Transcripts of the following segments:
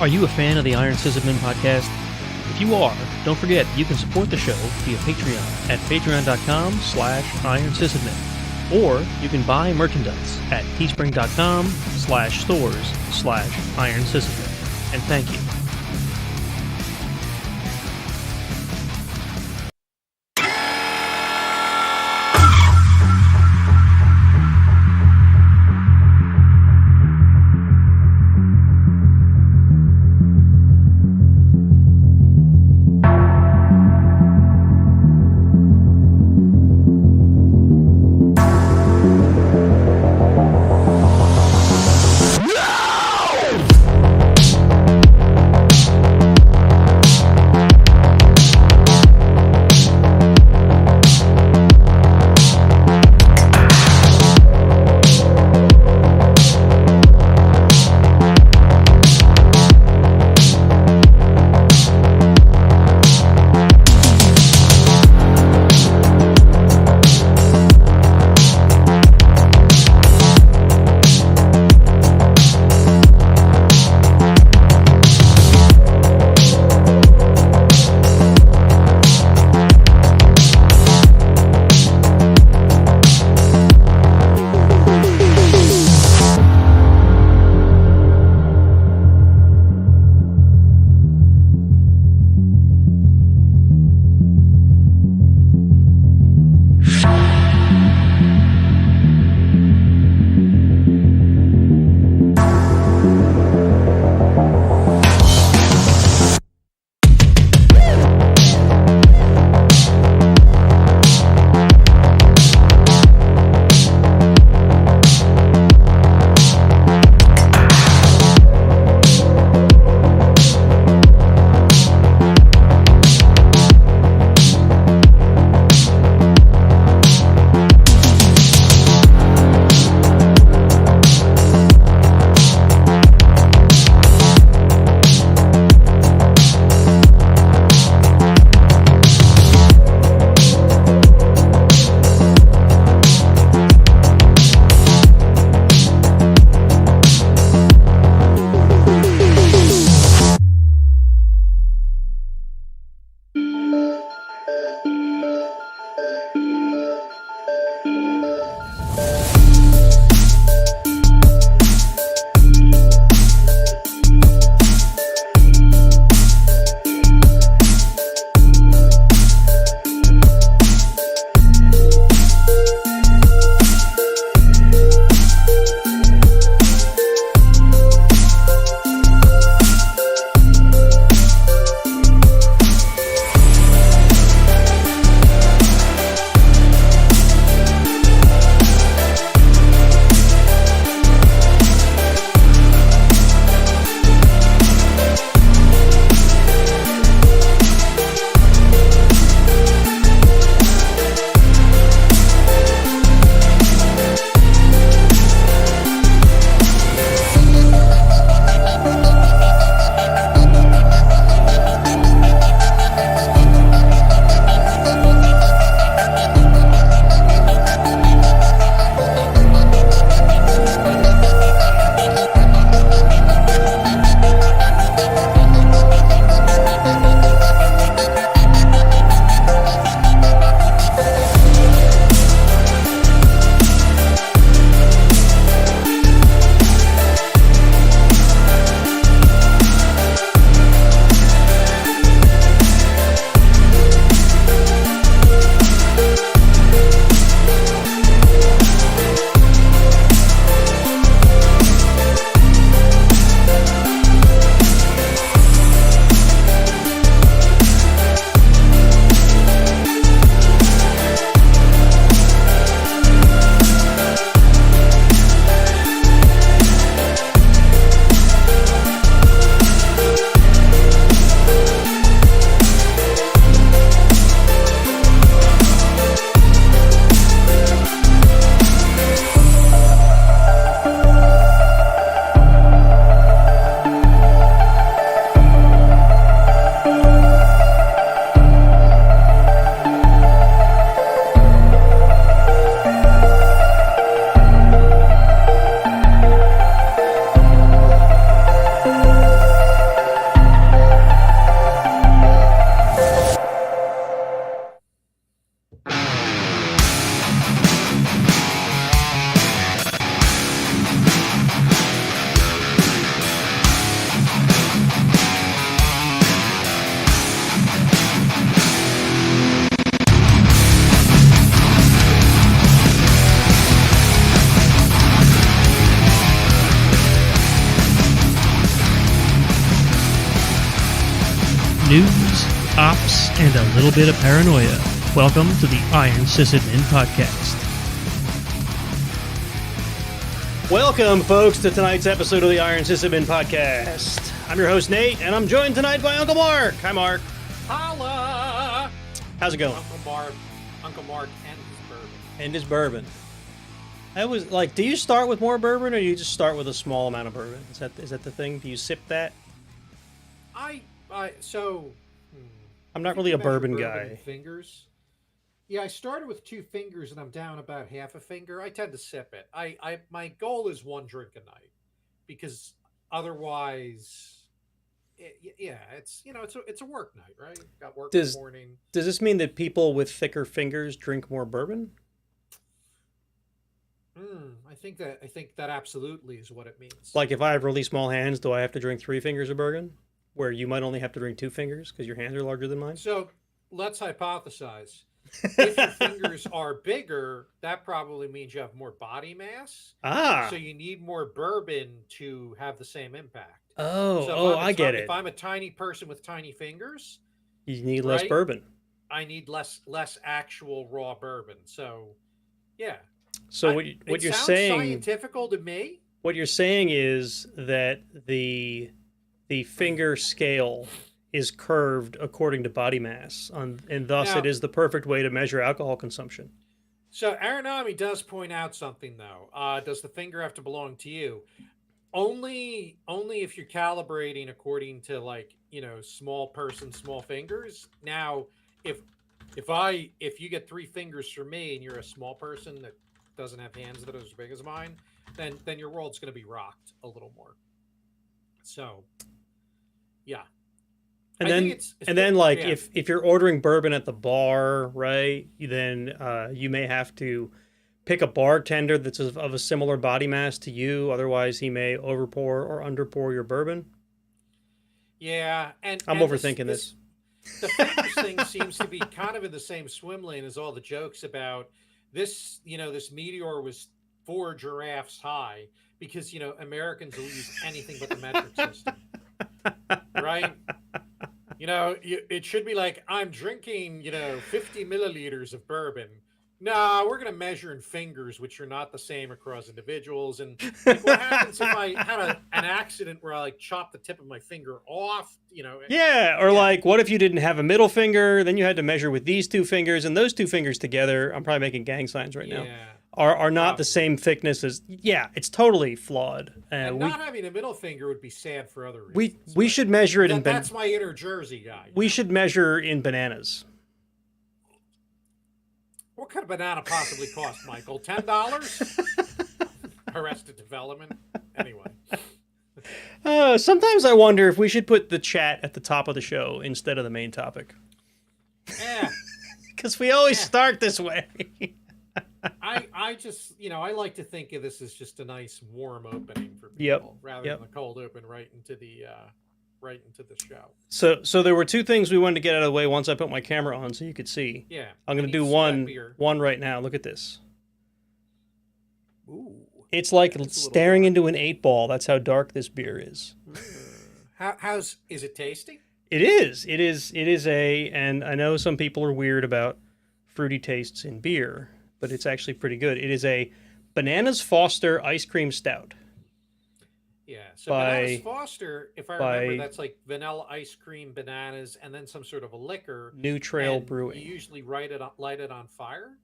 Are you a fan of the Iron Sysadmin podcast? If you are, don't forget you can support the show via Patreon at patreon.com/IronSysadmin. Or you can buy merchandise at teespring.com/stores/IronSysadmin. And thank you. news, ops, and a little bit of paranoia. Welcome to the Iron Sysadmin Podcast. Welcome, folks, to tonight's episode of the Iron Sysadmin Podcast. I'm your host, Nate, and I'm joined tonight by Uncle Mark. Hi, Mark. Holla! How's it going? Uncle Mark and his bourbon. And his bourbon. I was like, do you start with more bourbon, or do you just start with a small amount of bourbon? Is that the thing? Do you sip that? I'm not really a bourbon guy. In fingers. Yeah, I started with 2 fingers, and I'm down about half a finger. I tend to sip it. My goal is 1 drink a night, because otherwise, it's a work night, right? Got work in the morning. Does this mean that people with thicker fingers drink more bourbon? I think that absolutely is what it means. Like, if I have really small hands, do I have to drink 3 fingers of bourbon? Where you might only have to drink 2 fingers because your hands are larger than mine? So let's hypothesize. If your fingers are bigger, that probably means you have more body mass. So you need more bourbon to have the same impact. I get it. If I'm a tiny person with tiny fingers, you need less bourbon. I need less actual raw bourbon. So, yeah. So what you're saying, scientifical to me. What you're saying is that the finger scale is curved according to body mass, and thus it is the perfect way to measure alcohol consumption. So Aranami does point out something, though. Does the finger have to belong to you? Only if you're calibrating according to, small person, small fingers. Now, if you get 3 fingers from me and you're a small person that doesn't have hands that are as big as mine, then your world's going to be rocked a little more. So, yeah. And then if you're ordering bourbon at the bar, right, then you may have to pick a bartender that's of a similar body mass to you. Otherwise, he may overpour or underpour your bourbon. Yeah, I'm overthinking this. The fingers thing seems to be kind of in the same swim lane as all the jokes about this. This meteor was 4 giraffes high because Americans will use anything but the metric system, right? It should be like, I'm drinking 50 milliliters of bourbon. No, we're going to measure in fingers, which are not the same across individuals. And what happens if I had an accident where I chopped the tip of my finger off? What if you didn't have a middle finger? Then you had to measure with these 2 fingers, and those 2 fingers together, I'm probably making gang signs right now, are not the same thickness as. Yeah, it's totally flawed. And not having a middle finger would be sad for other reasons. We should measure it in. That's my inner Jersey guy. We should measure in bananas. What could a banana possibly cost, Michael? $10? Arrested Development? Anyway. Sometimes I wonder if we should put the chat at the top of the show instead of the main topic. Yeah. Because we always start this way. I just, I like to think of this as just a nice warm opening for people rather than a cold open right into the show. So there were 2 things we wanted to get out of the way once I put my camera on so you could see. Yeah. I'm going to do one right now. Look at this. Ooh. It's like staring into an 8-ball. That's how dark this beer is. Is it tasty? It is. It is and I know some people are weird about fruity tastes in beer, but it's actually pretty good. It is a Bananas Foster Ice Cream Stout. Yeah, so Bananas Foster, if I remember, that's like vanilla ice cream, bananas, and then some sort of a liquor. New Trail Brewing. You usually light it on fire?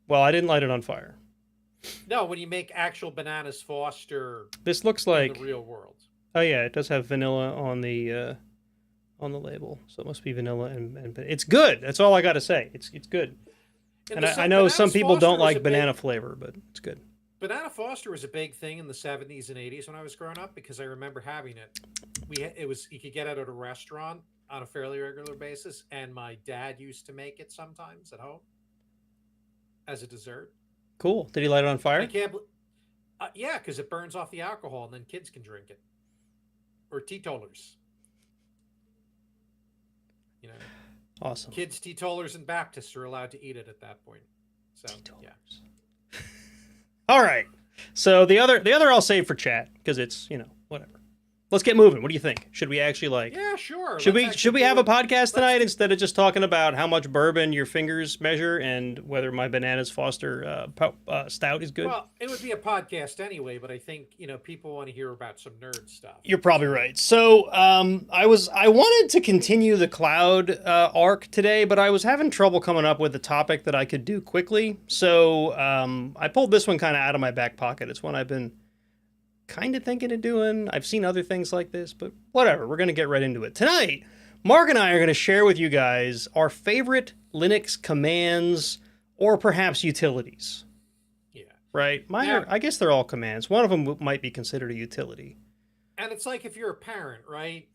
Well, I didn't light it on fire. No, when you make actual Bananas Foster. This looks like in the real world. Oh yeah, it does have vanilla on the label, so it must be vanilla and it's good. That's all I got to say. It's good. And I know some people don't like banana flavor, but it's good. Banana Foster was a big thing in the 70s and 80s when I was growing up because I remember having it. You could get it at a restaurant on a fairly regular basis, and my dad used to make it sometimes at home as a dessert. Cool. Did he light it on fire? I can't. Yeah, because it burns off the alcohol, and then kids can drink it, or teetotalers. Awesome. Kids, teetotalers, and Baptists are allowed to eat it at that point. So yeah. All right. So the other I'll save for chat because it's whatever. let's get moving. What do you think? Should we actually like? Yeah, sure. Should we have a podcast tonight instead of just talking about how much bourbon your fingers measure and whether my Bananas Foster stout is good? Well, it would be a podcast anyway, but I think people want to hear about some nerd stuff. You're probably right. So I wanted to continue the cloud arc today, but I was having trouble coming up with a topic that I could do quickly. So I pulled this one kind of out of my back pocket. It's one I've been kind of thinking of doing. I've seen other things like this, but whatever. We're going to get right into it. Tonight, Mark and I are going to share with you guys our favorite Linux commands or perhaps utilities. Yeah. Right? I guess they're all commands. One of them might be considered a utility. And it's like if you're a parent, right?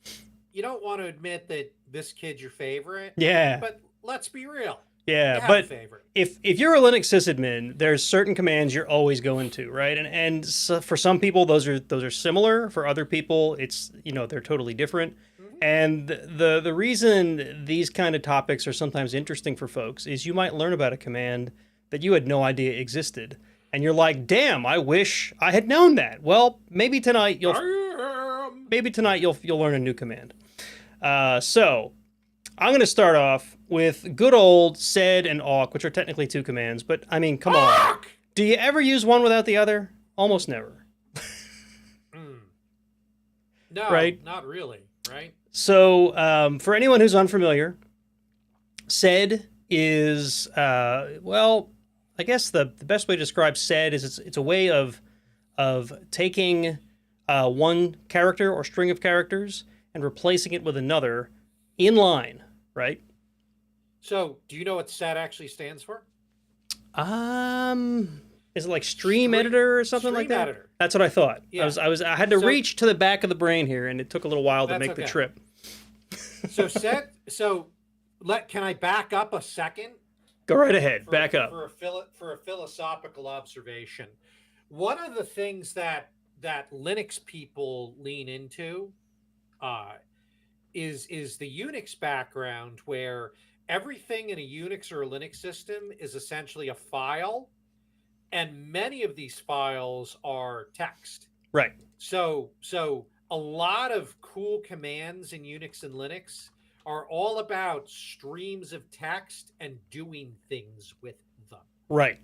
You don't want to admit that this kid's your favorite. Yeah. But let's be real. Yeah, but if you're a Linux sysadmin, there's certain commands you're always going to, right? And so for some people those are similar. For other people, it's they're totally different. Mm-hmm. And the reason these kind of topics are sometimes interesting for folks is you might learn about a command that you had no idea existed, and you're like, "Damn, I wish I had known that." Well, maybe tonight you'll learn a new command. So I'm going to start off with good old sed and awk, which are technically two commands, but I mean, come on. Do you ever use one without the other? Almost never. No, right? Not really, right? So for anyone who's unfamiliar, sed is, I guess the best way to describe sed is it's a way of taking one character or string of characters and replacing it with another in line, right? So, do you know what sed actually stands for? Is it like stream editor or something like that? Editor. That's what I thought. Yeah. I had to reach to the back of the brain here, and it took a little while to make the trip. So can I back up a second? Go right ahead. Back up. For a philosophical observation. One of the things that Linux people lean into is the Unix background, where everything in a Unix or a Linux system is essentially a file, and many of these files are text. Right. So a lot of cool commands in Unix and Linux are all about streams of text and doing things with them. Right.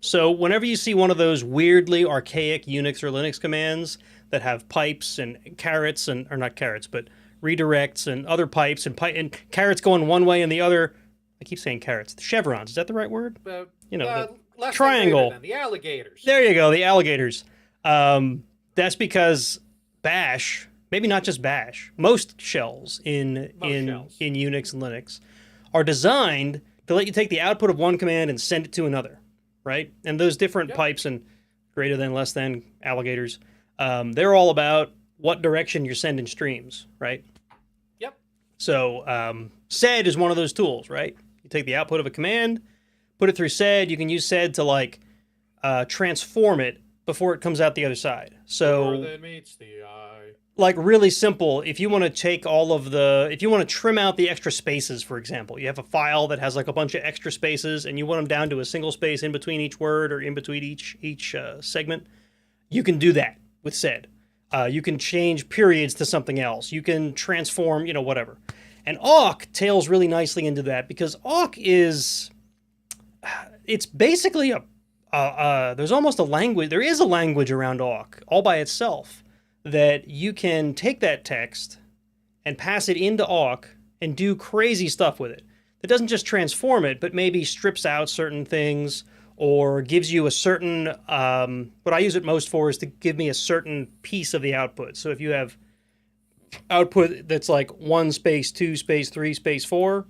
So whenever you see one of those weirdly archaic Unix or Linux commands that have pipes and carrots or not carrots, but redirects and other pipes and carrots going one way and the other. I keep saying carrots. The chevrons. Is that the right word? The triangle. The alligators. There you go. The alligators. That's because Bash, maybe not just Bash, most shells in Unix and Linux are designed to let you take the output of one command and send it to another, right? And those different pipes and greater than, less than, alligators, they're all about what direction you're sending streams, right? Yep. So sed is one of those tools, right? You take the output of a command, put it through sed. You can use sed to transform it before it comes out the other side. So more than meets the eye. Like really simple, if you want to take if you want to trim out the extra spaces, for example, you have a file that has like a bunch of extra spaces and you want them down to a single space in between each word or in between each segment, you can do that with sed. You can change periods to something else. You can transform, whatever. And awk tails really nicely into that because awk it's basically there's almost a language. There is a language around awk all by itself that you can take that text and pass it into awk and do crazy stuff with it. It doesn't just transform it, but maybe strips out certain things or gives you a certain, what I use it most for is to give me a certain piece of the output. So if you have output that's like 1 space, 2 space, 3 space, 4,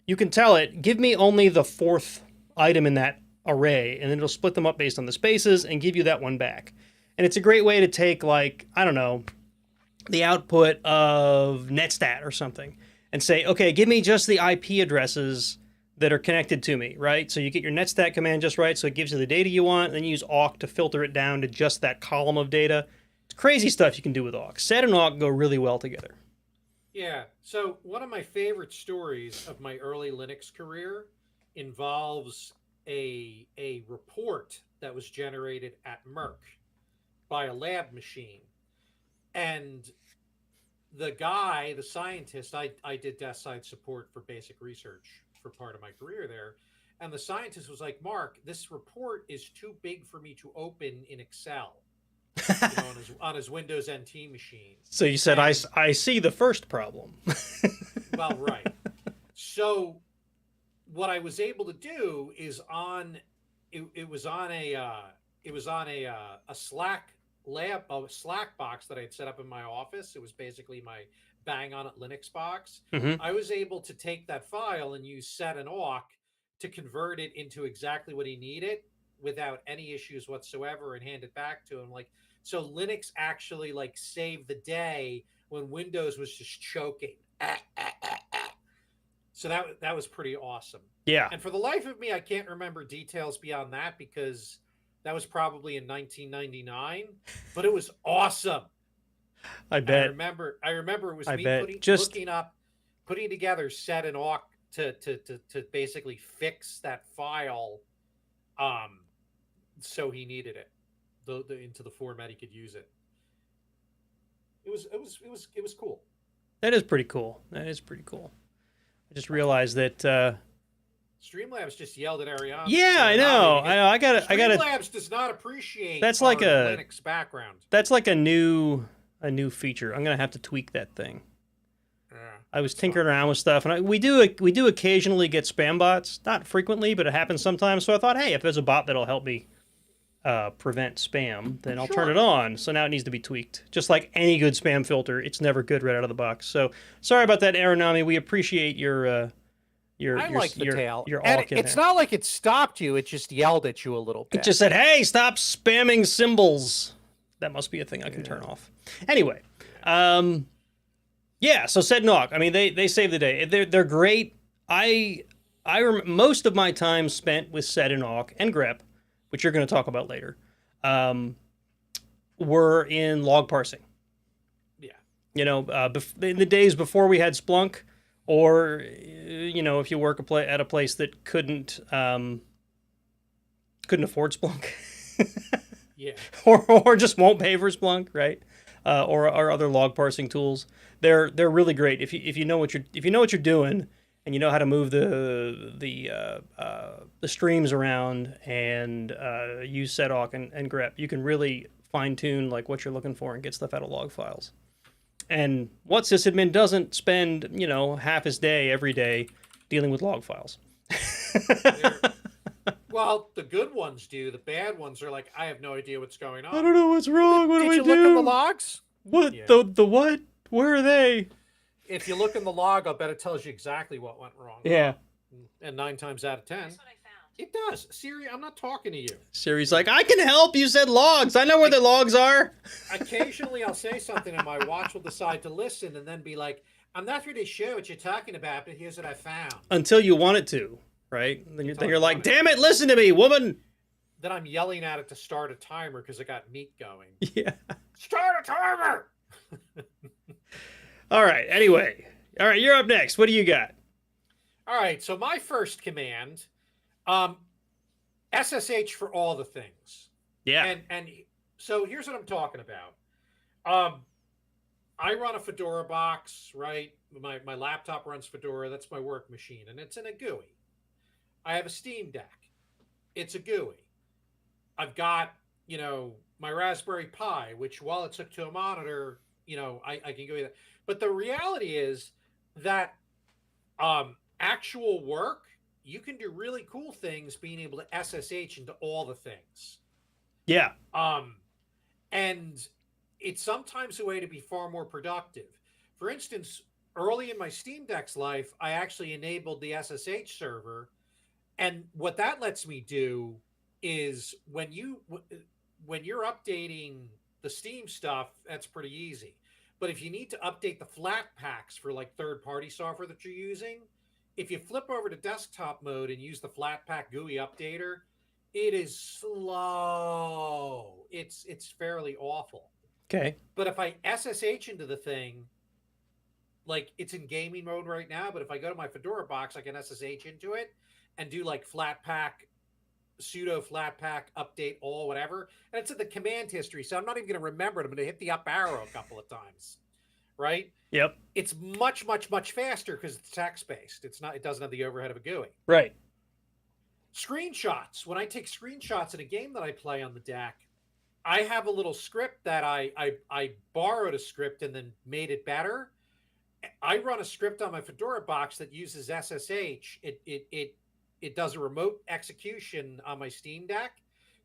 you can tell it, give me only the fourth item in that array, and then it'll split them up based on the spaces and give you that one back. And it's a great way to take, the output of netstat or something and say, okay, give me just the IP addresses that are connected to me, right? So you get your netstat command just right, so it gives you the data you want, and then you use awk to filter it down to just that column of data. It's crazy stuff you can do with awk. Sed and awk go really well together. Yeah, so one of my favorite stories of my early Linux career involves a report that was generated at Merck by a lab machine. And the guy, the scientist, I did desk side support for basic research for part of my career there. And the scientist was like, Mark, this report is too big for me to open in Excel, on his Windows NT machine. So you said, And I see the first problem. well, right. So what I was able to do is it was on a Slack box that I had set up in my office. It was basically my bang on it Linux box. Mm-hmm. I was able to take that file and use set and awk to convert it into exactly what he needed without any issues whatsoever and hand it back to him. Like, so Linux actually like saved the day when Windows was just choking. So that was pretty awesome. Yeah. And for the life of me, I can't remember details beyond that because that was probably in 1999, but it was awesome. I bet. I remember it was I me bet. putting together set and awk to basically fix that file, so he needed it, into the format he could use it. It was cool. That is pretty cool. I just realized that. Streamlabs just yelled at Ariana. Yeah, I know. I got it. Streamlabs does not appreciate. That's like a Linux background. That's like a new feature. I'm gonna have to tweak that thing. Yeah, I was tinkering around with stuff, and we do occasionally get spam bots. Not frequently, but it happens sometimes. So I thought, hey, if there's a bot that'll help me prevent spam, then I'll turn it on. So now it needs to be tweaked. Just like any good spam filter, it's never good right out of the box. So sorry about that, Aeronami. We appreciate your tail. It's not like it stopped you; it just yelled at you a little bit. It just said, "Hey, stop spamming symbols." That must be a thing I can turn off. Anyway, yeah. So said knock. I mean, they save the day. They're great. Most of my time spent with set and awk and grep, which you're going to talk about later, were in log parsing. Yeah. In the days before we had Splunk, or if you work at a place that couldn't afford Splunk. Yeah. or just won't pay for Splunk, right? Or other log parsing tools. They're really great if you know what you're doing and you know how to move the streams around and use setawk and grep. You can really fine tune like what you're looking for and get stuff out of log files. And what sysadmin doesn't spend half his day every day dealing with log files. Well, the good ones do. The bad ones are like, I have no idea what's going on. I don't know what's wrong. What do I do? Did you look in the logs? What? Yeah. The what? Where are they? If you look in the log, I'll bet it tells you exactly what went wrong. Yeah. And 9 times out of 10. That's what I found. It does. Siri, I'm not talking to you. Siri's like, I can help. You said logs. I know where the logs are. Occasionally, I'll say something and my watch will decide to listen and then be like, I'm not really sure what you're talking about, but here's what I found. Until you want it to. Right? Then you're like, damn it, listen to me, woman. Then I'm yelling at it to start a timer because it got meat going. Yeah. Start a timer! All right, anyway. All right, you're up next. What do you got? All right, so my first command, SSH for all the things. Yeah. And so here's what I'm talking about. I run a Fedora box, right? My laptop runs Fedora. That's my work machine, and it's in a GUI. I have a Steam Deck. It's a GUI. I've got, my Raspberry Pi, which while it's hooked to a monitor, I can go with that. But the reality is that actual work, you can do really cool things being able to SSH into all the things. Yeah. And it's sometimes a way to be far more productive. For instance, early in my Steam Deck's life, I actually enabled the SSH server. And what that lets me do is when you're updating the Steam stuff, that's pretty easy. But if you need to update the flat packs for like third-party software that you're using, if you flip over to desktop mode and use the Flatpak GUI updater, it is slow. It's fairly awful. Okay. But if I SSH into the thing, like it's in gaming mode right now, but if I go to my Fedora box, I can SSH into it and do like Flatpak, sudo Flatpak, update all, whatever. And it's in the command history, so I'm not even going to remember it. I'm going to hit the up arrow a couple of times, right? Yep. It's much, much, much faster because it's text based. It's not. It doesn't have the overhead of a GUI. Right. Screenshots. When I take screenshots in a game that I play on the DAC, I have a little script that I borrowed a script and then made it better. I run a script on my Fedora box that uses SSH. It does a remote execution on my Steam Deck,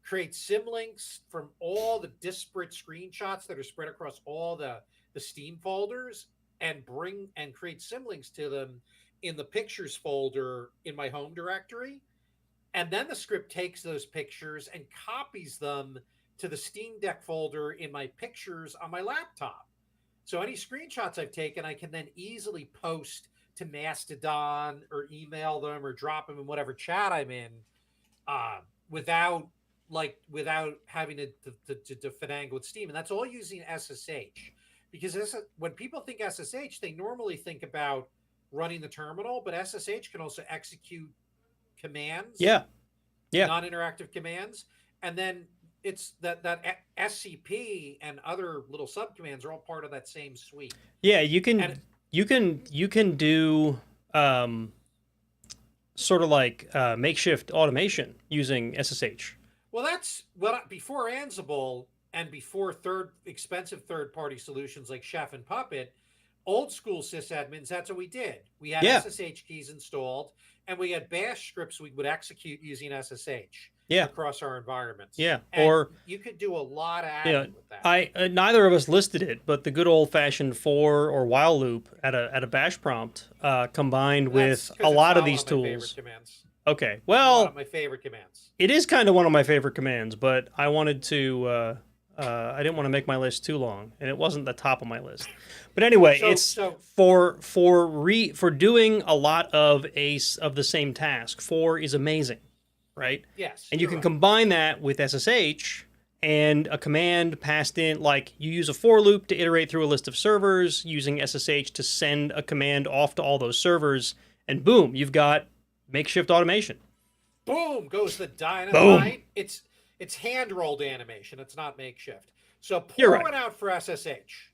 creates symlinks from all the disparate screenshots that are spread across all the Steam folders, and create symlinks to them in the pictures folder in my home directory. And then the script takes those pictures and copies them to the Steam Deck folder in my pictures on my laptop. So any screenshots I've taken, I can then easily post to Mastodon or email them or drop them in whatever chat I'm in, without having to finagle with Steam. And that's all using SSH. Because when people think SSH, they normally think about running the terminal, but SSH can also execute commands. Yeah. Non-interactive commands. And then it's that SCP and other little subcommands are all part of that same suite. Yeah, you can do sort of like makeshift automation using SSH. Well, that's before Ansible and before expensive third-party solutions like Chef and Puppet. Old school sysadmins, that's what we did. We had SSH keys installed, and we had bash scripts we would execute using SSH across our environments. Yeah, and or you could do a lot of admin with that. Neither of us listed it, but the good old-fashioned for or while loop at a bash prompt combined with a lot of these tools. Okay, well, one of my favorite commands. It is kind of one of my favorite commands, but I wanted to. I didn't want to make my list too long, and it wasn't the top of my list. But anyway, for doing a lot of the same task. For is amazing, right? Yes. And you can combine that with SSH and a command passed in, like you use a for loop to iterate through a list of servers, using SSH to send a command off to all those servers, and boom, you've got makeshift automation. Boom goes the dynamite. Boom. It's hand-rolled animation. It's not makeshift. So pour one out for SSH.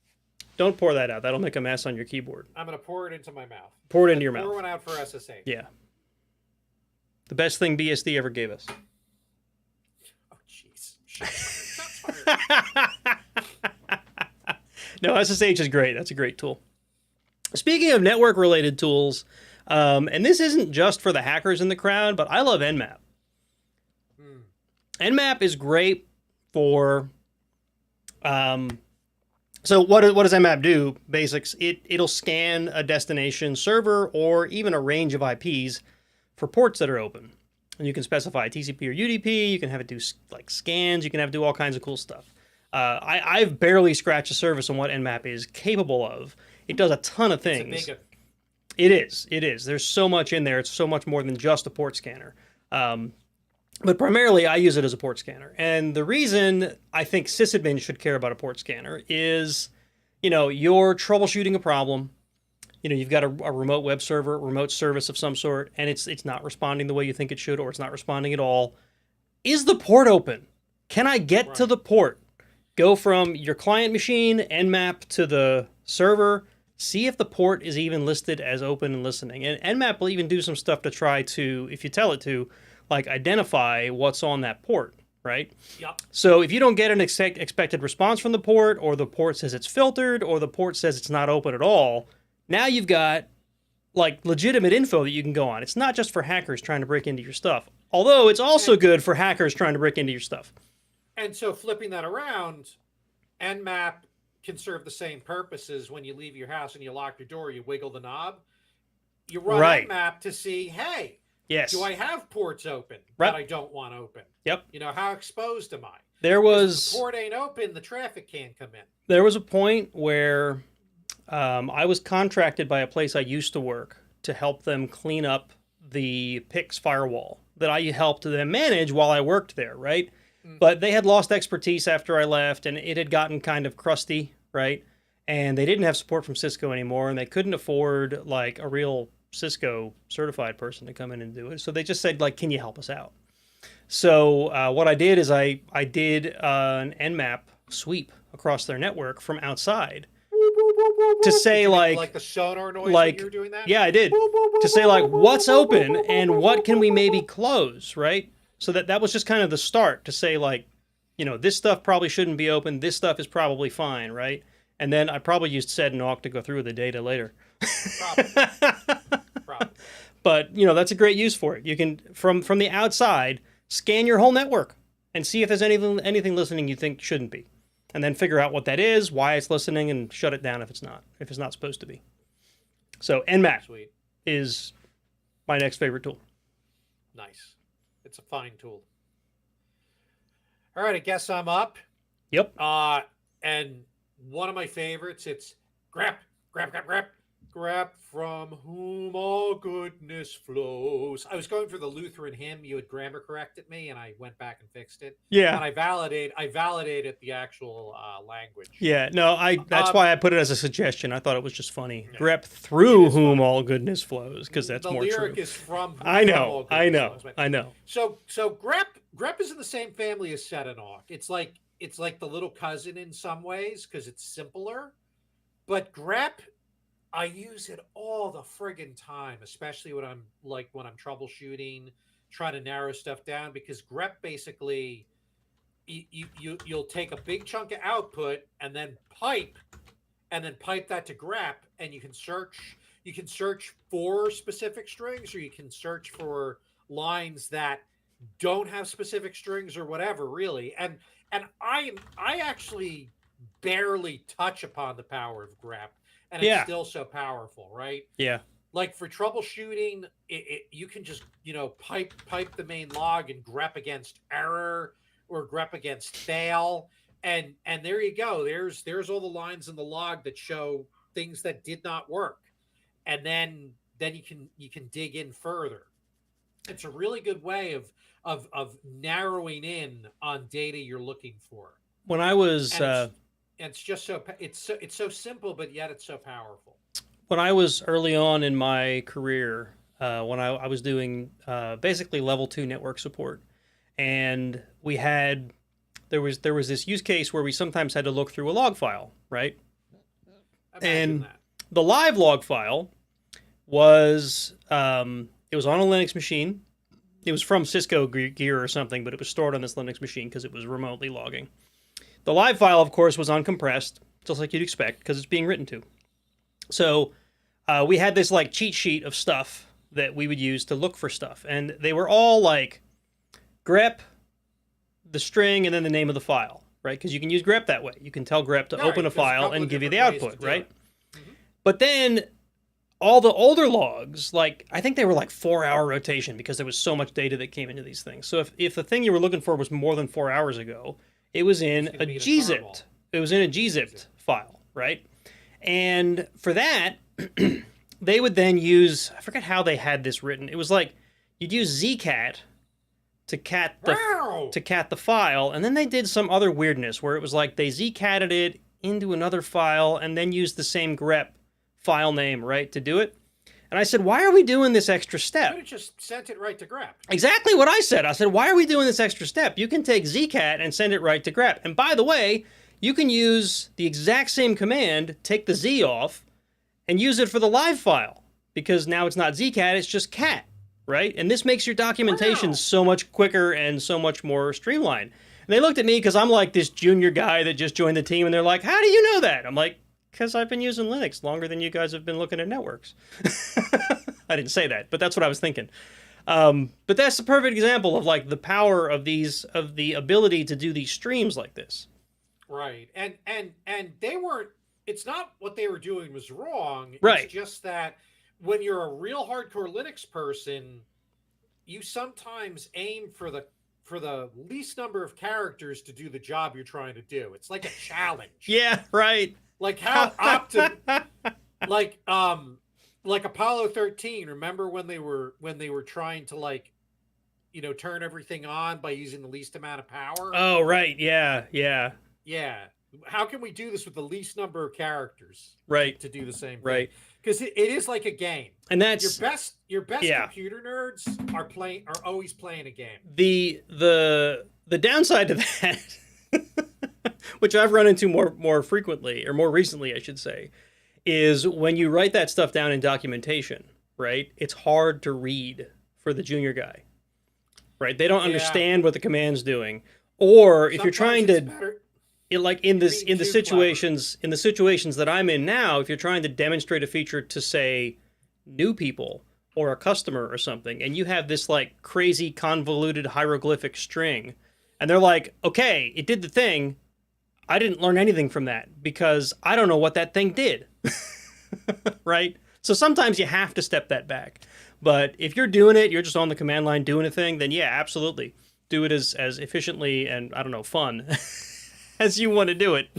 Don't pour that out. That'll make a mess on your keyboard. I'm going to pour it into my mouth. Pour it into your mouth. Pour one out for SSH. Yeah. The best thing BSD ever gave us. Oh, jeez. No, SSH is great. That's a great tool. Speaking of network-related tools, and this isn't just for the hackers in the crowd, but I love Nmap. Nmap is great for... So what does Nmap do? Basics. It'll scan a destination server or even a range of IPs for ports that are open. And you can specify TCP or UDP. You can have it do like scans. You can have it do all kinds of cool stuff. I've barely scratched the surface on what Nmap is capable of. It does a ton of things. It is. There's so much in there. It's so much more than just a port scanner. But primarily, I use it as a port scanner. And the reason I think sysadmin should care about a port scanner is, you're troubleshooting a problem. You've got a remote web server, remote service of some sort, and it's not responding the way you think it should, or it's not responding at all. Is the port open? Can I get to the port? Go from your client machine, Nmap, to the server, see if the port is even listed as open and listening. And Nmap will even do some stuff to try to, if you tell it to, like identify what's on that port, right? Yep. So if you don't get an expected response from the port, or the port says it's filtered, or the port says it's not open at all, now you've got like legitimate info that you can go on. It's not just for hackers trying to break into your stuff, although it's also good for hackers trying to break into your stuff. And so flipping that around, Nmap can serve the same purposes. When you leave your house and you lock your door, you wiggle the knob. You run Nmap to see, hey, yes, do I have ports open that I don't want open? Yep. How exposed am I? There was... If the port ain't open, the traffic can't come in. There was a point where I was contracted by a place I used to work to help them clean up the PIX firewall that I helped them manage while I worked there, right? Mm-hmm. But they had lost expertise after I left, and it had gotten kind of crusty, right? And they didn't have support from Cisco anymore, and they couldn't afford like a real Cisco certified person to come in and do it. So they just said, like, can you help us out? So what I did is I did an Nmap sweep across their network from outside. to say like the sonar noise when you were doing that. Yeah, I did. To say like what's open and what can we maybe close, right? So that was just kind of the start to say like, this stuff probably shouldn't be open. This stuff is probably fine, right? And then I probably used sed and awk to go through the data later. Probably. But that's a great use for it. You can from the outside scan your whole network and see if there's anything listening you think shouldn't be, and then figure out what that is, why it's listening, and shut it down if it's not supposed to be. So Nmap is my next favorite tool. Nice. It's a fine tool. All right, I guess I'm up. Yep. And one of my favorites, it's grep from whom all goodness flows. I was going for the Lutheran hymn. You had grammar corrected me, and I went back and fixed it. Yeah. And I validated the actual language. Yeah. No, that's why I put it as a suggestion. I thought it was just funny. Yeah. Grep through whom all goodness flows, because that's more true. The lyric is from whom I know. all goodness flows. I know. So grep is in the same family as sed and awk. It's like the little cousin in some ways because it's simpler. But grep, I use it all the friggin' time, especially when I'm troubleshooting, trying to narrow stuff down, because grep basically you'll take a big chunk of output and then pipe that to grep, and you can search for specific strings, or you can search for lines that don't have specific strings or whatever, really. And I actually barely touch upon the power of grep. And it's still so powerful, right? Yeah. Like for troubleshooting, you can just pipe the main log and grep against error or grep against fail, and there you go. There's all the lines in the log that show things that did not work, and then you can dig in further. It's a really good way of narrowing in on data you're looking for. When I was it's just it's so simple, but yet it's so powerful. When I was early on in my career, when I was doing basically level 2 network support, and there was this use case where we sometimes had to look through a log file, right? Imagine that. The live log file was it was on a Linux machine. It was from Cisco gear or something, but it was stored on this Linux machine because it was remotely logging. The live file, of course, was uncompressed, just like you'd expect, because it's being written to. So we had this like cheat sheet of stuff that we would use to look for stuff, and they were all like grep, the string, and then the name of the file, right? Because you can use grep that way. You can tell grep to open a file and give you the output, right? Mm-hmm. But then all the older logs, like I think they were like 4-hour rotation because there was so much data that came into these things. So if the thing you were looking for was more than 4 hours ago, it was in a gzipped. It was in a gzipped file, right? And for that, they would then use, I forget how they had this written. It was like you'd use zcat to cat the file, and then they did some other weirdness where it was like they zcatted it into another file and then used the same grep file name, right, to do it. And I said, why are we doing this extra step? You could have just sent it right to grep. Exactly what I said. I said, why are we doing this extra step? You can take zcat and send it right to grep. And by the way, you can use the exact same command, take the z off, and use it for the live file. Because now it's not zcat, it's just cat, right? And this makes your documentation so much quicker and so much more streamlined. And they looked at me because I'm like this junior guy that just joined the team, and they're like, how do you know that? I'm like, because I've been using Linux longer than you guys have been looking at networks. I didn't say that, but that's what I was thinking. But that's the perfect example of like the power of the ability to do these streams like this. Right. And they weren't, it's not what they were doing was wrong. Right. It's just that when you're a real hardcore Linux person, you sometimes aim for the least number of characters to do the job you're trying to do. It's like a challenge. Yeah, right. Like how like Apollo 13. Remember when they were trying to like, turn everything on by using the least amount of power? Oh, right. Yeah. How can we do this with the least number of characters? Right. To do the same thing? Right. Because it is like a game, and that's your best computer nerds are always playing a game. The downside to that, which I've run into more frequently, or more recently, I should say, is when you write that stuff down in documentation, right? It's hard to read for the junior guy, right? They don't Yeah. understand what the command's doing. Or if you're Sometimes trying it's to, better. like You're being in the too clever. situations that I'm in now, if you're trying to demonstrate a feature to say new people or a customer or something, and you have this like crazy convoluted hieroglyphic string, and they're like, okay, it did the thing. I didn't learn anything from that because I don't know what that thing did. Right? So sometimes you have to step that back. But if you're doing it, you're just on the command line doing a thing, then yeah, absolutely. Do it as efficiently and, I don't know, fun as you want to do it.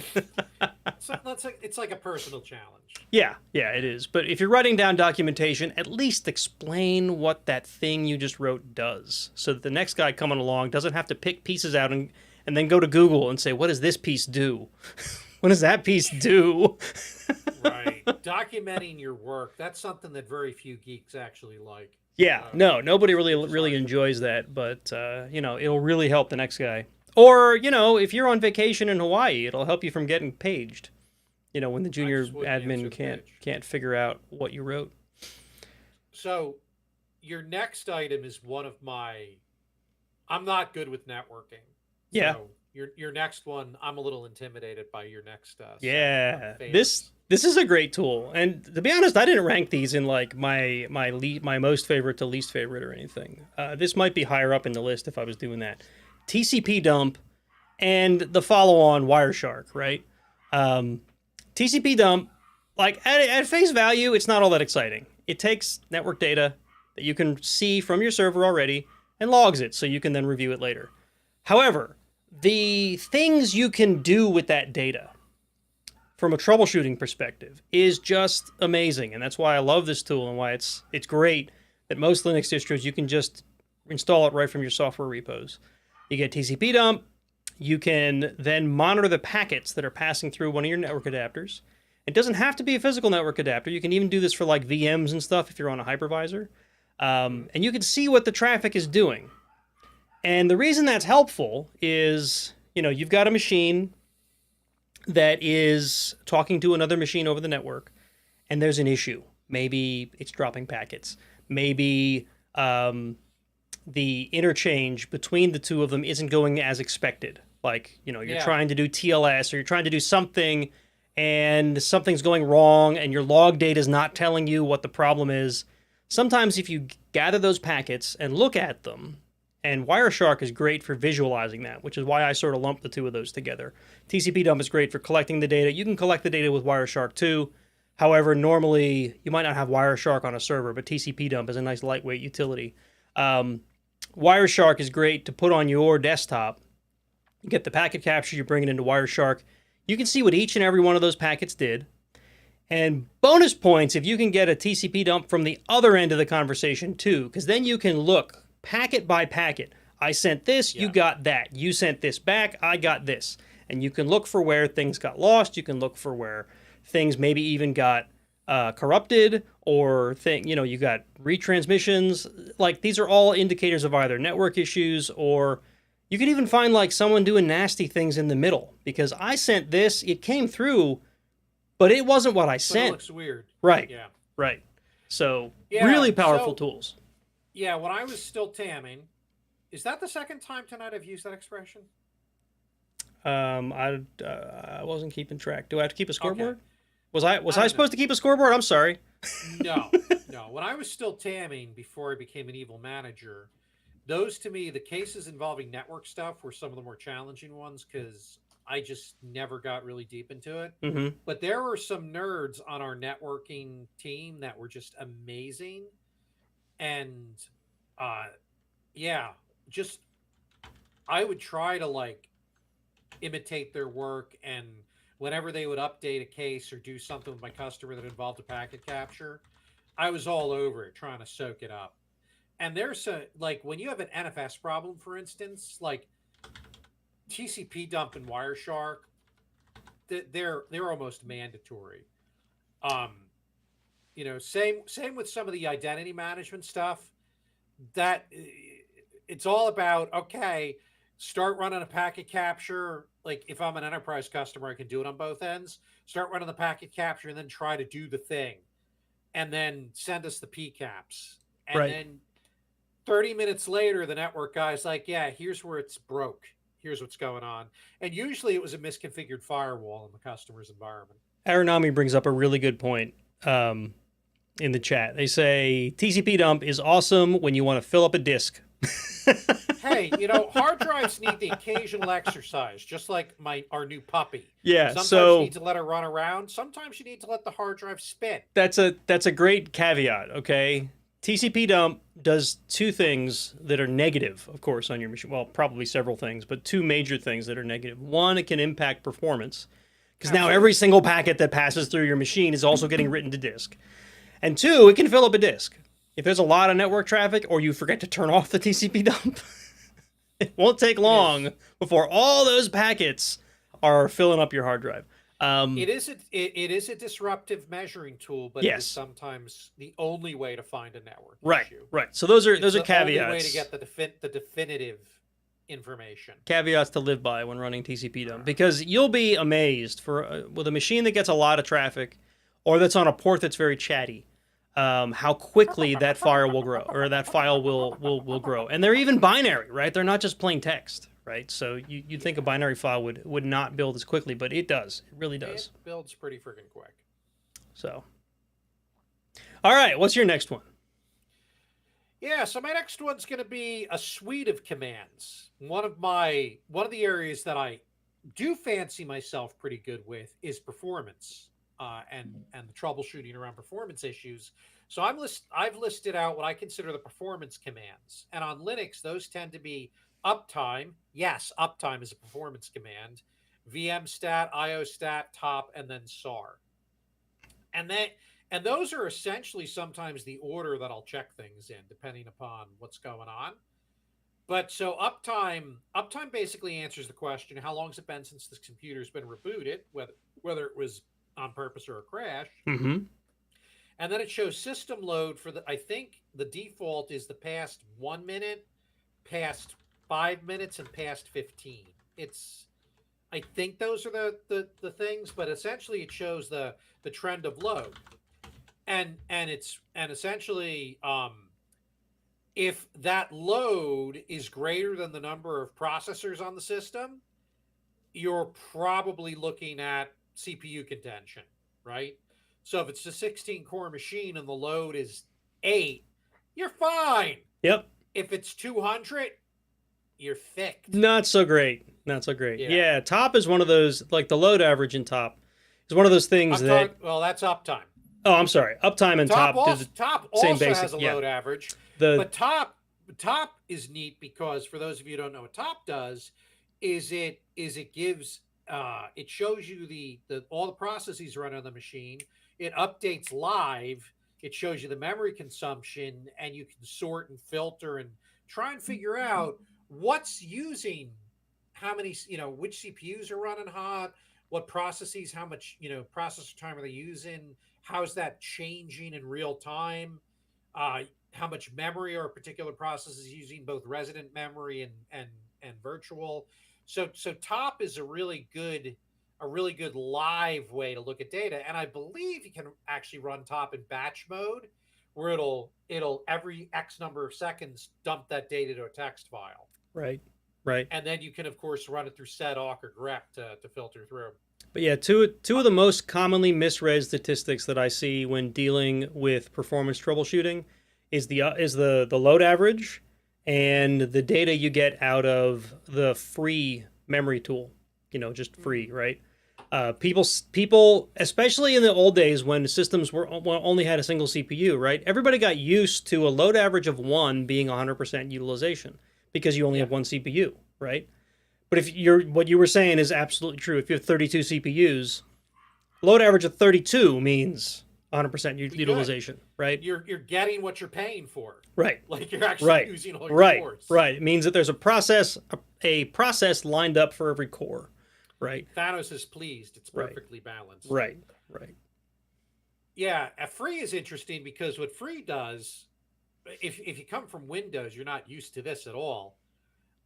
So it's like a personal challenge. Yeah, yeah, it is. But if you're writing down documentation, at least explain what that thing you just wrote does, so that the next guy coming along doesn't have to pick pieces out and then go to Google and say, what does this piece do? What does that piece do? Right. Documenting your work, that's something that very few geeks actually like. Yeah, no, nobody Which is really hard for me. enjoys that, but it'll really help the next guy. Or if you're on vacation in Hawaii, it'll help you from getting paged. When the I junior just wouldn't answer admin the page. can't figure out what you wrote. So your next item is one of my. I'm not good with networking, Yeah, so your next one, I'm a little intimidated by your next set of yeah. This favorites. this is a great tool, and to be honest, I didn't rank these in like my most favorite to least favorite or anything. This might be higher up in the list if I was doing that. TCP dump and the follow-on Wireshark, right? Um, TCP dump, like at face value, it's not all that exciting. It takes network data that you can see from your server already and logs it so you can then review it later. However, the things you can do with that data from a troubleshooting perspective is just amazing, and that's why I love this tool and why it's great that most Linux distros you can just install it right from your software repos. You get TCP dump. You can then monitor the packets that are passing through one of your network adapters. It doesn't have to be a physical network adapter. You can even do this for like VMs and stuff if you're on a hypervisor. Mhm. And you can see what the traffic is doing. And the reason that's helpful is, you've got a machine that is talking to another machine over the network, and there's an issue. Maybe it's dropping packets. Maybe the interchange between the two of them isn't going as expected. Like, you're Yeah. trying to do TLS or you're trying to do something and something's going wrong and your log data is not telling you what the problem is. Sometimes if you gather those packets and look at them, and Wireshark is great for visualizing that, which is why I sort of lump the two of those together. TCP dump is great for collecting the data. You can collect the data with Wireshark too. However, normally you might not have Wireshark on a server, but TCP dump is a nice lightweight utility. Um, Wireshark is great to put on your desktop. You get the packet capture, you bring it into Wireshark. You can see what each and every one of those packets did. And bonus points if you can get a TCP dump from the other end of the conversation too, because then you can look packet by packet. I sent this, you Yeah. got that. You sent this back, I got this. And you can look for where things got lost. You can look for where things maybe even got corrupted, or you got retransmissions. Like, these are all indicators of either network issues, or you could even find like someone doing nasty things in the middle, because I sent this, it came through, but it wasn't what I But it sent. looks weird. Right, Yeah. right. So Yeah. really powerful tools. Yeah, when I was still tamming, is that the second time tonight I've used that expression? I wasn't keeping track. Do I have to keep a Okay. scoreboard? Was I I don't know. supposed to keep a scoreboard? I'm sorry. No, no. When I was still tamming before I became an evil manager, those to me, the cases involving network stuff were some of the more challenging ones because I just never got really deep into it. Mm-hmm. But there were some nerds on our networking team that were just amazing. And uh, yeah, just I would try to like imitate their work, and whenever they would update a case or do something with my customer that involved a packet capture, I was all over it trying to soak it up. And there's a like when you have an NFS problem, for instance, like TCP dump and Wireshark, they're almost mandatory. Um, same with some of the identity management stuff. That it's all about, okay, start running a packet capture. like if I'm an enterprise customer, I can do it on both ends. Start running the packet capture and then try to do the thing, and then send us the PCAPs, and Right. then 30 minutes later, the network guy's like, yeah, here's where it's broke. Here's what's going on. And usually it was a misconfigured firewall in the customer's environment. Aeronami brings up a really good point um, in the chat. They say TCP dump is awesome when you want to fill up a disk. Hey, hard drives need the occasional exercise, just like our new puppy. Yeah, Sometimes you so need to let her run around. Sometimes you need to let the hard drive spin. that's a great caveat, okay? TCP dump does two things that are negative, of course, on your machine. Well, probably several things, but two major things that are negative. One, it can impact performance, because now every single packet that passes through your machine is also getting written to disk. And two, it can fill up a disk. If there's a lot of network traffic or you forget to turn off the TCP dump, it won't take long before all those packets are filling up your hard drive. It is a disruptive measuring tool, but it is sometimes the only way to find a network issue. Right. So those are it's caveats. The only way to get the definitive information. Caveats to live by when running TCP dump, because you'll be amazed with a machine that gets a lot of traffic, or that's on a port that's very chatty, how quickly that file will grow, or that file will grow. And they're even binary, right? They're not just plain text, right? So you'd think a binary file would not build as quickly, but it does. It really does. It builds pretty freaking quick. So, all right, what's your next one? Yeah, so my next one's going to be a suite of commands. One of the areas that I do fancy myself pretty good with is performance, and the troubleshooting around performance issues. So I've listed out what I consider the performance commands, and on Linux those tend to be uptime. Yes, uptime is a performance command. vmstat, iostat, top, and then SAR. And those are essentially sometimes the order that I'll check things in, depending upon what's going on. But so uptime basically answers the question: how long has it been since this computer's been rebooted, whether it was on purpose or a crash? Mm-hmm. And then it shows system load for I think the default is the past 1 minute, past 5 minutes, and past 15. I think those are the things, but essentially it shows the trend of load. And essentially, if that load is greater than the number of processors on the system, you're probably looking at CPU contention, right? So if it's a 16-core machine and the load is 8, you're fine. Yep. If it's 200, you're thick. Not so great. Yeah, top is one of those, like the load average in top is one of those things well, that's uptime. Oh, I'm sorry. Uptime and top also, same basic, has a load average. But top is neat because for those of you who don't know what top does, is it gives it shows you the all the processes run on the machine. It updates live. It shows you the memory consumption, and you can sort and filter and try and figure out what's using how many, which CPUs are running hot, what processes, how much, processor time are they using, how's that changing in real time, how much memory are a particular process is using, both resident memory and virtual. So top is a really good live way to look at data. And I believe you can actually run top in batch mode, where it'll every X number of seconds dump that data to a text file. Right. And then you can, of course, run it through sedawk or grep to filter through. But yeah, two of the most commonly misread statistics that I see when dealing with performance troubleshooting is the load average and the data you get out of the free memory tool. Just free, right? People, especially in the old days when systems only had a single CPU, right? Everybody got used to a load average of 1 being 100% utilization because you only have one CPU, right? But what you were saying is absolutely true. If you have 32 CPUs, load average of 32 means 100% utilization, right? You're getting what you're paying for, right? Like you're actually using all your cores. Right. It means that there's a process lined up for every core, right? Thanos is pleased. It's perfectly balanced. Right. Yeah, free is interesting because what free does, if you come from Windows, you're not used to this at all.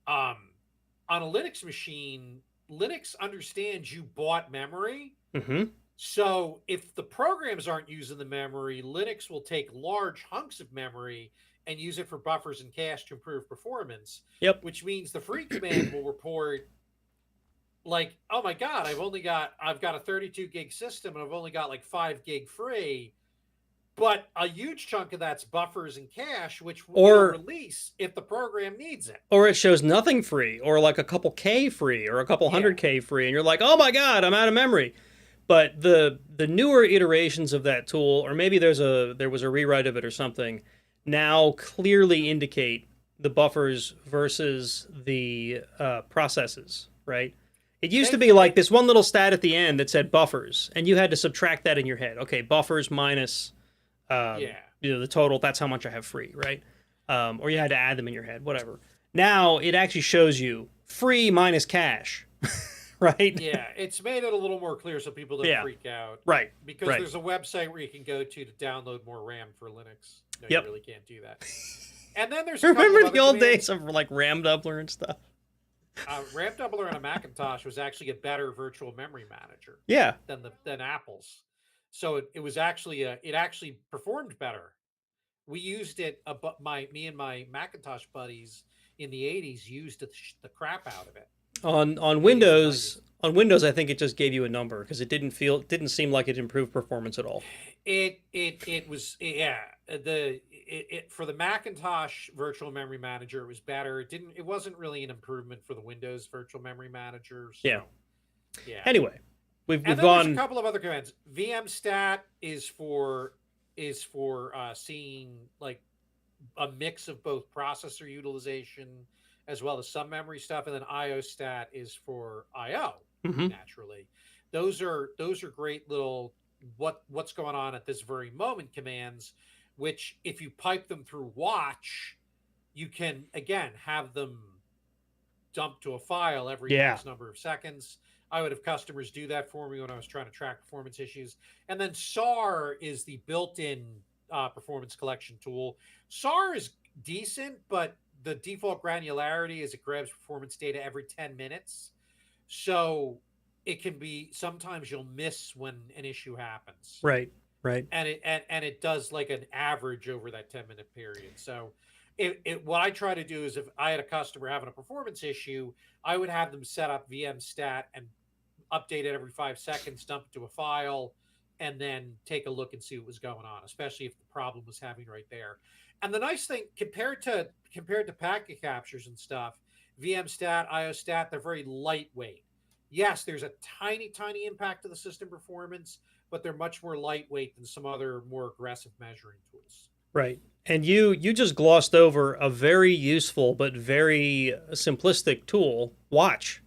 On a Linux machine, Linux understands you bought memory. Mm-hmm. So if the programs aren't using the memory, Linux will take large hunks of memory and use it for buffers and cache to improve performance, Yep. which means the free command will report like, oh my God, I've got a 32 gig system and I've only got like 5 gig free. But a huge chunk of that's buffers and cache, which will release if the program needs it. Or it shows nothing free, or like a couple K free, or a couple 100K free, and you're like, oh my God, I'm out of memory. But the newer iterations of that tool, or maybe there was a rewrite of it or something, now clearly indicate the buffers versus the processes, right? It used to be like this one little stat at the end that said buffers, and you had to subtract that in your head. Okay, buffers minus the total, that's how much I have free, right? Or you had to add them in your head, whatever. Now it actually shows you free minus cache, right? Yeah, it's made it a little more clear so people don't freak out. Right. Because there's a website where you can go to download more RAM for Linux. No, you really can't do that. And then there's remember the old days of like RAM doubler and stuff? RAM doubler on a Macintosh was actually a better virtual memory manager. Yeah. Than Apple's. So it was actually it actually performed better. We used it. Me and my Macintosh buddies in the '80s used the crap out of it. On Windows, I think it just gave you a number because it didn't seem like it improved performance at all. It was for the Macintosh virtual memory manager, it was better. It wasn't really an improvement for the Windows virtual memory manager. So, yeah. Anyway, we've gone. There's a couple of other commands. VMstat is for seeing like a mix of both processor utilization as well as some memory stuff, and then IOstat is for IO. Naturally, those are great little what's going on at this very moment commands, which if you pipe them through watch, you can again have them dump to a file every X number of seconds. I would have customers do that for me when I was trying to track performance issues. And then SAR is the built-in performance collection tool. SAR is decent, but the default granularity is it grabs performance data every 10 minutes. So it can be, sometimes you'll miss when an issue happens. Right. And it does like an average over that 10-minute period. So what I try to do is if I had a customer having a performance issue, I would have them set up VMstat and update it every 5 seconds, dump it to a file, and then take a look and see what was going on, especially if the problem was having right there. And the nice thing, compared to packet captures and stuff, VMstat, IOstat, they're very lightweight. Yes, there's a tiny impact to the system performance, but they're much more lightweight than some other more aggressive measuring tools. Right. And you just glossed over a very useful but very simplistic tool, Watch.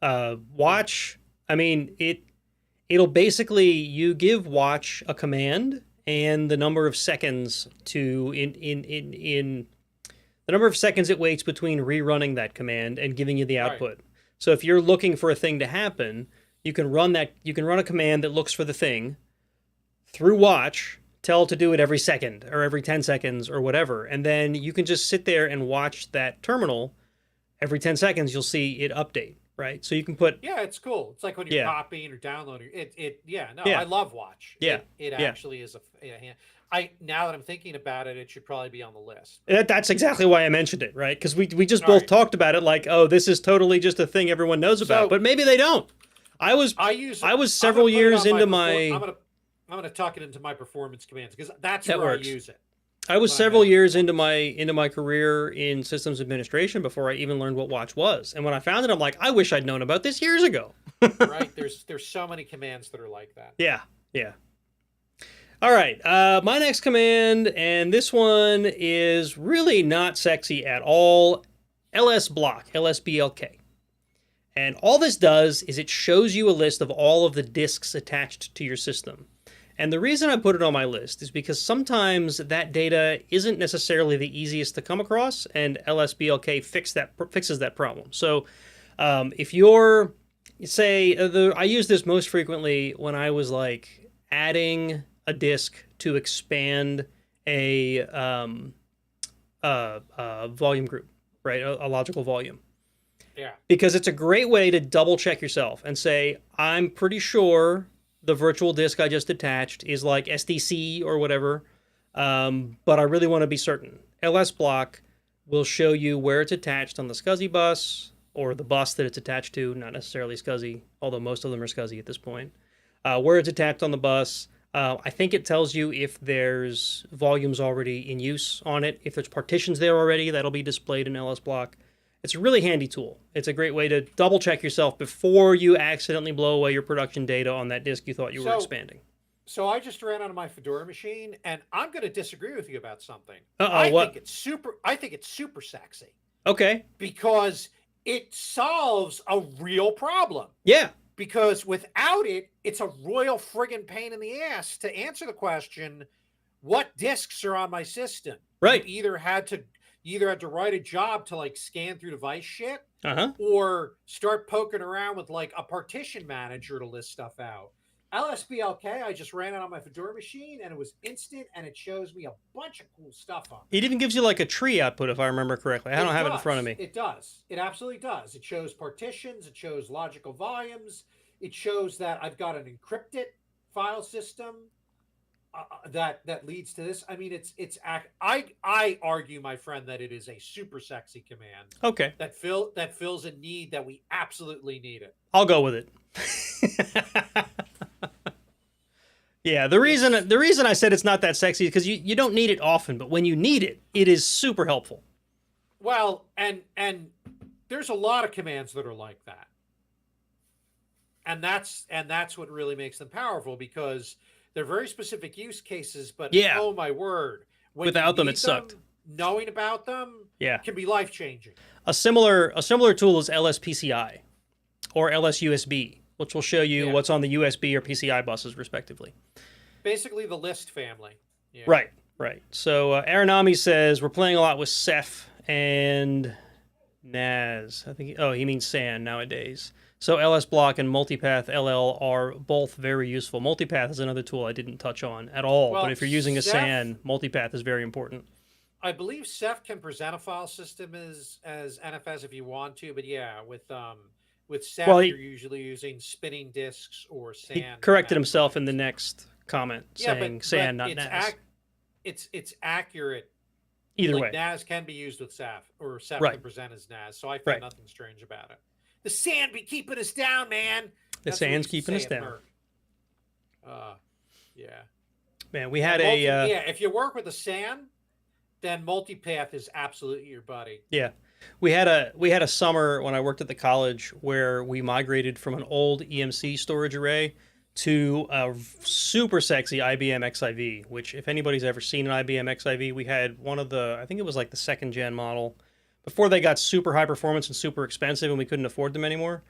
Watch, I mean, it'll basically, you give Watch a command and the number of seconds the number of seconds it waits between rerunning that command and giving you the output. Right. So if you're looking for a thing to happen, you can run a command that looks for the thing through Watch, tell it to do it every second or every 10 seconds or whatever, and then you can just sit there and watch that terminal. Every 10 seconds you'll see it update. Right, so you can put. Yeah, it's cool. It's like when you're copying or downloading. I love Watch. It actually is now that I'm thinking about it, it should probably be on the list. That's exactly why I mentioned it, right? Because we just both talked about it like, oh, this is totally just a thing everyone knows about, but maybe they don't. I was several years into my. I'm gonna tuck it into my performance commands because that's where I use it. I was several years into my career in systems administration before I even learned what Watch was. And when I found it, I'm like, I wish I'd known about this years ago. Right. There's so many commands that are like that. Yeah. All right. My next command, and this one is really not sexy at all. lsblock, LSBLK. And all this does is it shows you a list of all of the disks attached to your system. And the reason I put it on my list is because sometimes that data isn't necessarily the easiest to come across, and LSBLK fixes that problem. So if you're, say, I use this most frequently when I was like adding a disk to expand a volume group, right? A logical volume. Yeah. Because it's a great way to double check yourself and say, I'm pretty sure the virtual disk I just attached is like SDC or whatever, but I really want to be certain. LS Block will show you where it's attached on the SCSI bus or the bus that it's attached to, not necessarily SCSI, although most of them are SCSI at this point, where it's attached on the bus. I think it tells you if there's volumes already in use on it. If there's partitions there already, that'll be displayed in LS Block. It's a really handy tool. It's a great way to double check yourself before you accidentally blow away your production data on that disk you thought you were expanding. So I just ran out of my Fedora machine, and I'm going to disagree with you about something. What? I think it's super sexy. Okay. Because it solves a real problem. Yeah. Because without it, it's a royal friggin' pain in the ass to answer the question, what disks are on my system? Right. You either had to write a job to like scan through device shit, Uh-huh. or start poking around with like a partition manager to list stuff out. LSBLK, I just ran it on my Fedora machine, and it was instant, and it shows me a bunch of cool stuff on it. It even gives you like a tree output, if I remember correctly. I don't have it in front of me. It does. It absolutely does. It shows partitions. It shows logical volumes. It shows that I've got an encrypted file system that leads to this. I mean, I argue, my friend, that it is a super sexy command. Okay. That fills a need that we absolutely need it. I'll go with it. Yeah, the reason I said it's not that sexy is because you don't need it often, but when you need it, it is super helpful. Well, and there's a lot of commands that are like that. And that's what really makes them powerful, because they're very specific use cases, but yeah. Oh my word. Without them, it sucked. Knowing about them can be life-changing. A similar tool is LSPCI or LSUSB, which will show you what's on the USB or PCI buses, respectively. Basically the list family. Yeah. Right. So Aranami says, we're playing a lot with Ceph and NAS. I think, he means SAN nowadays. So LS Block and Multipath LL are both very useful. Multipath is another tool I didn't touch on at all, but if you're using a SAN, Multipath is very important. I believe Ceph can present a file system as NFS if you want to, but yeah, with Ceph, you're usually using spinning disks or SAN. He corrected himself in the next comment, saying SAN, not NAS. It's accurate. Either way. NAS can be used with Ceph, or Ceph can present as NAS, so I find nothing strange about it. The SAN be keeping us down, man. The SAN's keeping us down. Yeah. Man, we had if you work with a SAN, then Multipath is absolutely your buddy. Yeah. We had a summer when I worked at the college where we migrated from an old EMC storage array to a super sexy IBM XIV, which if anybody's ever seen an IBM XIV, we had one of the, I think it was like the 2nd gen model, before they got super high performance and super expensive and we couldn't afford them anymore.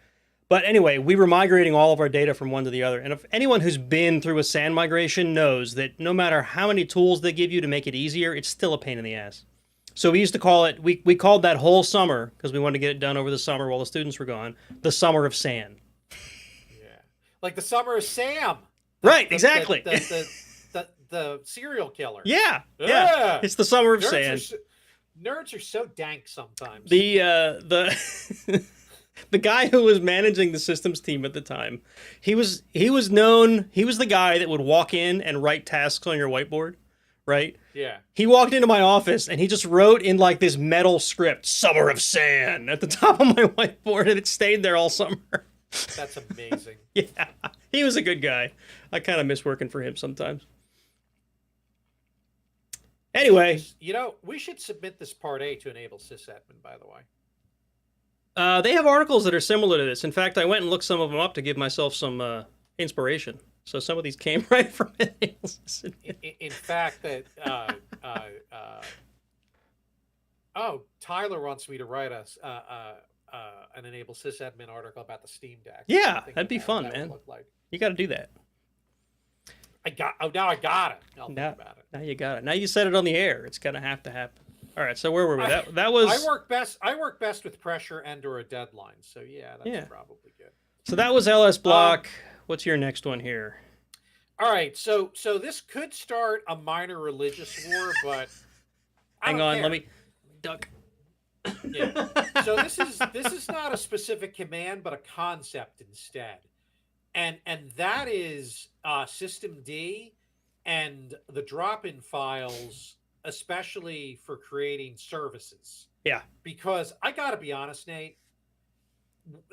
But anyway, we were migrating all of our data from one to the other. And if anyone who's been through a SAN migration knows that no matter how many tools they give you to make it easier, it's still a pain in the ass. So we used to call it, we called that whole summer, because we wanted to get it done over the summer while the students were gone, the summer of SAN. Yeah. Like the summer of Sam. Right, exactly. The serial killer. Yeah. It's the summer of SAN. Nerds are so dank sometimes. The guy who was managing the systems team at the time, he was the guy that would walk in and write tasks on your whiteboard, right? Yeah. He walked into my office and he just wrote in like this metal script, "Summer of SAN," at the top of my whiteboard, and it stayed there all summer. That's amazing. Yeah. He was a good guy. I kind of miss working for him sometimes. Anyway, we should submit this Part A to enable Sysadmin, by the way. They have articles that are similar to this. In fact, I went and looked some of them up to give myself some inspiration. So some of these came right from Enable Sysadmin. In fact, Tyler wants me to write us an Enable Sysadmin article about the Steam Deck. Yeah, that'd be fun, man. You got to do that. Now I got it. I'll think about it. Now you got it. Now you said it on the air. It's gonna have to happen. All right. So where were we? That was. I work best with pressure and/or a deadline. So that's probably good. So that was LS Block. What's your next one here? All right. So this could start a minor religious war, but hang on. Let me duck. Yeah. So this is not a specific command, but a concept instead, and that is System D and the drop-in files, especially for creating services. Yeah. Because I got to be honest, Nate,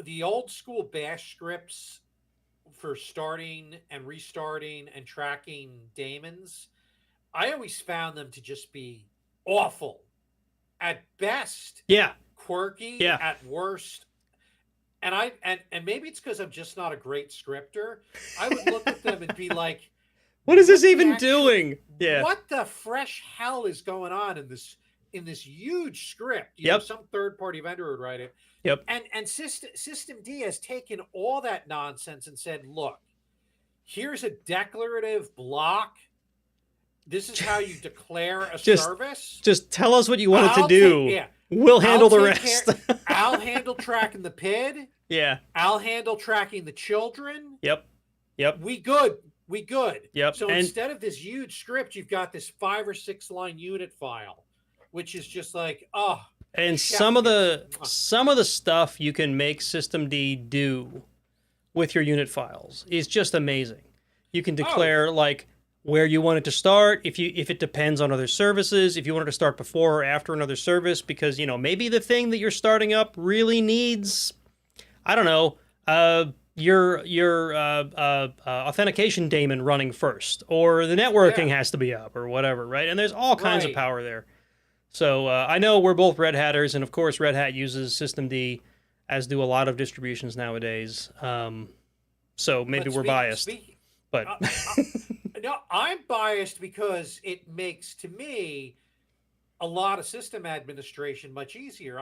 the old school Bash scripts for starting and restarting and tracking daemons, I always found them to just be awful at best, Yeah. quirky Yeah. at worst. And maybe it's because I'm just not a great scripter. I would look at them and be like, what is this even doing? Yeah. What the fresh hell is going on in this huge script? You Yep. know, some third party vendor would write it. Yep. And System D has taken all that nonsense and said, look, here's a declarative block. This is how you declare a service. Just tell us what you want it to do. We'll handle the rest. I'll handle tracking the PID. Yeah. I'll handle tracking the children. Yep. Yep. We good. Yep. So instead of this huge script, you've got this 5 or 6 line unit file, which is just like, oh. And some of the stuff you can make Systemd do with your unit files is just amazing. You can declare like where you want it to start, if it depends on other services, if you want it to start before or after another service, because maybe the thing that you're starting up really needs, I don't know, your authentication daemon running first, or the networking has to be up, or whatever, right? And there's all kinds of power there. So I know we're both Red Hatters, and of course Red Hat uses Systemd, as do a lot of distributions nowadays. So maybe we're biased. But no, I'm biased because it makes, to me, a lot of system administration much easier.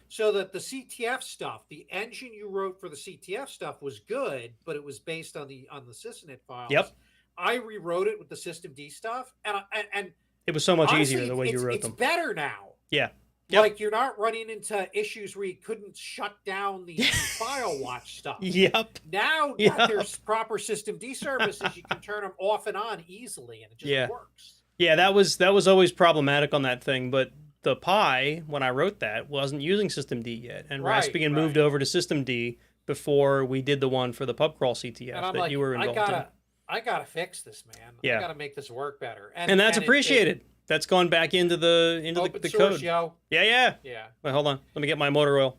So that the CTF stuff, the engine you wrote for the CTF stuff was good, but it was based on the sysint files. Yep. I rewrote it with the Systemd stuff, and it was so much honestly, easier the way you wrote them. It's better now. Yeah. Yep. Like you're not running into issues where you couldn't shut down the file watch stuff. Yep. Now that there's proper Systemd services, you can turn them off and on easily, and it just works. Yeah, that was always problematic on that thing, but the Pi, when I wrote that, wasn't using Systemd yet, and Raspbian moved over to Systemd before we did the one for the pubcrawl CTF that you were involved in. I gotta fix this, man. Yeah. I gotta make this work better, and that's appreciated. That's gone back into the open source, code. Yo. Yeah. Wait, hold on. Let me get my motor oil.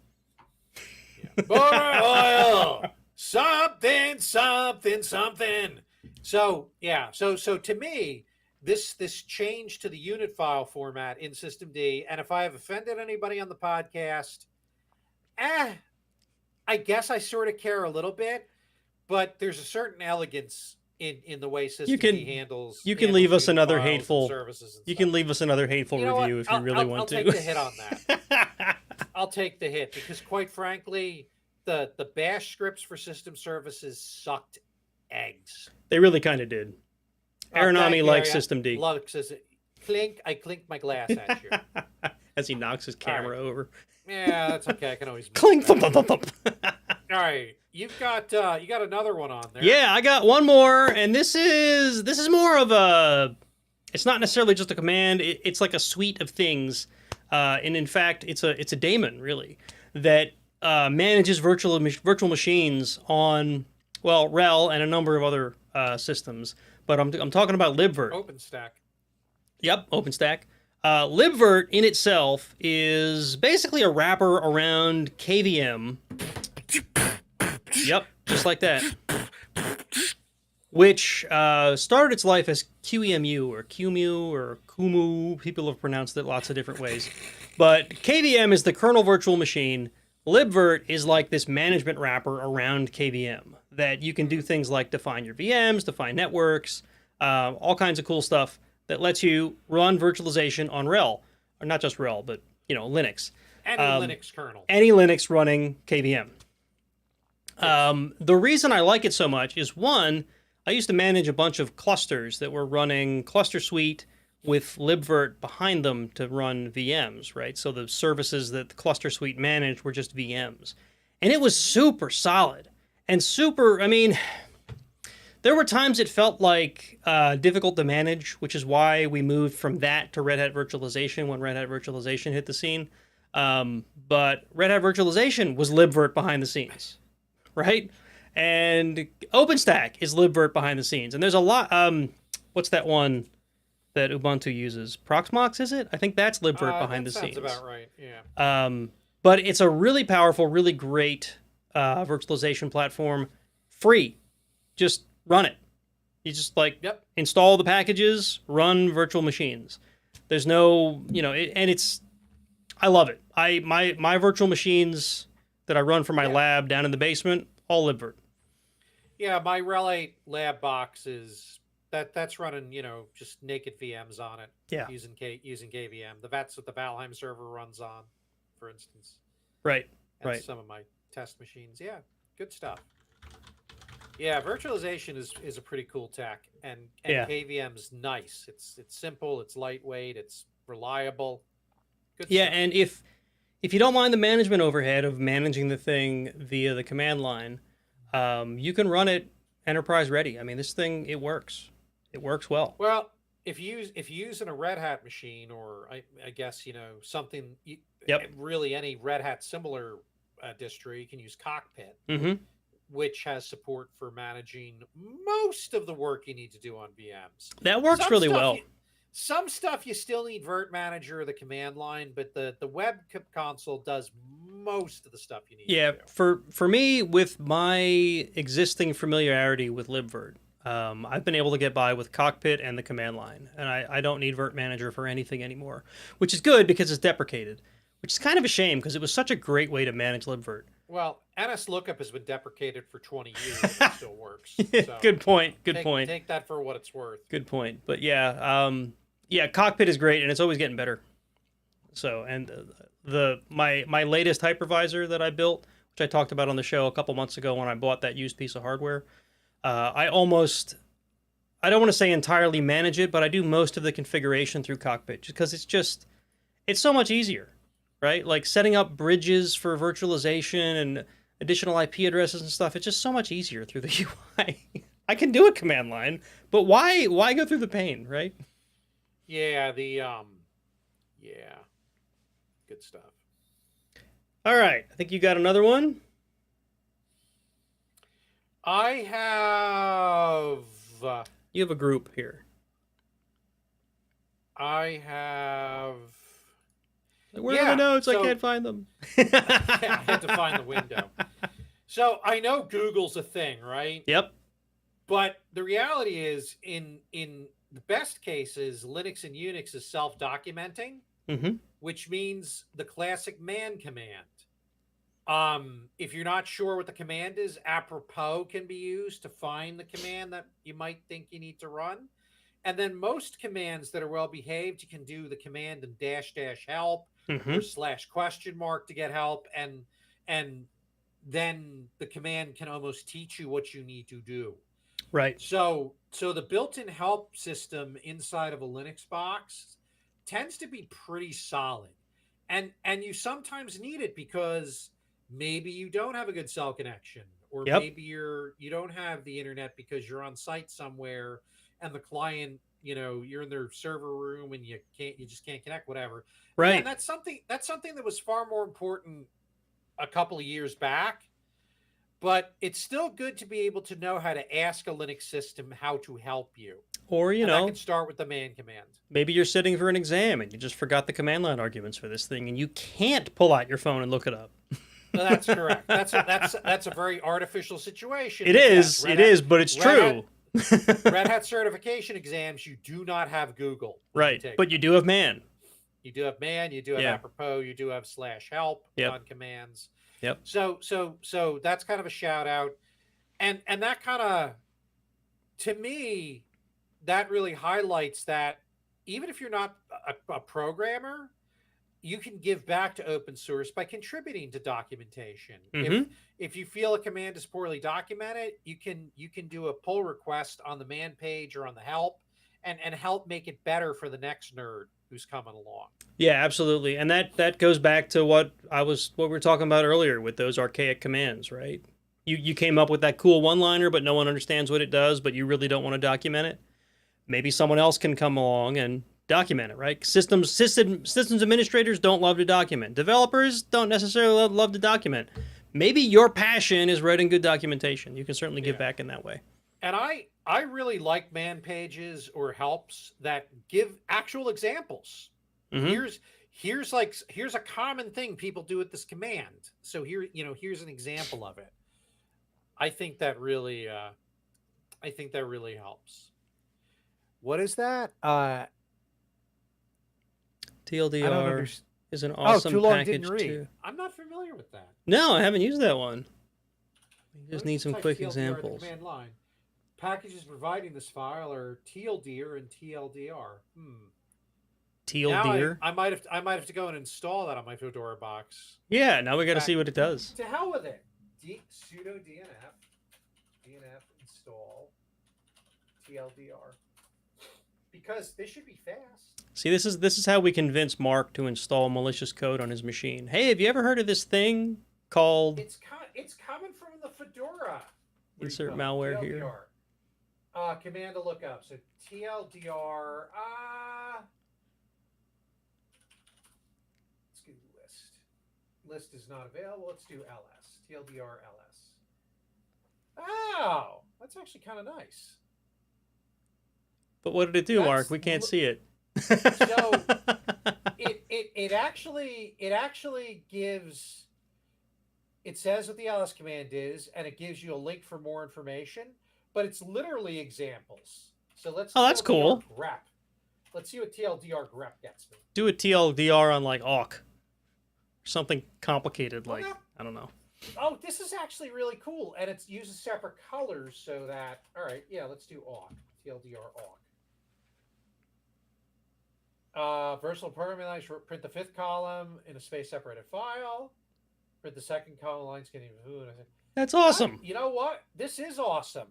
Motor oil. Something. So So to me, this change to the unit file format in Systemd, and if I have offended anybody on the podcast, I guess I sort of care a little bit, but there's a certain elegance in the way Systemd handles. You can leave us another hateful services. You can leave us another hateful review if you really want to. I'll take the hit on that. I'll take the hit because, quite frankly, the Bash scripts for system services sucked eggs. They really kind of did. Aeronami likes Systemd. Lux says, clink. I clinked my glass at you as he knocks his camera over. Yeah, that's okay. I can always clink. Thump, thump, thump, thump. All right, you got another one on there. Yeah, I got one more, and this is more of a. It's not necessarily just a command. It's like a suite of things, and in fact, it's a daemon really that manages virtual machines on RHEL and a number of other systems. But I'm talking about libvirt. OpenStack. Yep, OpenStack. Libvirt in itself is basically a wrapper around KVM. Yep, just like that. Which started its life as QEMU or QMU or Kumu. People have pronounced it lots of different ways. But KVM is the kernel virtual machine. Libvirt is like this management wrapper around KVM that you can do things like define your VMs, define networks, all kinds of cool stuff that lets you run virtualization on RHEL. Or not just RHEL, but Linux. Any Linux kernel. Any Linux running KVM. The reason I like it so much is, one, I used to manage a bunch of clusters that were running cluster suite with libvirt behind them to run VMs, right? So the services that the cluster suite managed were just VMs. And it was super solid and super, there were times it felt like difficult to manage, which is why we moved from that to Red Hat Virtualization when Red Hat Virtualization hit the scene. But Red Hat Virtualization was libvirt behind the scenes, right? And OpenStack is libvirt behind the scenes. And there's a lot. What's that one that Ubuntu uses? Proxmox, is it? I think that's libvirt behind the scenes. That sounds about right, yeah. But it's a really powerful, really great virtualization platform. Free. Just run it. You just install the packages, run virtual machines. There's no, I love it. My virtual machines that I run for my lab down in the basement, all libvirt. Yeah, my Relay lab box is that's running, just naked VMs on it. Yeah. Using KVM. That's what the Valheim server runs on, for instance. Right. And right. some of my test machines. Yeah, good stuff. Yeah, virtualization is a pretty cool tech, and KVM's nice. It's simple, it's lightweight, it's reliable. Good stuff. And if you don't mind the management overhead of managing the thing via the command line, you can run it enterprise ready. I mean, this thing, it works. It works well. Well, if you using a Red Hat machine, or I guess something, really any Red Hat similar distro, you can use Cockpit. Mm-hmm. Which has support for managing most of the work you need to do on VMs. That works really well. Some stuff you still need Virt Manager or the command line, but the web console does most of the stuff you need to do. For me, with my existing familiarity with libvirt, I've been able to get by with Cockpit and the command line, and I don't need Virt Manager for anything anymore, which is good because it's deprecated, which is kind of a shame because it was such a great way to manage libvirt. Well, NSLookup has been deprecated for 20 years and it still works. So Good point. Good point. Take that for what it's worth. Good point. But Cockpit is great and it's always getting better. So, and my latest hypervisor that I built, which I talked about on the show a couple months ago when I bought that used piece of hardware, I don't want to say entirely manage it, but I do most of the configuration through Cockpit just because it's so much easier. Right? Like setting up bridges for virtualization and additional IP addresses and stuff. It's just so much easier through the UI. I can do a command line, but why go through the pain, right? Yeah, good stuff. All right. I think you got another one. I have... You have a group here. I have... Where are the notes? I can't find them. I had to find the window. So I know Google's a thing, right? Yep. But the reality is, in the best cases, Linux and Unix is self-documenting, which means the classic man command. If you're not sure what the command is, apropos can be used to find the command that you might think you need to run. And then most commands that are well behaved, you can do the command and --help or /? to get help, and then the command can almost teach you what you need to do. Right. So the built-in help system inside of a Linux box tends to be pretty solid, and you sometimes need it because maybe you don't have a good cell connection, or maybe you don't have the internet because you're on site somewhere. And the client, you're in their server room and you just can't connect, whatever. Right. And that's something that was far more important a couple of years back. But it's still good to be able to know how to ask a Linux system how to help you. Or, I can start with the man command. Maybe you're sitting for an exam and you just forgot the command line arguments for this thing and you can't pull out your phone and look it up. Well, that's correct. That's a very artificial situation. It is, but it's true. Red Hat certification exams, you do not have Google. Right, but you do have man. You do have man, you do have apropos, you do have /help on commands. Yep. So that's kind of a shout out. And that kind of, to me, that really highlights that even if you're not a programmer, you can give back to open source by contributing to documentation. If you feel a command is poorly documented, you can do a pull request on the man page or on the help and help make it better for the next nerd who's coming along. Yeah, absolutely. And that goes back to what we were talking about earlier with those archaic commands, right? You came up with that cool one-liner, but no one understands what it does, but you really don't want to document it. Maybe someone else can come along and document it, right? Systems administrators don't love to document. Developers don't necessarily love to document. Maybe your passion is writing good documentation. You can certainly give back in that way. And I really like man pages or helps that give actual examples. Mm-hmm. Here's a common thing people do with this command. So here's an example of it. I think that really helps. What is that? TLDR is an awesome package too. I'm not familiar with that. No, I haven't used that one. We just need some quick examples. Command line. Packages providing this file are TLDR and TLDR. TLDR? I might have to go and install that on my Fedora box. Yeah, now we got to see what it does. To hell with it. Sudo DNF install TLDR. Because they should be fast. See, this is how we convince Mark to install malicious code on his machine. Hey, have you ever heard of this thing called... It's coming from the Fedora. Insert malware TLDR. Here. Command to look up. So TLDR... let's do list. List is not available. Let's do ls. TLDR ls. Oh! That's actually kind of nice. But what did it do, Mark? We can't see it. So it actually gives, it says what the ls command is, and it gives you a link for more information, but it's literally examples. So let's that's cool. Grep. Let's see what TLDR grep gets me. Do a TLDR on like awk. Something complicated like, I don't know. Oh, this is actually really cool, and it uses separate colors so that, all right, yeah, let's do awk. TLDR awk. Versatile programming language, print the 5th column in a space-separated file. Print the 2nd column, lines getting... That's awesome. You know what? This is awesome.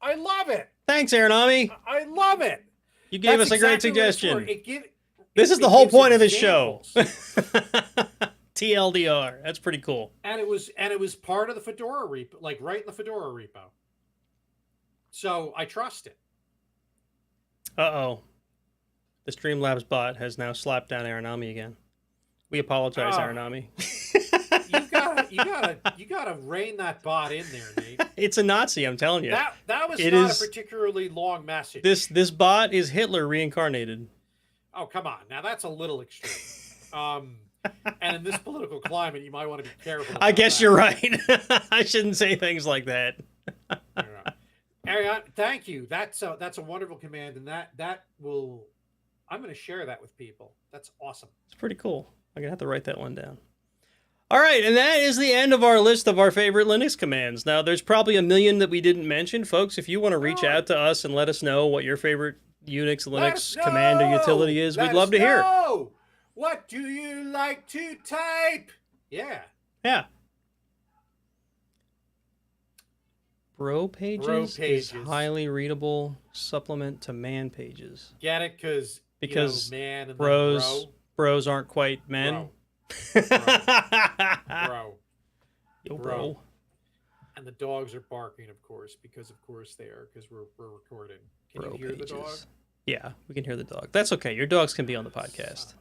I love it. Thanks, Aeronomy. I love it. You gave us a great suggestion. This is the it whole point of this examples. Show. TLDR. That's pretty cool. And it was part of the Fedora repo, like right in the Fedora repo. So I trust it. Uh-oh. The Streamlabs bot has now slapped down Aeronomy again. We apologize, Aeronomy. You gotta rein that bot in there, Nate. It's a Nazi, I'm telling you. That was not a particularly long message. This bot is Hitler reincarnated. Oh, come on. Now that's a little extreme. And in this political climate, you might want to be careful. I guess you're right. I shouldn't say things like that. Ariane, thank you. That's a wonderful command, and that will. I'm going to share that with people. That's awesome. It's pretty cool. I'm going to have to write that one down. All right, and that is the end of our list of our favorite Linux commands. Now, there's probably a million that we didn't mention. Folks, if you want to reach out to us and let us know what your favorite Unix, Linux command or utility is, we'd love to hear. What do you like to type? Yeah. Yeah. Bro pages is highly readable supplement to man pages. Get it? Because man and bros aren't quite men. Bro. Yo, bro. And the dogs are barking, of course, because they are, because we're recording. Can you hear the dog? Yeah, we can hear the dog. That's okay. Your dogs can be on the podcast.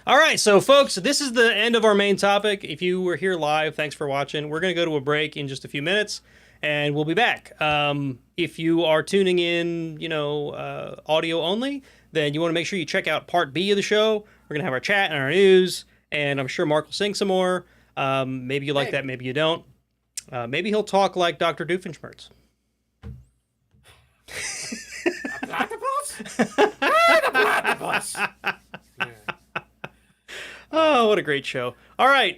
All right, so folks, this is the end of our main topic. If you were here live, thanks for watching. We're going to go to a break in just a few minutes, and we'll be back. If you are tuning in, audio only, then you want to make sure you check out part B of the show. We're going to have our chat and our news, and I'm sure Mark will sing some more. Maybe you like that, maybe you don't. Maybe he'll talk like Dr. Doofenshmirtz. A platypus? A platypus! Oh, what a great show. All right.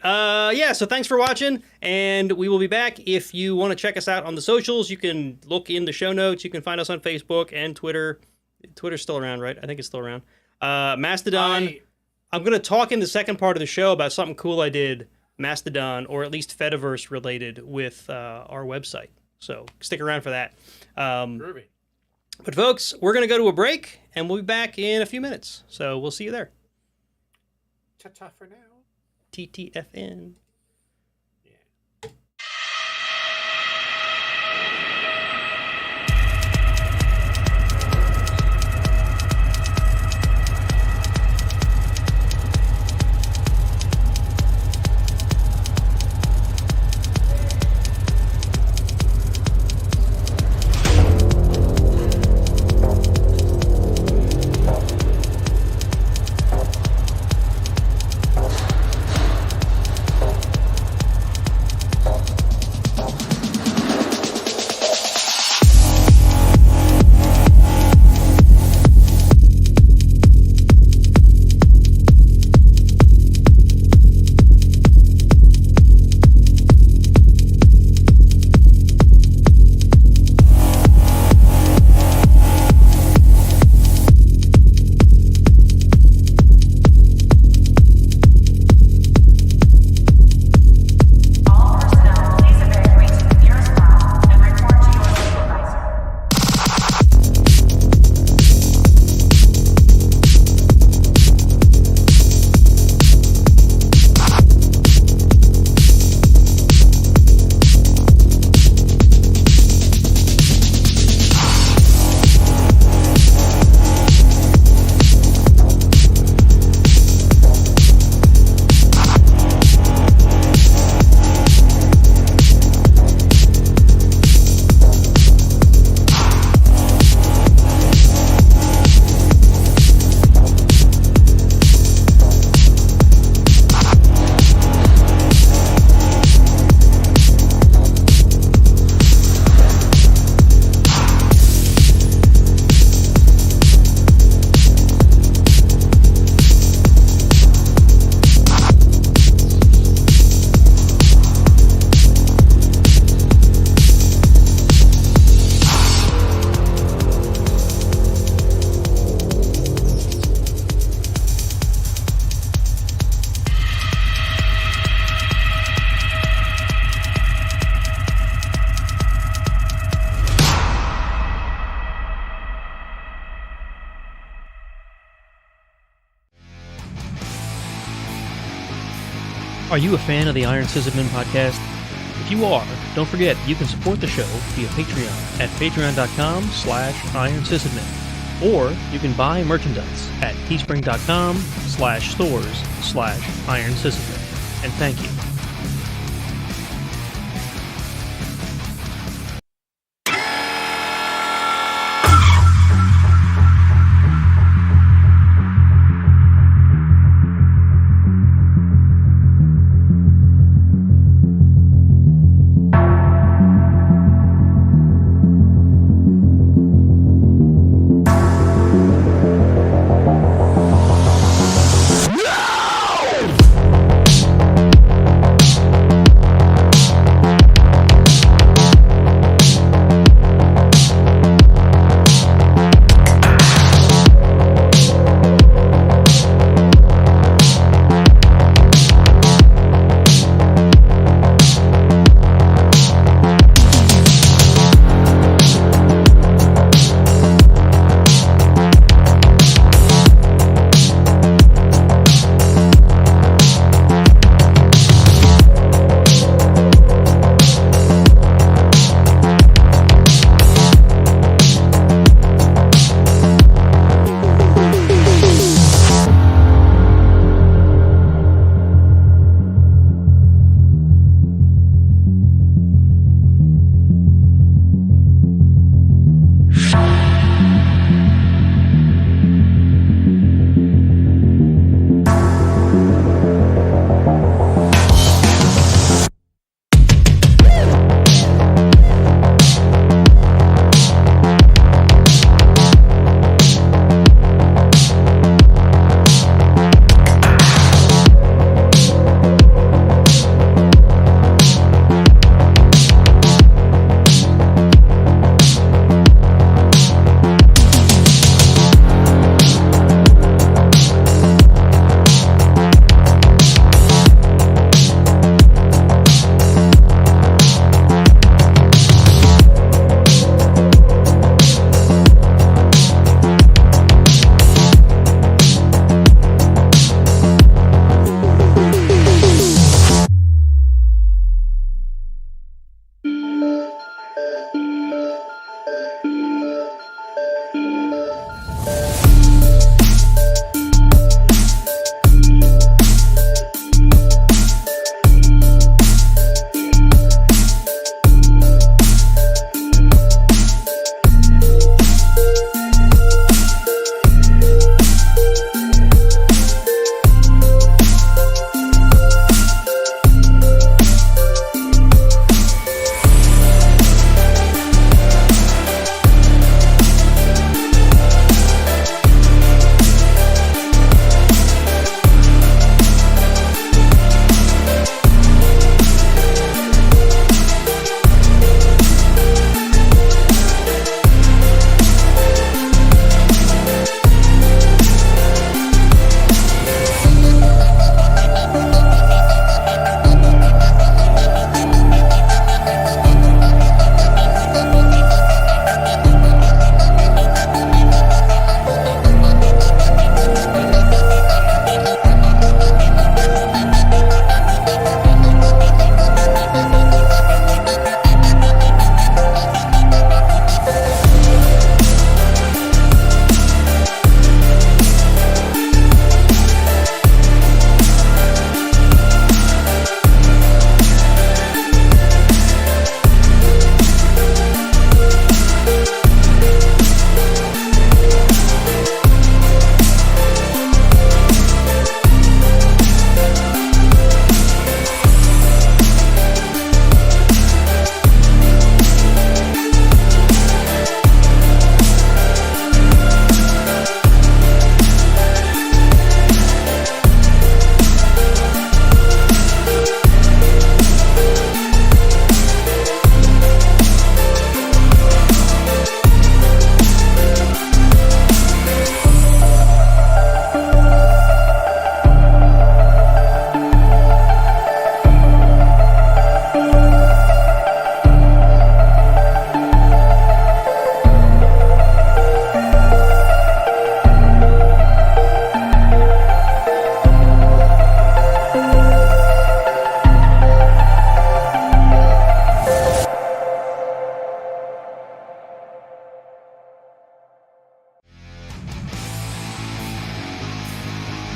So thanks for watching, and we will be back. If you want to check us out on the socials, you can look in the show notes. You can find us on Facebook and Twitter. Twitter's still around, right? I think it's still around. Mastodon. I'm going to talk in the second part of the show about something cool I did, Mastodon, or at least Fediverse related with our website. So stick around for that. Groovy. But folks, we're going to go to a break, and we'll be back in a few minutes. So we'll see you there. Ta-ta for now. TTFN. Are you a fan of the Iron Sysadmin podcast? If you are, don't forget you can support the show via Patreon at patreon.com/IronSysadmin. Or you can buy merchandise at teespring.com/stores/IronSysadmin. And thank you.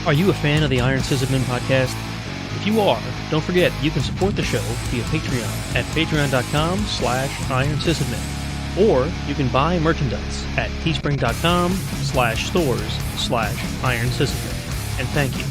Are you a fan of the Iron Sysadmin podcast? If you are, don't forget you can support the show via Patreon at patreon.com/IronSysadmin. Or you can buy merchandise at teespring.com/stores/IronSysadmin. And thank you.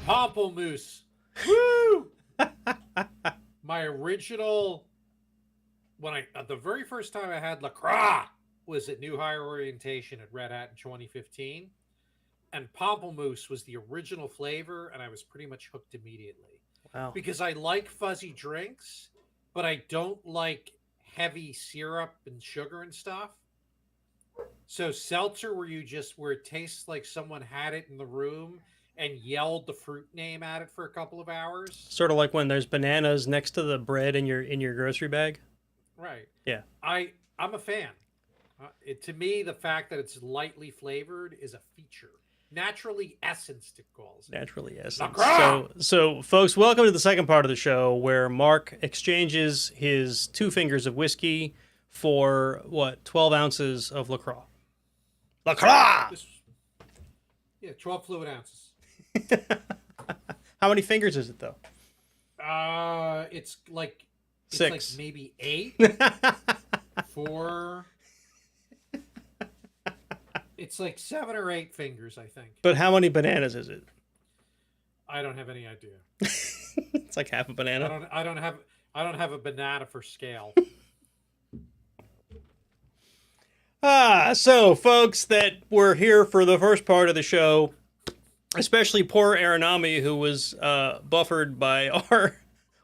Pamplemousse. Woo! My original, the very first time I had LaCroix was at New Hire Orientation at Red Hat in 2015. And pamplemousse was the original flavor, and I was pretty much hooked immediately. Wow. Because I like fuzzy drinks, but I don't like heavy syrup and sugar and stuff. So seltzer where it tastes like someone had it in the room and yelled the fruit name at it for a couple of hours. Sort of like when there's bananas next to the bread in your grocery bag. Right. Yeah. I'm a fan. To me, the fact that it's lightly flavored is a feature. Naturally essenced, it calls it. Naturally essenced. So, folks, welcome to the second part of the show where Mark exchanges his 2 fingers of whiskey for, 12 ounces of LaCroix. LaCroix! 12 fluid ounces. How many fingers is it, though? It's like 6. Like maybe 8. 4. It's like 7 or 8 fingers, I think. But how many bananas is it? I don't have any idea. It's like half a banana. I don't have a banana for scale. So folks that were here for the first part of the show, especially poor Aranami, who was buffered by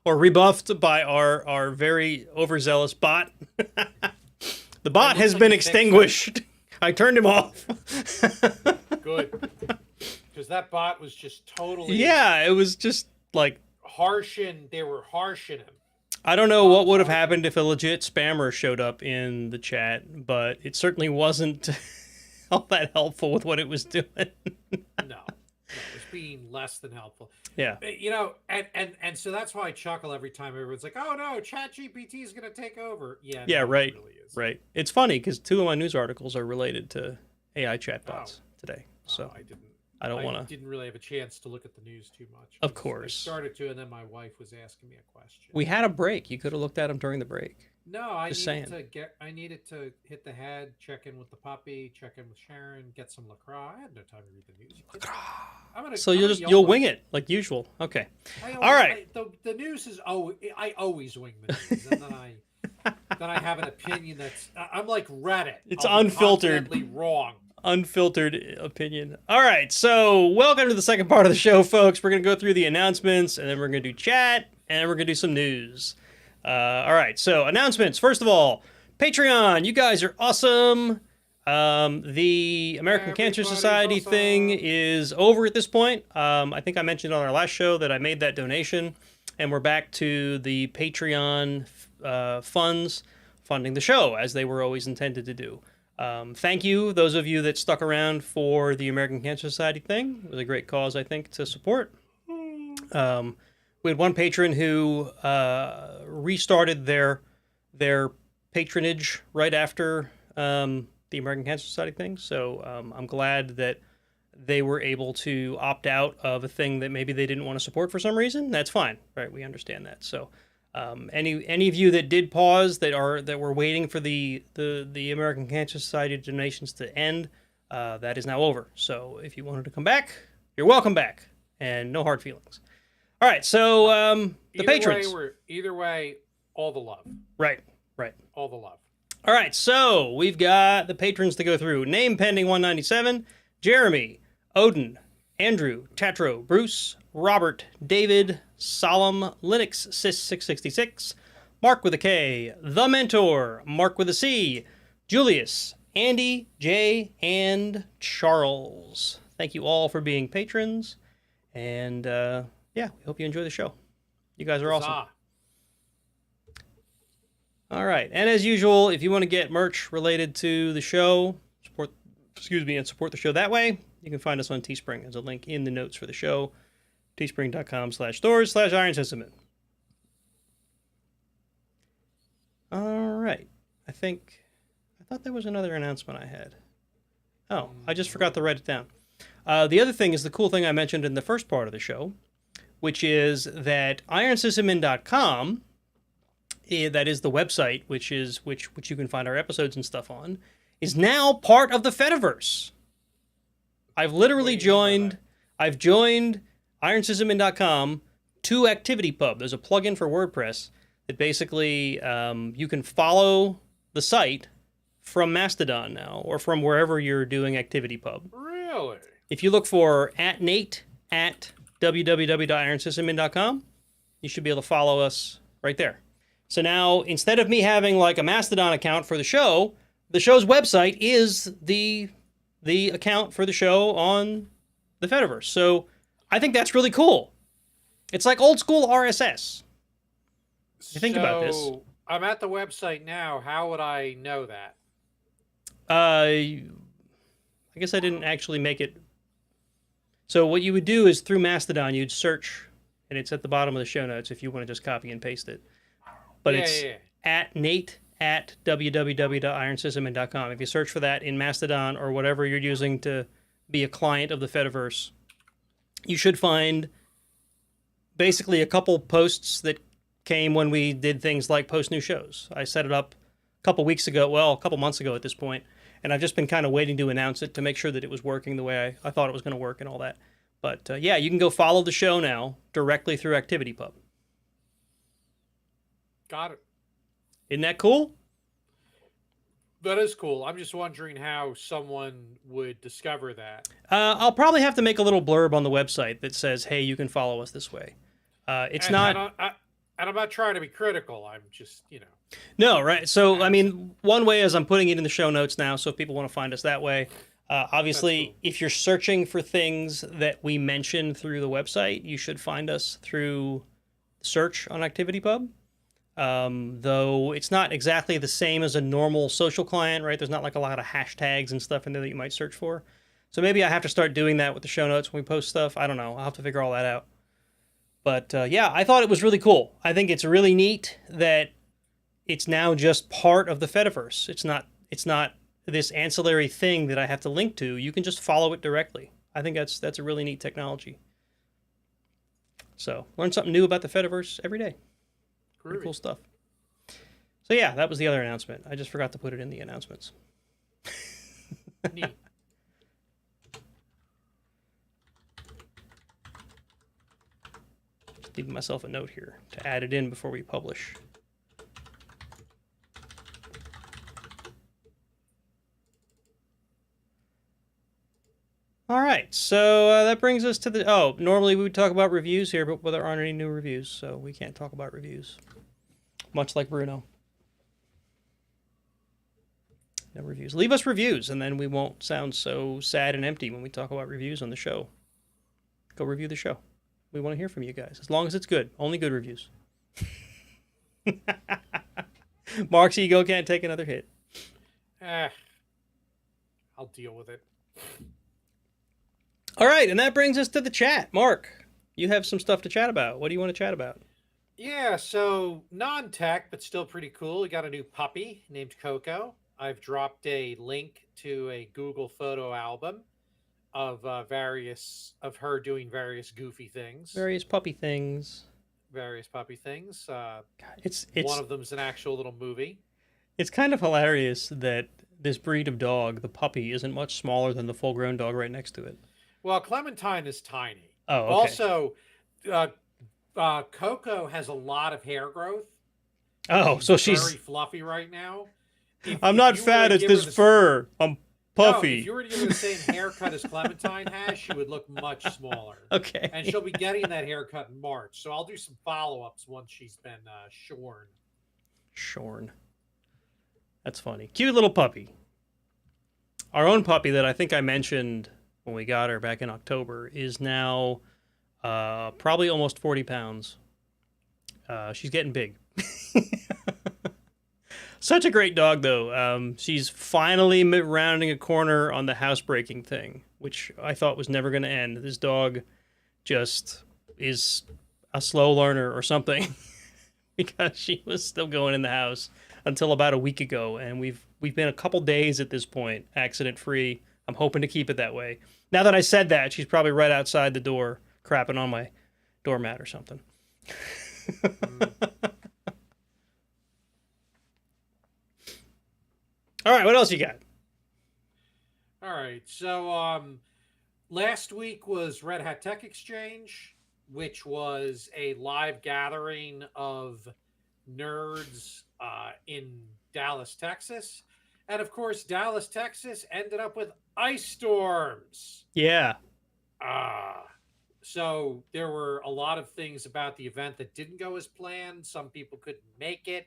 rebuffed by our very overzealous bot. The bot has been extinguished. I turned him off. Good. Because that bot was just totally... Yeah, it was just like... They were harshing him. I don't know what would have happened if a legit spammer showed up in the chat, but it certainly wasn't all that helpful with what it was doing. No, it was being less than helpful. Yeah. And so that's why I chuckle every time everyone's like, oh no, ChatGPT is going to take over. Yeah, yeah, no, right. It really is. Right. It's funny because 2 of my news articles are related to AI chatbots today. So I didn't really have a chance to look at the news too much. Of course. I started to, and then my wife was asking me a question. We had a break. You could have looked at them during the break. No, I needed to hit the head, check in with the puppy, check in with Sharon, get some LaCroix. I had no time to read the news. So you'll wing it like usual. Okay. All right. The news is I always wing the news, and then I have an opinion I'm like Reddit. It's unfiltered. Wrong. Unfiltered opinion. All right. So welcome to the second part of the show, folks. We're gonna go through the announcements, and then we're gonna do chat, and then we're gonna do some news. All right, so announcements. First of all, Patreon. You guys are awesome. The American Cancer Society thing is over at this point. I think I mentioned on our last show that I made that donation, and we're back to the Patreon funds funding the show, as they were always intended to do. Thank you, those of you that stuck around for the American Cancer Society thing. It was a great cause, I think, to support. We had one patron who restarted their patronage right after the American Cancer Society thing. So I'm glad that they were able to opt out of a thing that maybe they didn't want to support for some reason. That's fine, right? We understand that. So Any of you that did pause that were waiting for the American Cancer Society donations to end, that is now over. So if you wanted to come back, you're welcome back, and no hard feelings. All right, so the patrons. Either way, all the love. Right. All the love. All right, so we've got the patrons to go through. Name pending 197, Jeremy, Odin, Andrew, Tatro, Bruce, Robert, David, Solemn, Linux, Sys666, Mark with a K, The Mentor, Mark with a C, Julius, Andy, Jay, and Charles. Thank you all for being patrons, and we hope you enjoy the show. You guys are awesome. All right, and as usual, if you want to get merch related to the show, support the show that way, you can find us on Teespring. There's a link in the notes for the show, teespring.com/stores/IronSysadmin. All right, I thought there was another announcement I had. Oh, I just forgot to write it down. The other thing is the cool thing I mentioned in the first part of the show, which is that IronSysadmin.com, that is the website which you can find our episodes and stuff on, is now part of the Fediverse. I've joined IronSysadmin.com to ActivityPub. There's a plugin for WordPress that basically you can follow the site from Mastodon now, or from wherever you're doing ActivityPub. Really? If you look for @Nate at www.ironsysadmin.com, you should be able to follow us right there. So now, instead of me having like a Mastodon account for the show's website is the account for the show on the Fediverse. So I think that's really cool. It's like old school RSS. You think about this. I'm at the website now. How would I know that? I guess I didn't actually make it. So what you would do is through Mastodon, you'd search, and it's at the bottom of the show notes if you want to just copy and paste it. But it's @Nate at www.ironsysadmin.com. If you search for that in Mastodon or whatever you're using to be a client of the Fediverse, you should find basically a couple posts that came when we did things like post new shows. I set it up a couple months ago at this point, and I've just been kind of waiting to announce it to make sure that it was working the way I thought it was going to work and all that. But you can go follow the show now directly through ActivityPub. Got it. Isn't that cool? That is cool. I'm just wondering how someone would discover that. I'll probably have to make a little blurb on the website that says, hey, you can follow us this way. And I'm not trying to be critical. I'm just, No, right. So, I mean, one way is I'm putting it in the show notes now, so if people want to find us that way. Obviously, cool. If you're searching for things that we mention through the website, you should find us through search on ActivityPub. Though it's not exactly the same as a normal social client, right? There's not like a lot of hashtags and stuff in there that you might search for. So maybe I have to start doing that with the show notes when we post stuff. I don't know. I'll have to figure all that out. But I thought it was really cool. I think it's really neat that it's now just part of the Fediverse. It's not this ancillary thing that I have to link to. You can just follow it directly. I think that's a really neat technology. So learn something new about the Fediverse every day. Pretty cool stuff. So that was the other announcement. I just forgot to put it in the announcements. Neat. Just leaving myself a note here to add it in before we publish. All right, so that brings us to normally we would talk about reviews here, but there aren't any new reviews, so we can't talk about reviews. Much like Bruno. No reviews. Leave us reviews, and then we won't sound so sad and empty when we talk about reviews on the show. Go review the show. We want to hear from you guys, as long as it's good. Only good reviews. Mark's ego can't take another hit. I'll deal with it. All right, and that brings us to the chat. Mark, you have some stuff to chat about. What do you want to chat about? Yeah, so non-tech, but still pretty cool. We got a new puppy named Coco. I've dropped a link to a Google photo album of her doing various goofy things. Various puppy things. various puppy things. It's One of them's an actual little movie. it's kind of hilarious that this breed of dog, the puppy, isn't much smaller than the full-grown dog right next to it. Well, Clementine is tiny. Oh, okay. Also, uh, Coco has a lot of hair growth. Oh, She's so very she's. fluffy right now. I'm If not you were fat. to It's give her this fur. I'm no, if puffy. you were to give her the same haircut as Clementine has, she would look much smaller. Okay. And she'll be getting that haircut in March. So I'll do some follow-ups once she's been shorn. Shorn. That's funny. Cute little puppy. Our own puppy that I think I mentioned when we got her back in October is now probably almost 40 pounds. She's getting big. Such a great dog, though. She's finally rounding a corner on the housebreaking thing, which I thought was never going to end. This dog just is a slow learner or something because she was still going in the house until about a week ago, and we've been a couple days at this point accident free. I'm hoping to keep it that way. Now that I said that, she's probably right outside the door crapping on my doormat or something. All right, what else you got? All right. So last week was Red Hat Tech Exchange, which was a live gathering of nerds in Dallas, Texas. And of course, Dallas, Texas ended up with ice storms. Yeah. So there were a lot of things about the event that didn't go as planned. Some people couldn't make it.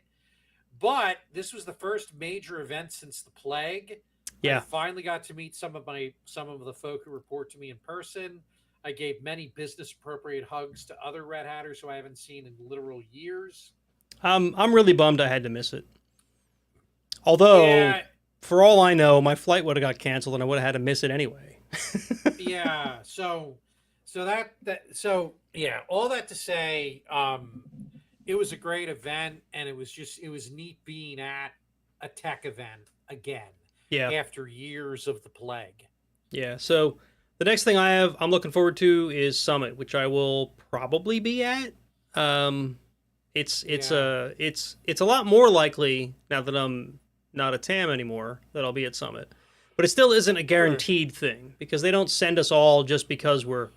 But this was the first major event since the plague. Yeah. I finally got to meet some of the folk who report to me in person. I gave many business appropriate hugs to other Red Hatters who I haven't seen in literal years. I'm really bummed I had to miss it. Although, for all I know, my flight would have got canceled and I would have had to miss it anyway. Yeah. So all that to say, it was a great event, and it was neat being at a tech event again. Yeah. After years of the plague. Yeah. So the next thing I'm looking forward to is Summit, which I will probably be at. It's a lot more likely now that I'm not a TAM anymore that I'll be at Summit, but it still isn't a guaranteed thing because they don't send us all just because we're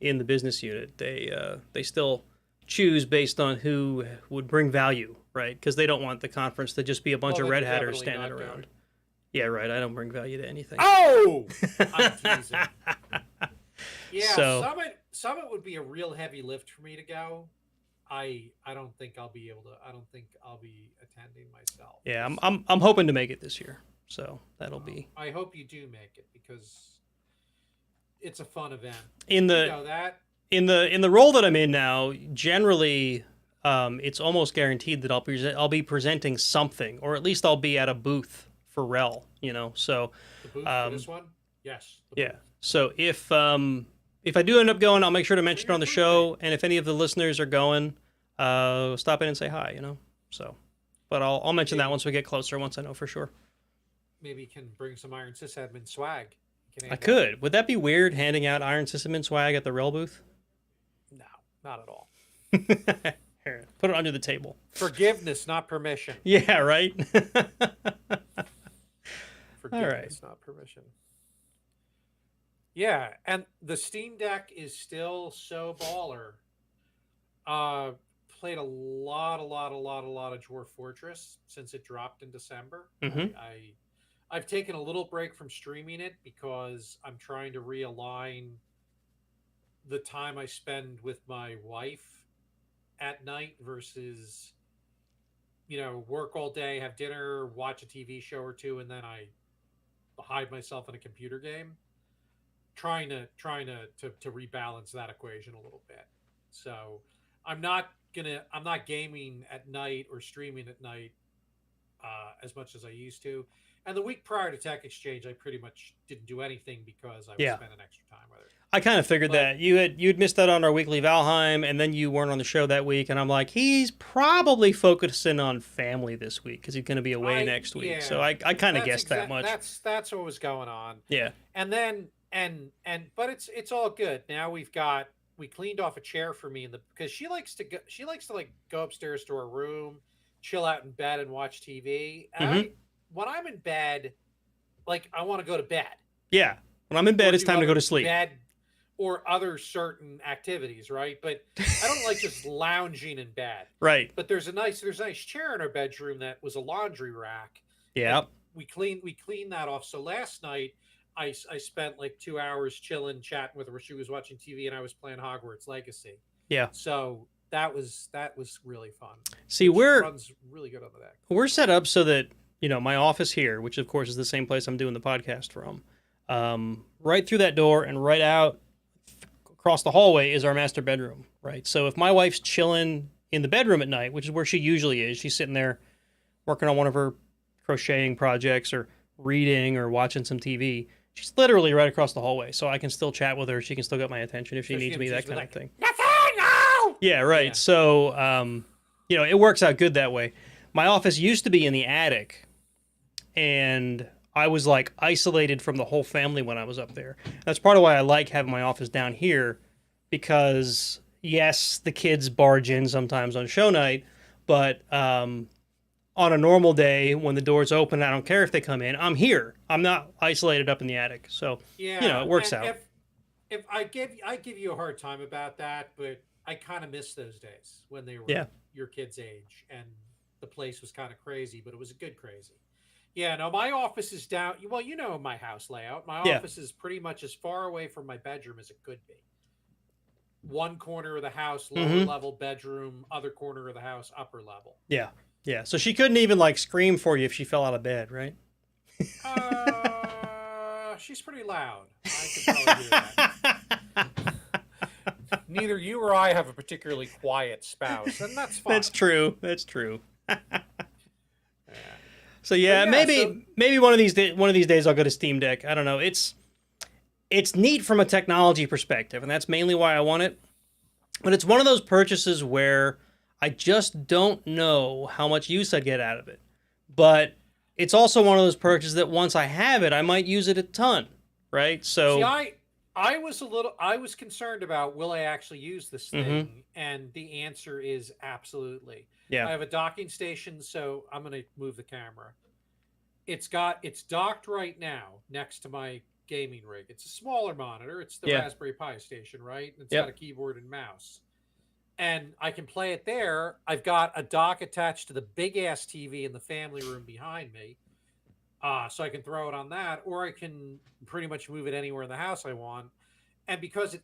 in the business unit. They still choose based on who would bring value, right? Because they don't want the conference to just be a bunch of Red Hatters standing around. Yeah, right. I don't bring value to anything. Oh, I'm teasing. Yeah, so, Summit would be a real heavy lift for me to go. I don't think I'll be able to. I don't think I'll be attending myself. Yeah, I'm hoping to make it this year. So that'll be. I hope you do make it because it's a fun event. In the role that I'm in now, generally, it's almost guaranteed that I'll be presenting something, or at least I'll be at a booth for REL. So the booth for this one, yes. Yeah. So if I do end up going, I'll make sure to mention it on the show, and if any of the listeners are going, stop in and say hi. So, but I'll mention that once we get closer, once I know for sure. Maybe you can bring some Iron Sysadmin swag. I could. Would that be weird, handing out Iron Sysadmin swag at the REL booth? No, not at all. Here, put it under the table. Forgiveness, not permission. Yeah, right? Forgiveness, not permission. Yeah, and the Steam Deck is still so baller. Played a lot of Dwarf Fortress since it dropped in December. Mm-hmm. I've taken a little break from streaming it because I'm trying to realign the time I spend with my wife at night versus, work all day, have dinner, watch a TV show or two, and then I hide myself in a computer game. Trying to rebalance that equation a little bit. So I'm not gaming at night or streaming at night as much as I used to. And the week prior to Tech Exchange, I pretty much didn't do anything because I was spending extra time with it. I kind of figured that you'd missed out on our weekly Valheim, and then you weren't on the show that week, and I'm like, he's probably focusing on family this week because he's going to be away next week. Yeah, so I kind of guessed that much. That's what was going on. Yeah, and then but it's all good. Now we've got we cleaned off a chair for me because she likes to like go upstairs to her room, chill out in bed and watch TV. And when I'm in bed, like I want to go to bed. Yeah. When I'm in bed, it's time to go to sleep. Bed or other certain activities, right? But I don't like just lounging in bed. Right. But there's a nice chair in our bedroom that was a laundry rack. Yeah. We cleaned that off. So last night I spent like 2 hours chilling, chatting with her. She was watching TV and I was playing Hogwarts Legacy. Yeah. So that was really fun. See, runs really good on the deck. We're set up so that, my office here, which of course is the same place I'm doing the podcast from, right through that door and right out across the hallway is our master bedroom, right? So if my wife's chilling in the bedroom at night, which is where she usually is, she's sitting there working on one of her crocheting projects or reading or watching some TV. She's literally right across the hallway, so I can still chat with her. She can still get my attention if she needs me, that kind of thing. Nathaniel! Yeah, right. Yeah. So, it works out good that way. My office used to be in the attic, and I was like isolated from the whole family when I was up there. That's part of why I like having my office down here, because yes, the kids barge in sometimes on show night, but on a normal day when the door's open, I don't care if they come in. I'm here. I'm not isolated up in the attic. So, it works out. If I give you a hard time about that, but I kind of miss those days when they were your kid's age and the place was kind of crazy, but it was a good crazy. Yeah, no, my office is down. Well, my house layout. My office is pretty much as far away from my bedroom as it could be. One corner of the house, lower level bedroom, other corner of the house, upper level. Yeah. Yeah. So she couldn't even scream for you if she fell out of bed, right? She's pretty loud. I can probably hear that. Neither you or I have a particularly quiet spouse, and that's fine. That's true. So maybe one of these days I'll go to Steam Deck. I don't know. It's neat from a technology perspective, and that's mainly why I want it. But it's one of those purchases where I just don't know how much use I'd get out of it. But it's also one of those purchases that once I have it, I might use it a ton, right? So see, I was concerned about, will I actually use this thing? And the answer is absolutely. Yeah. I have a docking station, so I'm going to move the camera. It's docked right now next to my gaming rig. It's a smaller monitor. It's the Raspberry Pi station, right? It's got a keyboard and mouse. And I can play it there. I've got a dock attached to the big-ass TV in the family room behind me. So I can throw it on that, or I can pretty much move it anywhere in the house I want. And because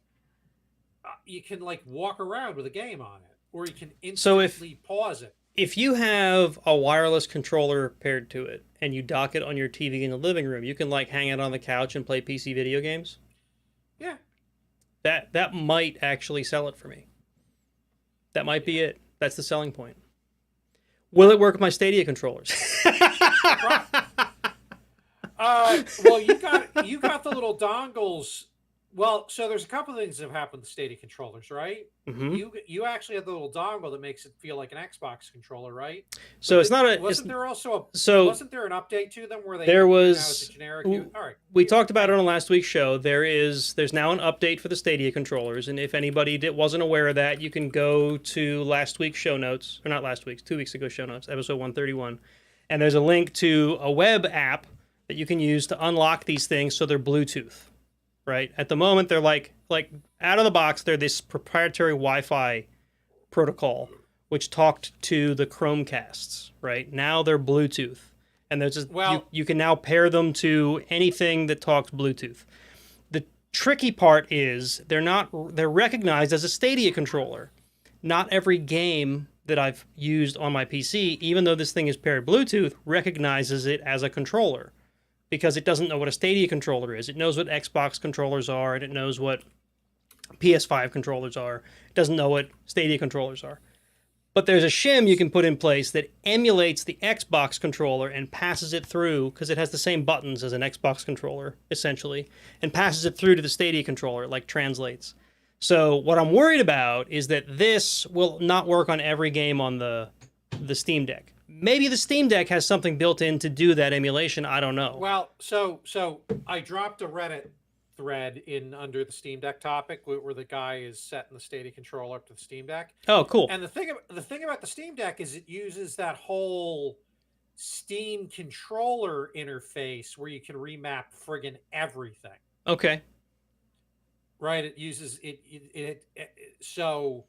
you can walk around with a game on it, or you can instantly pause it. If you have a wireless controller paired to it and you dock it on your TV in the living room, you can hang it on the couch and play PC video games. Yeah. That might actually sell it for me. That might be it. That's the selling point. Will it work with my Stadia controllers? Well, you got the little dongles. Well, so there's a couple of things that have happened with Stadia controllers, right? You actually have the little dongle that makes it feel like an Xbox controller, right? So it's not a. Wasn't there also wasn't there an update to them where they there was it's a generic? All right. We talked about it on last week's show. There's now an update for the Stadia controllers, and if anybody wasn't aware of that, you can go to last week's show notes, or not last week's, 2 weeks ago show notes, episode 131, and there's a link to a web app that you can use to unlock these things so they're Bluetooth. Right? At the moment, they're like out of the box, they're this proprietary Wi-Fi protocol, which talked to the Chromecasts, right? Now they're Bluetooth. And there's you can now pair them to anything that talks Bluetooth. The tricky part is they're recognized as a Stadia controller. Not every game that I've used on my PC, even though this thing is paired Bluetooth, recognizes it as a controller. Because it doesn't know what a Stadia controller is. It knows what Xbox controllers are, and it knows what PS5 controllers are. It doesn't know what Stadia controllers are. But there's a shim you can put in place that emulates the Xbox controller and passes it through, because it has the same buttons as an Xbox controller, essentially, and passes it through to the Stadia controller, translates. So what I'm worried about is that this will not work on every game on the Steam Deck. Maybe the Steam Deck has something built in to do that emulation. I don't know. Well, so I dropped a Reddit thread in under the Steam Deck topic where the guy is setting the Stadia controller up to the Steam Deck. Oh, cool. And the thing about the Steam Deck is it uses that whole Steam controller interface where you can remap friggin' everything. Okay. Right? It uses it so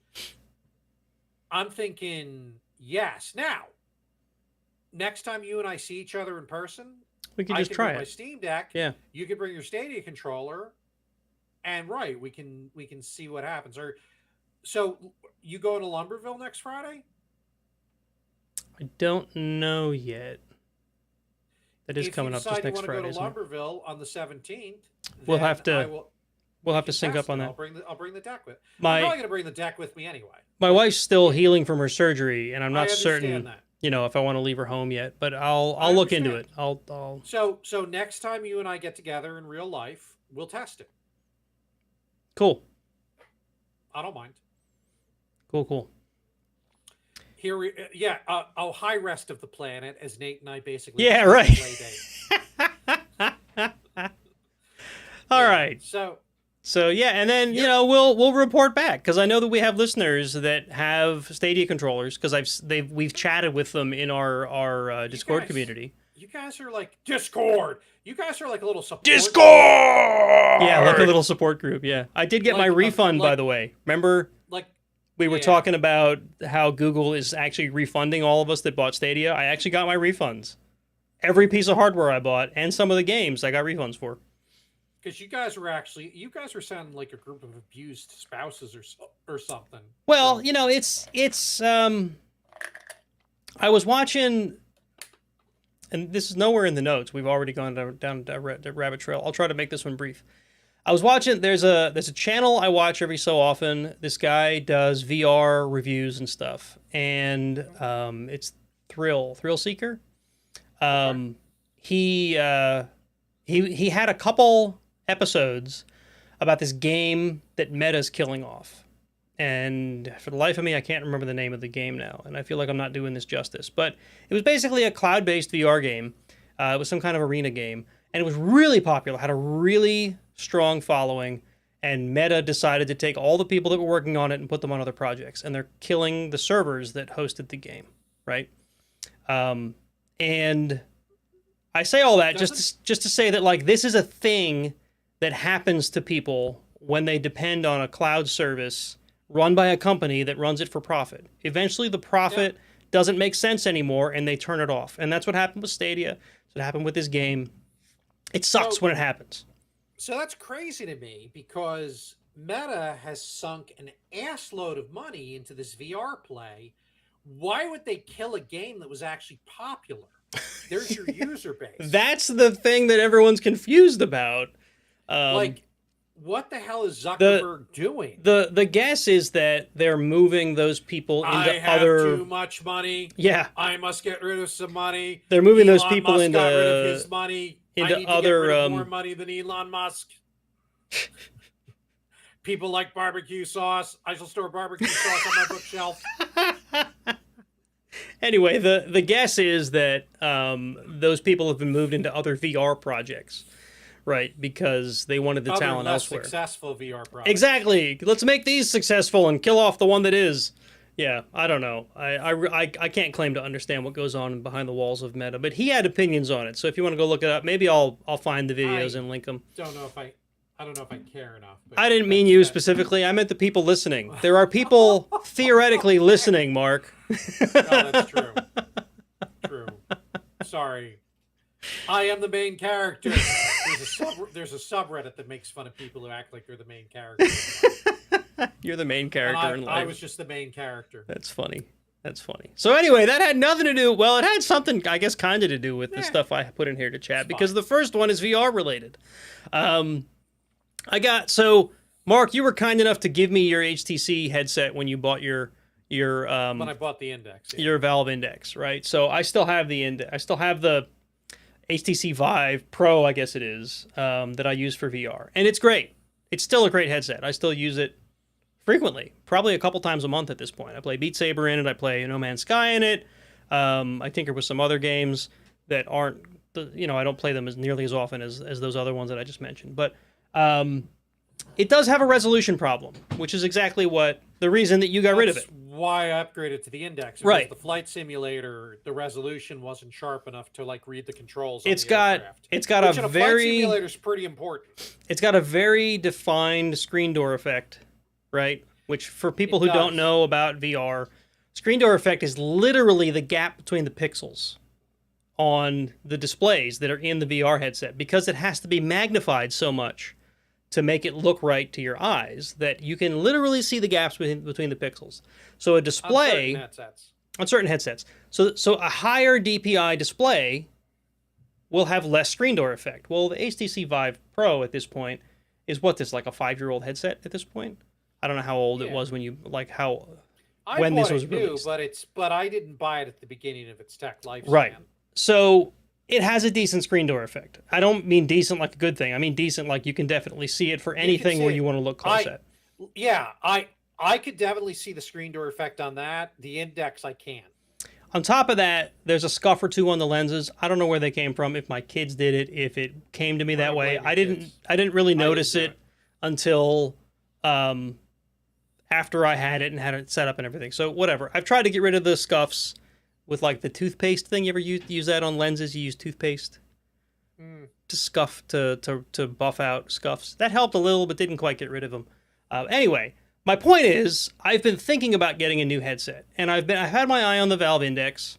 I'm thinking yes. Now, next time you and I see each other in person, we can just try my Steam Deck. Yeah. You can bring your Stadia controller, and we can see what happens. Or so you go to Lumberville next Friday? I don't know yet. That is coming up just next Friday. If you decide you want to go to Lumberville on the 17th, we'll have to sync up on that. I'll bring the deck with. I'm probably going to bring the deck with me anyway. My wife's still healing from her surgery, and I'm not certain, that. If I want to leave her home yet. But I'll look into it. I'll. So next time you and I get together in real life, we'll test it. Cool. I don't mind. Cool. Here high rest of the planet, as Nate and I basically. Yeah, right. All right. So yeah, and then we'll report back because I know that we have listeners that have Stadia controllers because we've chatted with them in our Discord community. You guys are like Discord. You guys are like a little support. Discord. Yeah, like a little support group. Yeah, I did get my refund by the way. Remember? We were talking about how Google is actually refunding all of us that bought Stadia. I actually got my refunds. Every piece of hardware I bought and some of the games I got refunds for. Because you guys were sounding like a group of abused spouses or something. Well, it's I was watching, and this is nowhere in the notes. We've already gone down the rabbit trail. I'll try to make this one brief. I was watching. There's a channel I watch every so often. This guy does VR reviews and stuff, and it's Thrill Seeker. He had a couple episodes about this game that Meta's killing off, and for the life of me, I can't remember the name of the game now, and I feel like I'm not doing this justice. But it was basically a cloud-based VR game. It was some kind of arena game, and it was really popular. Had a really strong following, and Meta decided to take all the people that were working on it and put them on other projects, and they're killing the servers that hosted the game, right? And I say all that just to say that like this is a thing that happens to people when they depend on a cloud service run by a company that runs it for profit. Eventually, the profit doesn't make sense anymore, and they turn it off, and that's what happened with Stadia. That's what happened with this game. It sucks when it happens. So that's crazy to me because Meta has sunk an assload of money into this VR play. Why would they kill a game that was actually popular? There's your user base. That's the thing that everyone's confused about. What the hell is Zuckerberg doing? The guess is that they're moving those people into I have too much money. Yeah. I must get rid of some money. They're moving Elon those people Musk into got rid of his money. Into I need other to get rid of more money than Elon Musk. People like barbecue sauce. I shall store barbecue sauce on my bookshelf. Anyway, the guess is that those people have been moved into other VR projects, right? Because they wanted the talent elsewhere. Successful VR projects. Exactly. Let's make these successful and kill off the one that is. Yeah, I don't know. I can't claim to understand what goes on behind the walls of Meta, but he had opinions on it. So if you want to go look it up, maybe I'll find the videos and link them. I don't know if I care enough. I didn't mean you specifically. I meant the people listening. There are people theoretically listening, Mark. Oh, that's true. True. Sorry. I am the main character. There's a subreddit that makes fun of people who act like they're the main character. You're the main character in life. I was just the main character. That's funny. So anyway, that had nothing to do. Well, it had something, I guess, kind of to do with the stuff I put in here to chat because the first one is VR related. So Mark, you were kind enough to give me your HTC headset when you bought your when I bought the Index. Yeah. Your Valve Index, right? So I still have the Index. I still have the HTC Vive Pro, I guess it is, that I use for VR, and it's great. It's still a great headset. I still use it frequently, probably a couple times a month at this point. I play Beat Saber in it. I play No Man's Sky in it. I tinker with some other games that aren't, I don't play them as nearly as often as those other ones that I just mentioned. But It does have a resolution problem, which is exactly the reason that you got rid of it. Why I upgraded to the Index. Right. The flight simulator, the resolution wasn't sharp enough to read the controls. It's got a flight very simulator's pretty important. It's got a very defined screen door effect, right? Which for people who don't know about VR, screen door effect is literally the gap between the pixels on the displays that are in the VR headset, because it has to be magnified so much to make it look right to your eyes that you can literally see the gaps between the pixels. So a display on certain headsets. So a higher DPI display will have less screen door effect. Well, the HTC Vive Pro at this point is like a 5-year-old headset at this point. I don't know how old it was when you when this was released. But I didn't buy it at the beginning of its tech lifespan. Right. So it has a decent screen door effect. I don't mean decent like a good thing. I mean decent like you can definitely see it for anything where you want to look close at. Yeah, I could definitely see the screen door effect on that. The Index, I can't. On top of that, there's a scuff or two on the lenses. I don't know where they came from, if my kids did it, if it came to me that way. I didn't really notice it until after I had it and had it set up and everything. So whatever. I've tried to get rid of the scuffs with like the toothpaste thing. You ever use that on lenses? You use toothpaste to scuff, to buff out scuffs. That helped a little, but didn't quite get rid of them. Anyway, my point is, I've been thinking about getting a new headset, and I've had my eye on the Valve Index,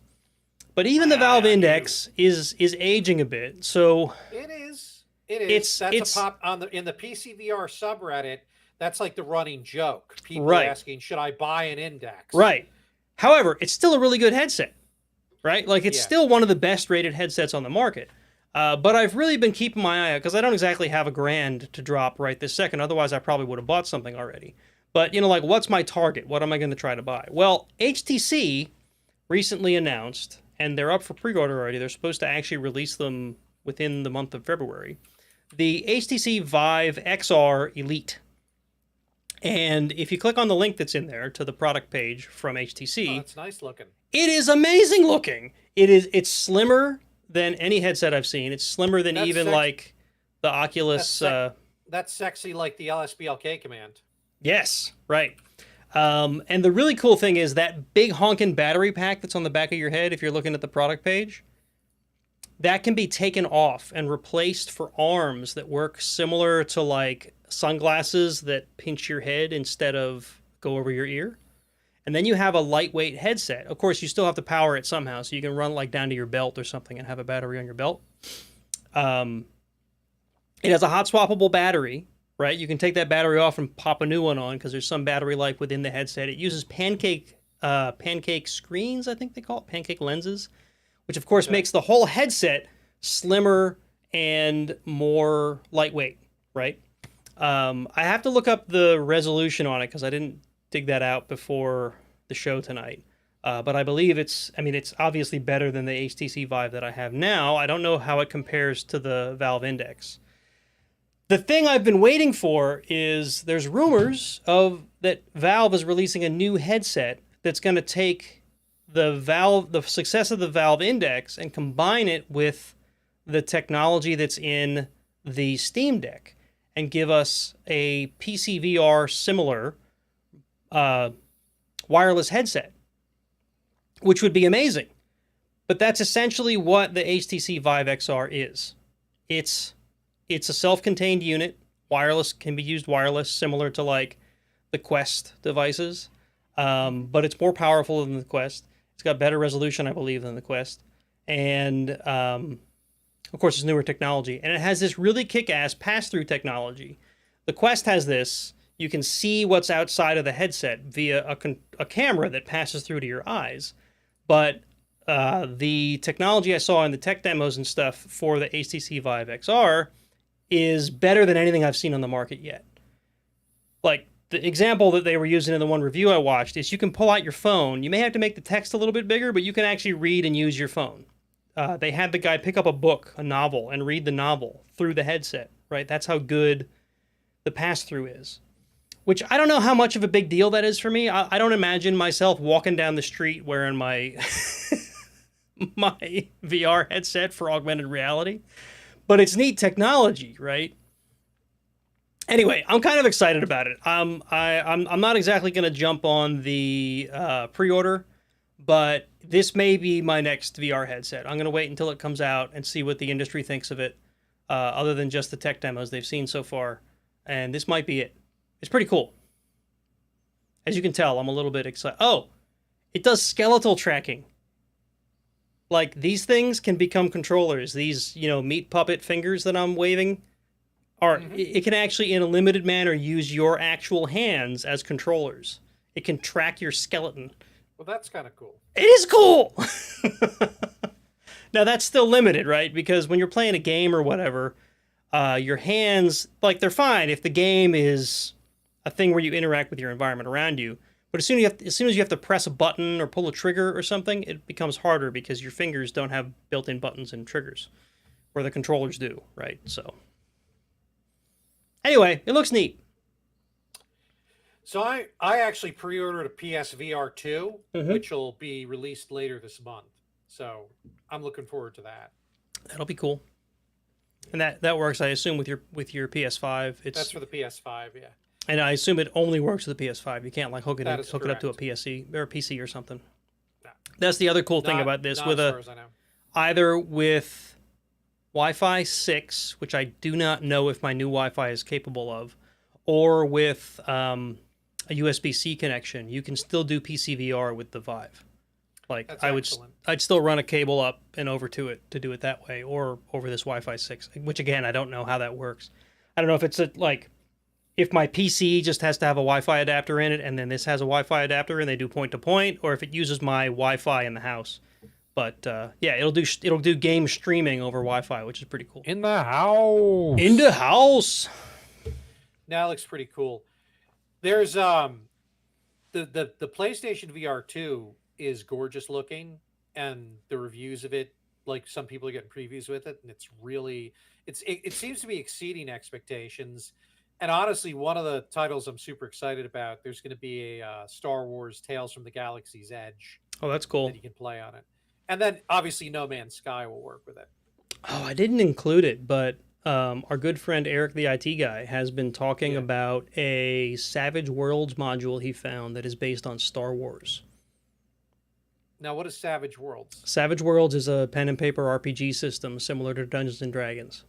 but even the Valve Index is aging a bit. So it is. That's a pop in the PCVR subreddit. That's like the running joke. People asking, should I buy an Index? Right. However, it's still a really good headset, right? Like, it's still one of the best rated headsets on the market. But I've really been keeping my eye out, because I don't exactly have $1,000 to drop right this second. Otherwise, I probably would have bought something already. But, what's my target? What am I going to try to buy? Well, HTC recently announced, and they're up for pre-order already. They're supposed to actually release them within the month of February. The HTC Vive XR Elite. And if you click on the link that's in there to the product page from HTC, it's nice looking. It is amazing looking. It's slimmer than any headset I've seen. It's slimmer than like the Oculus. That's sexy like the LSBLK command. Yes, right. And the really cool thing is that big honking battery pack that's on the back of your head, if you're looking at the product page, that can be taken off and replaced for arms that work similar to like sunglasses that pinch your head instead of go over your ear. And then you have a lightweight headset. Of course, you still have to power it somehow, so you can run like down to your belt or something and have a battery on your belt. It has a hot swappable battery, right? You can take that battery off and pop a new one on, because there's some battery life within the headset. It uses pancake screens, I think they call it, pancake lenses, which of course makes the whole headset slimmer and more lightweight, right? I have to look up the resolution on it because I didn't dig that out before the show tonight. But I believe it's obviously better than the HTC Vive that I have now. I don't know how it compares to the Valve Index. The thing I've been waiting for is there's rumors that Valve is releasing a new headset that's going to take the success of the Valve Index and combine it with the technology that's in the Steam Deck and give us a PCVR similar wireless headset, which would be amazing. But that's essentially what the HTC Vive XR is. It's a self-contained unit. Wireless, can be used wireless, similar to like the Quest devices. But it's more powerful than the Quest. It's got better resolution, I believe, than the Quest. And of course, it's newer technology. And it has this really kick-ass pass-through technology. The Quest has this. You can see what's outside of the headset via a camera that passes through to your eyes. But the technology I saw in the tech demos and stuff for the HTC Vive XR is better than anything I've seen on the market yet. Like, the example that they were using in the one review I watched is you can pull out your phone. You may have to make the text a little bit bigger, but you can actually read and use your phone. They had the guy pick up a book, a novel, and read the novel through the headset, right? That's how good the pass-through is. Which I don't know how much of a big deal that is for me. I don't imagine myself walking down the street wearing my my VR headset for augmented reality. But it's neat technology, right? Anyway, I'm kind of excited about it. I'm not exactly going to jump on the pre-order, but this may be my next VR headset. I'm going to wait until it comes out and see what the industry thinks of it, other than just the tech demos they've seen so far. And this might be it. It's pretty cool. As you can tell, I'm a little bit excited. Oh, it does skeletal tracking. Like, these things can become controllers. These, meat puppet fingers that I'm waving are, it can actually, in a limited manner, use your actual hands as controllers. It can track your skeleton. Well, that's kind of cool. It is cool! Now, that's still limited, right? Because when you're playing a game or whatever, your hands, like, they're fine if the game is a thing where you interact with your environment around you. But as soon as you have to press a button or pull a trigger or something, it becomes harder because your fingers don't have built-in buttons and triggers, where the controllers do, right? So, anyway, it looks neat. So I actually pre-ordered a PSVR 2, which will be released later this month. So I'm looking forward to that. That'll be cool. And that works, I assume, with your PS5. That's for the PS5, yeah. And I assume it only works with the PS5. You can't hook it up to a PSC or a PC or something. No. That's the other cool thing about this. With either with Wi-Fi 6, which I do not know if my new Wi-Fi is capable of, or with a USB-C connection, you can still do PCVR with the Vive. Like, I'd still run a cable up and over to it to do it that way, or over this Wi-Fi 6, which again, I don't know how that works. I don't know if it's if my PC just has to have a Wi-Fi adapter in it, and then this has a Wi-Fi adapter, and they do point-to-point, or if it uses my Wi-Fi in the house. But yeah, it'll do game streaming over Wi-Fi, which is pretty cool. In the house. In the house. Now it looks pretty cool. There's the PlayStation VR 2 is gorgeous looking, and the reviews of it, like, some people are getting previews with it, and it's really it seems to be exceeding expectations. And honestly, one of the titles I'm super excited about, there's going to be a Star Wars Tales from the Galaxy's Edge. Oh, that's cool. That you can play on it. And then, obviously, No Man's Sky will work with it. Oh, I didn't include it, but our good friend Eric, the IT guy, has been talking about a Savage Worlds module he found that is based on Star Wars. Now, what is Savage Worlds? Savage Worlds is a pen and paper RPG system similar to Dungeons & Dragons.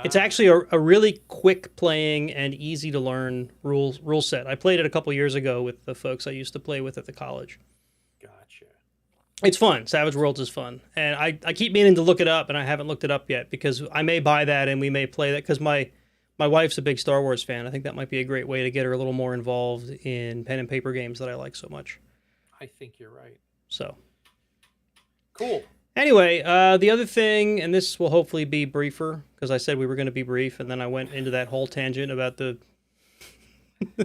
It's actually a really quick playing and easy to learn rule set. I played it a couple years ago with the folks I used to play with at the college. Gotcha. It's fun. Savage Worlds is fun. And I keep meaning to look it up, and I haven't looked it up yet because I may buy that and we may play that because my wife's a big Star Wars fan. I think that might be a great way to get her a little more involved in pen and paper games that I like so much. I think you're right. So. Cool. Anyway, the other thing, and this will hopefully be briefer, because I said we were going to be brief, and then I went into that whole tangent about the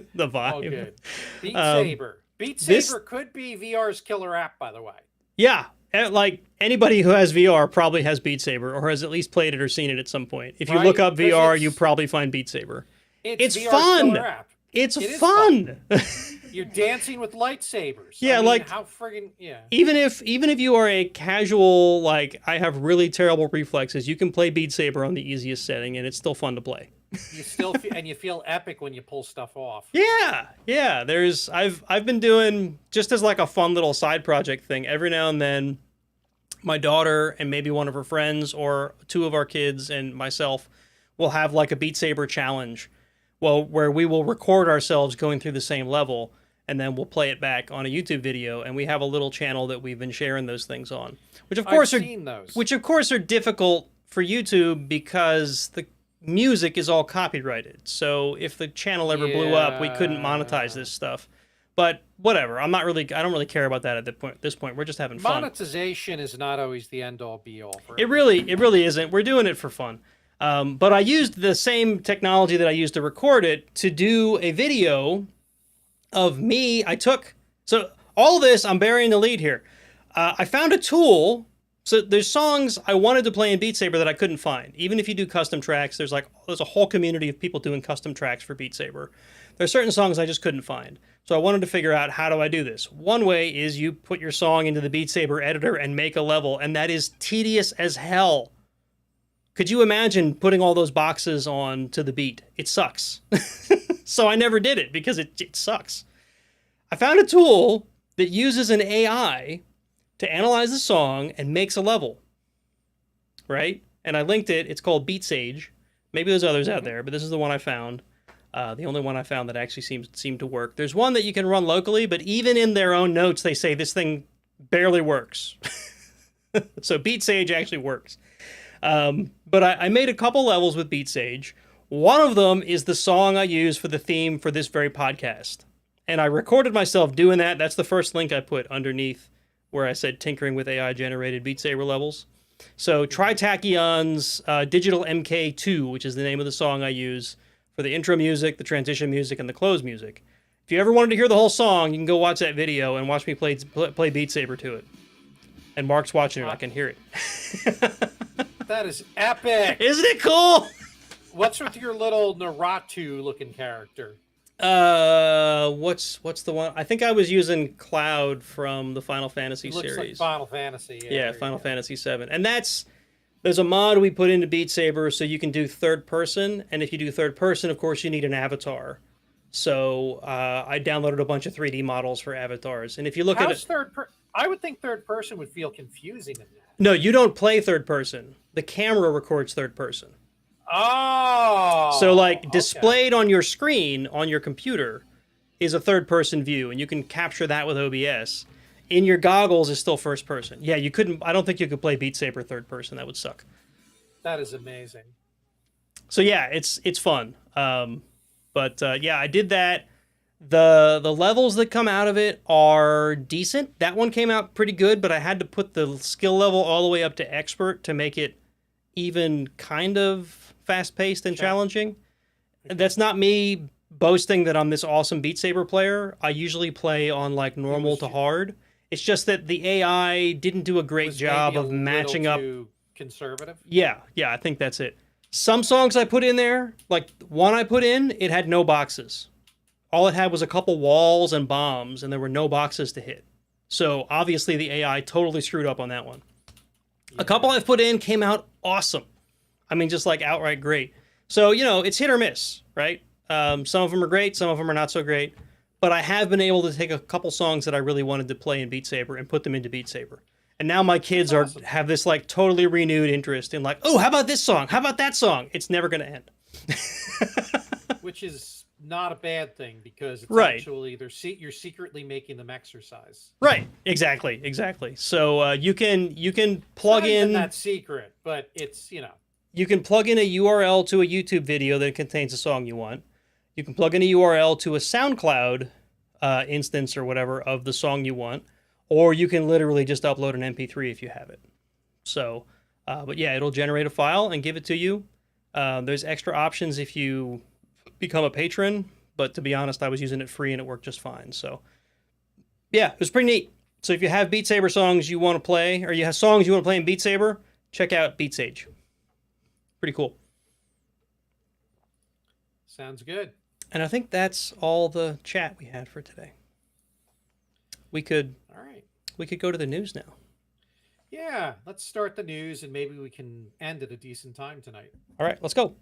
Vive. Oh, good. Beat Saber. Beat Saber could be VR's killer app, by the way. Yeah, like, anybody who has VR probably has Beat Saber, or has at least played it or seen it at some point. If you look up VR, you probably find Beat Saber. It's VR's fun. Killer app. It's fun. You're dancing with lightsabers. Yeah, how friggin' Even if you are a casual, like, I have really terrible reflexes, you can play Beat Saber on the easiest setting, and it's still fun to play. You still and you feel epic when you pull stuff off. Yeah. I've been doing, just as like a fun little side project thing, every now and then, my daughter and maybe one of her friends or two of our kids and myself will have like a Beat Saber challenge. Well, where we will record ourselves going through the same level, and then we'll play it back on a YouTube video, and we have a little channel that we've been sharing those things on, which of course are difficult for YouTube because the music is all copyrighted. So if the channel ever blew up, we couldn't monetize this stuff. But whatever, I don't really care about that at this point. We're just having fun. Monetization is not always the end all be all. It really isn't. We're doing it for fun. But I used the same technology that I used to record it to do a video of me. So all this, I'm burying the lead here. I found a tool. So there's songs I wanted to play in Beat Saber that I couldn't find. Even if you do custom tracks, there's a whole community of people doing custom tracks for Beat Saber. There's certain songs I just couldn't find. So I wanted to figure out, how do I do this? One way is you put your song into the Beat Saber editor and make a level, and that is tedious as hell. could you imagine putting all those boxes on to the beat? It sucks. So I never did it because it sucks. I found a tool that uses an AI to analyze the song and makes a level, right? And I linked it. It's called Beat Sage. Maybe there's others out there, but this is the one I found. The only one I found that actually seemed to work. There's one that you can run locally, but even in their own notes, they say this thing barely works. So Beat Sage actually works. But I made a couple levels with Beat Sage. One of them is the song I use for the theme for this very podcast. And I recorded myself doing that. That's the first link I put underneath where I said tinkering with AI-generated Beat Saber levels. So try Tachyon's Digital MK2, which is the name of the song I use for the intro music, the transition music, and the close music. If you ever wanted to hear the whole song, you can go watch that video and watch me play Beat Saber to it. And Mark's watching it. I can hear it. That is epic. Isn't it cool? What's with your little Naruto-looking character? What's the one? I think I was using Cloud from the Final Fantasy Looks series. Like Final Fantasy. Yeah, Final Fantasy 7. And there's a mod we put into Beat Saber so you can do third person. And if you do third person, of course, you need an avatar. So I downloaded a bunch of 3D models for avatars. And if you look at it, I would think third person would feel confusing in that. No, you don't play third person. The camera records third person. Oh. So like displayed on your screen on your computer is a third person view, and you can capture that with OBS. In your goggles is still first person. Yeah, you couldn't. I don't think you could play Beat Saber third person. That would suck. That is amazing. So yeah, it's fun. But yeah, I did that. The levels that come out of it are decent. That one came out pretty good, but I had to put the skill level all the way up to expert to make it even kind of fast-paced and challenging. That's not me boasting that I'm this awesome Beat Saber player. I usually play on like normal to hard. It's just that the AI didn't do a great job of matching up. Conservative? Yeah, I think that's it. Some songs I put in there, like one I put in, it had no boxes. All it had was a couple walls and bombs, and there were no boxes to hit. So obviously the AI totally screwed up on that one. Yeah. A couple I've put in came out awesome. I mean, just like outright great. So, it's hit or miss, right? Some of them are great, some of them are not so great. But I have been able to take a couple songs that I really wanted to play in Beat Saber and put them into Beat Saber. And now my kids have this like totally renewed interest in like, oh, how about this song? How about that song? It's never going to end. Which is not a bad thing because it's actually you're secretly making them exercise. Right. Exactly. So you can plug in that secret, but it's you can plug in a URL to a YouTube video that contains a song you want. You can plug in a URL to a SoundCloud instance or whatever of the song you want, or you can literally just upload an MP3 if you have it. So, but yeah, it'll generate a file and give it to you. There's extra options if you become a patron, but to be honest, I was using it free and it worked just fine. So, yeah, it was pretty neat. So if you have Beat Saber songs you want to play, or you have songs you want to play in Beat Saber, check out Beat Sage. Pretty cool. Sounds good. And I think that's all the chat we had for today. We could go to the news now. Yeah, let's start the news and maybe we can end at a decent time tonight. All right, let's go.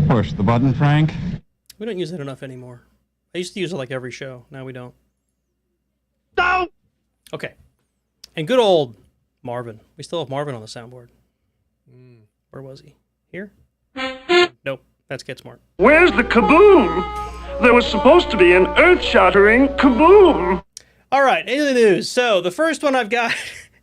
Push the button, Frank. We don't use it enough anymore. I used to use it like every show. Now we don't. No! Okay. And good old Marvin. We still have Marvin on the soundboard. Where was he? Here? Nope. That's Get Smart. Where's the kaboom? There was supposed to be an earth-shattering kaboom. All right, into the news. So the first one I've got,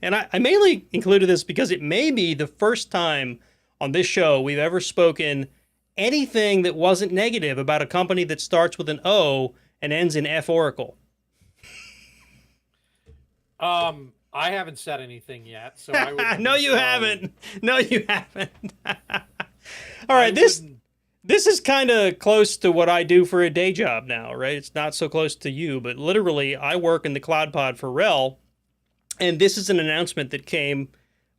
and I mainly included this because it may be the first time on this show we've ever spoken anything that wasn't negative about a company that starts with an O and ends in F Oracle. I haven't said anything yet, so I would. No, you haven't. No, you haven't. All right, this is kind of close to what I do for a day job now, right? It's not so close to you, but literally, I work in the cloud pod for RHEL, and this is an announcement that came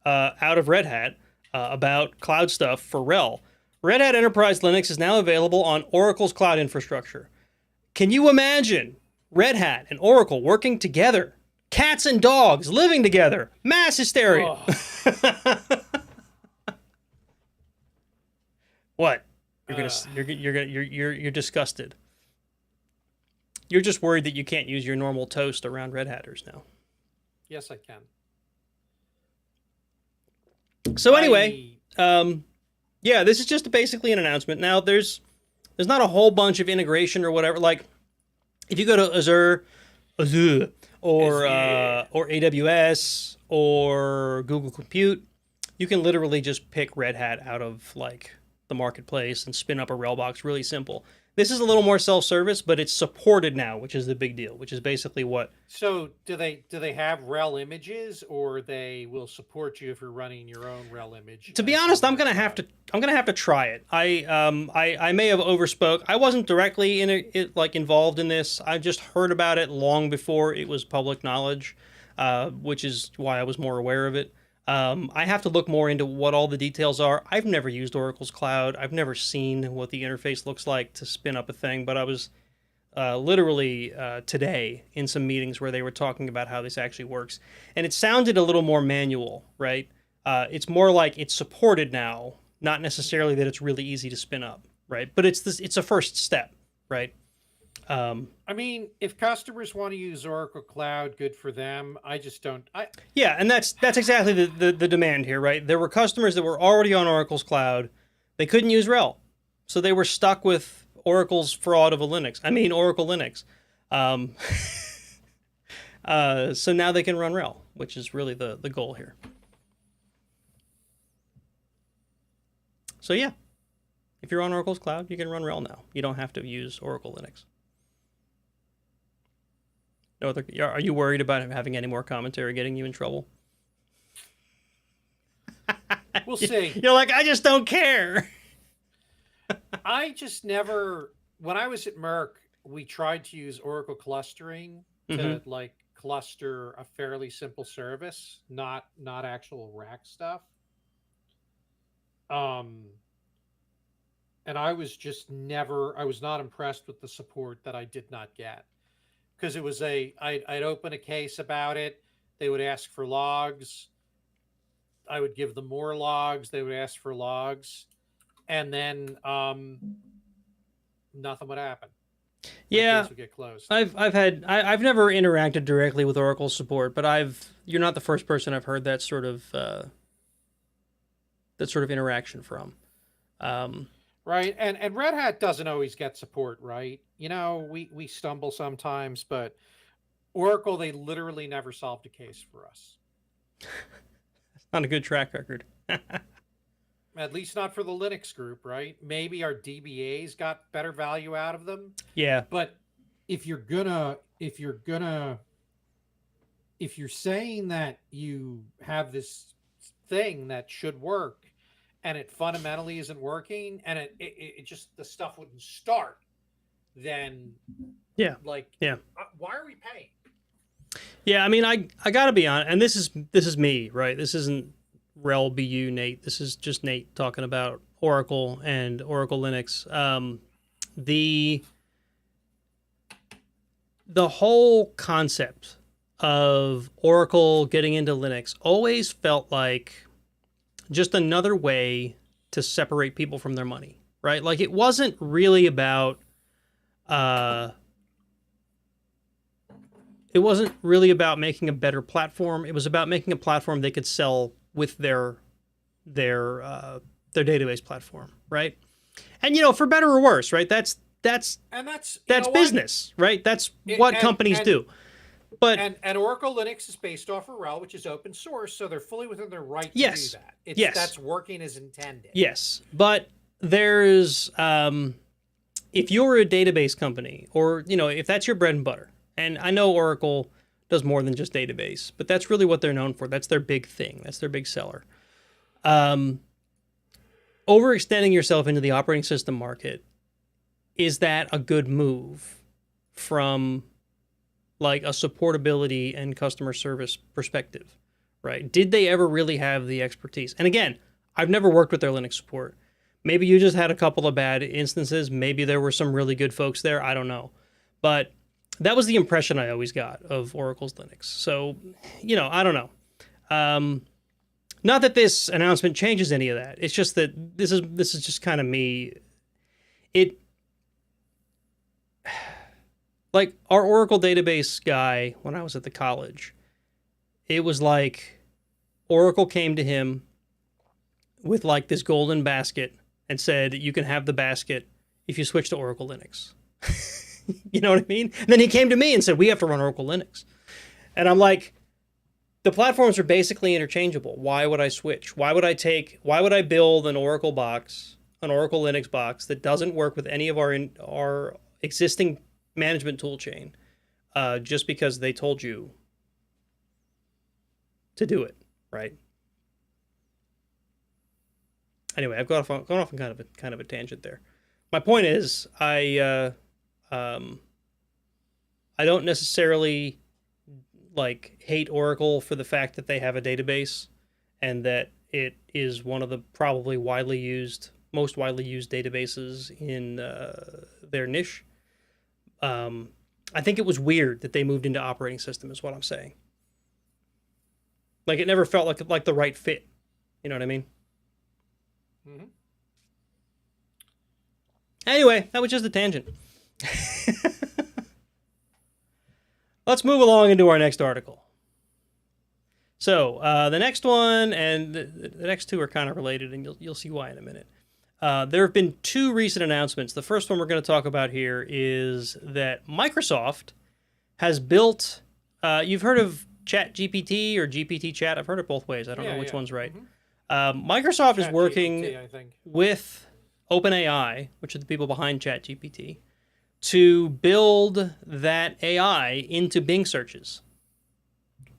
out of Red Hat. about cloud stuff for RHEL. Red Hat Enterprise Linux is now available on Oracle's cloud infrastructure. Can you imagine Red Hat and Oracle working together? Cats and dogs living together. Mass hysteria. Oh. What? You're disgusted. You're just worried that you can't use your normal toast around Red Hatters now. Yes, I can. So anyway, yeah, this is just basically an announcement. Now, there's not a whole bunch of integration or whatever. Like, if you go to Azure, or AWS or Google Compute, you can literally just pick Red Hat out of like the marketplace and spin up a RHEL box. Really simple. This is a little more self-service, but it's supported now, which is the big deal, which is basically what... So do they have RHEL images, or they will support you if you're running your own RHEL image? To be honest, I'm gonna have to try it. I may have overspoke. I wasn't directly involved in this. I just heard about it long before it was public knowledge, which is why I was more aware of it. I have to look more into what all the details are. I've never used Oracle's cloud. I've never seen what the interface looks like to spin up a thing, but I was literally today in some meetings where they were talking about how this actually works. And it sounded a little more manual, right? It's more like it's supported now, not necessarily that it's really easy to spin up, right? But it's a first step, right? I mean, if customers want to use Oracle Cloud, good for them. I just don't. Yeah, and that's exactly the demand here, right? There were customers that were already on Oracle's cloud. They couldn't use RHEL, so they were stuck with Oracle's fraud of Oracle Linux. So now they can run RHEL, which is really the goal here. So yeah, if you're on Oracle's cloud, you can run RHEL now. You don't have to use Oracle Linux. No other, are you worried about having any more commentary getting you in trouble? We'll see. You're like, I just don't care. I just never, when I was at Merck, we tried to use Oracle clustering to like cluster a fairly simple service, not actual rack stuff. And I was just I was not impressed with the support that I did not get. Because it was I'd open a case about it. They would ask for logs. I would give them more logs. They would ask for logs. And then nothing would happen. Yeah. Case would get closed. I've never interacted directly with Oracle support, but you're not the first person I've heard that sort of interaction from. Right. And Red Hat doesn't always get support, right? You know, we stumble sometimes, but Oracle, they literally never solved a case for us. That's not a good track record. At least not for the Linux group, right? Maybe our DBAs got better value out of them. Yeah. But if you're saying that you have this thing that should work and it fundamentally isn't working and it just, the stuff wouldn't start, then yeah, why are we paying? Yeah, I mean, I gotta be honest, and this is me, right? This isn't RHEL BU Nate. This is just Nate talking about Oracle and Oracle Linux. The whole concept of Oracle getting into Linux always felt like just another way to separate people from their money, right? Like, it wasn't really about making a better platform. It was about making a platform they could sell with their database platform, right? And, you know, for better or worse, right? That's business, right? That's what companies do. But and Oracle Linux is based off of RHEL, which is open source, so they're fully within their right to do that. That's working as intended. Yes, but there's if you're a database company, or, you know, if that's your bread and butter, and I know Oracle does more than just database, but that's really what they're known for. That's their big thing. That's their big seller. Overextending yourself into the operating system market, is that a good move from like a supportability and customer service perspective, right? Did they ever really have the expertise? And again, I've never worked with their Linux support. Maybe you just had a couple of bad instances. Maybe there were some really good folks there. I don't know. But that was the impression I always got of Oracle's Linux. So, I don't know. Not that this announcement changes any of that. It's just that this is just kind of me. Like our Oracle database guy, when I was at the college, it was like Oracle came to him with like this golden basket and said, you can have the basket if you switch to Oracle Linux. You know what I mean? And then he came to me and said, we have to run Oracle Linux. And I'm like, the platforms are basically interchangeable. Why would I switch? Why would I build an Oracle box, an Oracle Linux box that doesn't work with any of our existing management tool chain, just because they told you to do it, right? Anyway, I've gone off on kind of a tangent there. My point is, I don't necessarily hate Oracle for the fact that they have a database and that it is one of the probably most widely used databases in their niche. I think it was weird that they moved into operating system is what I'm saying. Like it never felt like the right fit. You know what I mean? Mm-hmm. Anyway, that was just a tangent. Let's move along into our next article. So the next one and the next two are kind of related, and you'll see why in a minute. There have been two recent announcements. The first one we're going to talk about here is that Microsoft has built. You've heard of ChatGPT or GPT Chat? I've heard it both ways. I don't know which one's right. Mm-hmm. Microsoft is working with OpenAI, which are the people behind ChatGPT, to build that AI into Bing searches,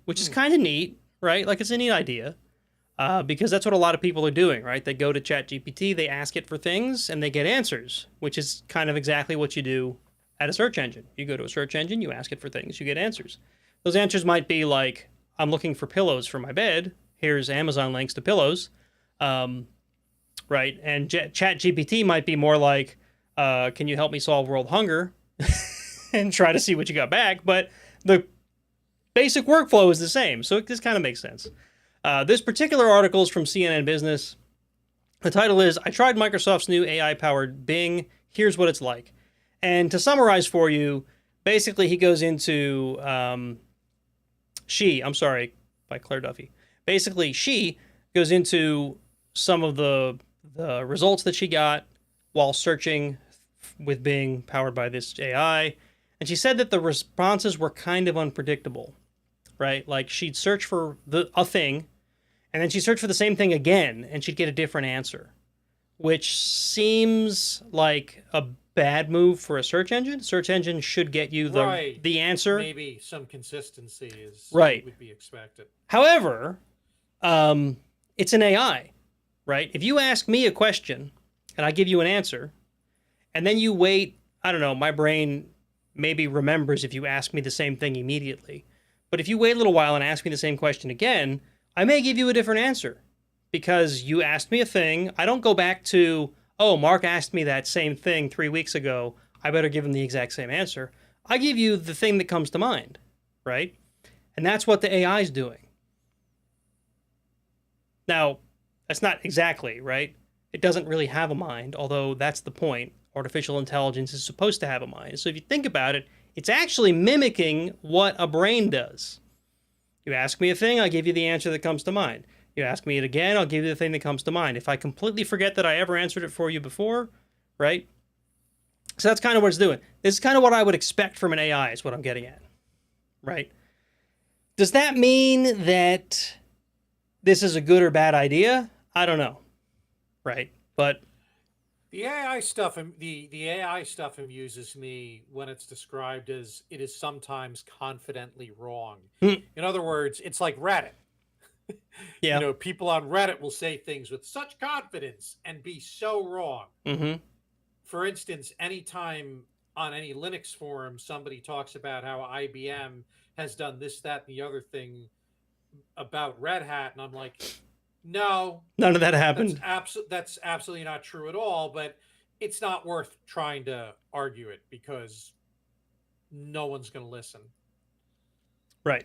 which is kind of neat, right? Like it's a neat idea. Because that's what a lot of people are doing, right? They go to ChatGPT, they ask it for things, and they get answers, which is kind of exactly what you do at a search engine. You go to a search engine, you ask it for things, you get answers. Those answers might be like, I'm looking for pillows for my bed. Here's Amazon links to pillows. Right? And ChatGPT might be more like, can you help me solve world hunger? And try to see what you got back. But the basic workflow is the same. So this kind of makes sense. This particular article is from CNN Business. The title is, I tried Microsoft's new AI-powered Bing. Here's what it's like. And to summarize for you, basically he goes into, by Claire Duffy. Basically, she goes into some of the results that she got while searching with Bing, powered by this AI. And she said that the responses were kind of unpredictable, right? Like she'd search for a thing, and then she'd search for the same thing again, and she'd get a different answer, which seems like a bad move for a search engine. Search engine should get you the answer. Maybe some consistency is right. Would be expected. However, it's an AI, right? If you ask me a question and I give you an answer, and then you wait, I don't know, my brain maybe remembers if you ask me the same thing immediately. But if you wait a little while and ask me the same question again, I may give you a different answer because you asked me a thing. I don't go back to, oh, Mark asked me that same thing 3 weeks ago. I better give him the exact same answer. I give you the thing that comes to mind, right? And that's what the AI is doing. Now, that's not exactly, right? It doesn't really have a mind, although that's the point. Artificial intelligence is supposed to have a mind. So if you think about it, it's actually mimicking what a brain does. You ask me a thing, I give you the answer that comes to mind. You ask me it again, I'll give you the thing that comes to mind. If I completely forget that I ever answered it for you before, right? So that's kind of what it's doing. This is kind of what I would expect from an AI, is what I'm getting at, right? Does that mean that this is a good or bad idea? I don't know, right? But the AI stuff amuses me when it's described as it is sometimes confidently wrong. In other words, it's like Reddit. Yeah. You know, people on Reddit will say things with such confidence and be so wrong. Mm-hmm. For instance, anytime on any Linux forum somebody talks about how IBM has done this, that, and the other thing about Red Hat, and I'm like, No, None of that happened. That's absolutely not true at all. But it's not worth trying to argue it because no one's going to listen. Right.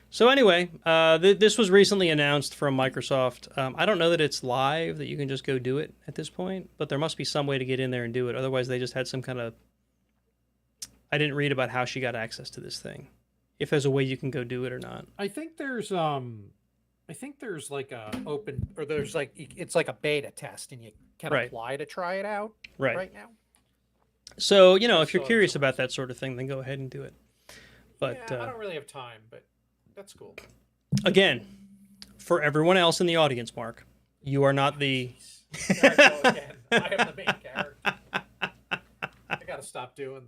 So anyway, this was recently announced from Microsoft. I don't know that it's live, that you can just go do it at this point, but there must be some way to get in there and do it. Otherwise, they just had some kind of... I didn't read about how she got access to this thing. If there's a way you can go do it or not. I think there's like a open, or there's like, it's like a beta test and you can apply to try it out right now. So, if you're curious about that sort of thing, then go ahead and do it. But yeah, I don't really have time, but that's cool. Again, for everyone else in the audience, Mark, you are not the... There I go again. I am the main character. I gotta stop doing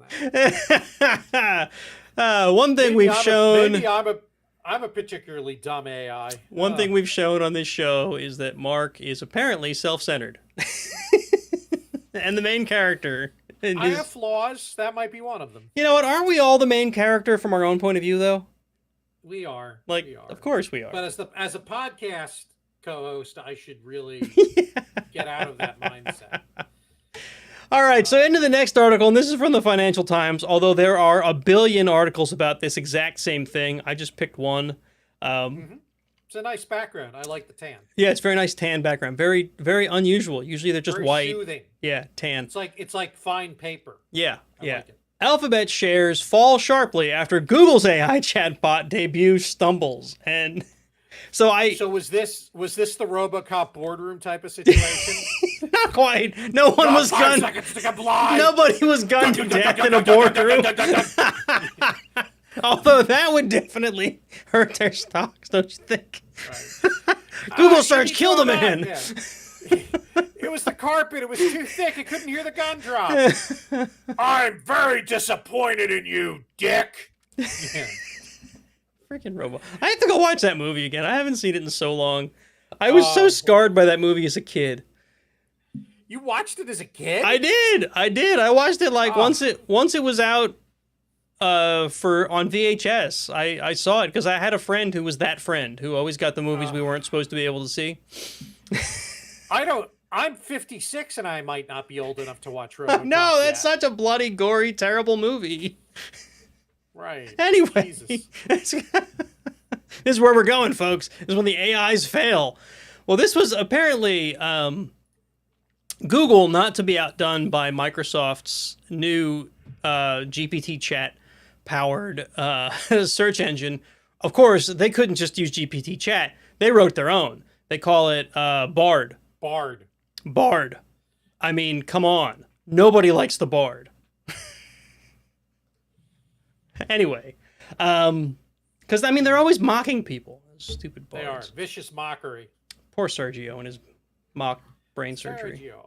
that. One thing we've shown... Maybe I'm a particularly dumb AI. One thing we've shown on this show is that Mark is apparently self-centered. And the main character... I have flaws. That might be one of them. You know what? Aren't we all the main character from our own point of view, though? We are. Of course we are. But as a podcast co-host, I should really get out of that mindset. All right, so into the next article, and this is from the Financial Times, although there are a billion articles about this exact same thing. I just picked one. It's a nice background. I like the tan. Yeah, it's very nice tan background. Very, very unusual. Usually they're just very white. Soothing. Yeah, tan. It's like fine paper. Yeah, I like it. Alphabet shares fall sharply after Google's AI chatbot debut stumbles. And so was this the RoboCop boardroom type of situation? Not quite. No one was gunned. Nobody was gunned to death in a boardroom. Although that would definitely hurt their stocks, don't you think? Right. Google search killed a man. Yeah. It was the carpet. It was too thick. I couldn't hear the gun drop. I'm very disappointed in you, dick. Yeah. Freaking robot. I have to go watch that movie again. I haven't seen it in so long. I was so scarred by that movie as a kid. You watched it as a kid? I did. I watched it once it was out on VHS. I saw it because I had a friend who was that friend who always got the movies we weren't supposed to be able to see. I'm 56 and I might not be old enough to watch RoboCop. No, that's such a bloody, gory, terrible movie. Right. Anyway, this is where we're going, folks. This is when the AIs fail. Well, this was apparently Google, not to be outdone by Microsoft's new GPT chat-powered search engine. Of course, they couldn't just use GPT chat. They wrote their own. They call it Bard. Bard. I mean, come on. Nobody likes the Bard. Anyway, because, I mean, they're always mocking people. Stupid bards. They are. Vicious mockery. Poor Sergio and his mock brain surgery. Sergio.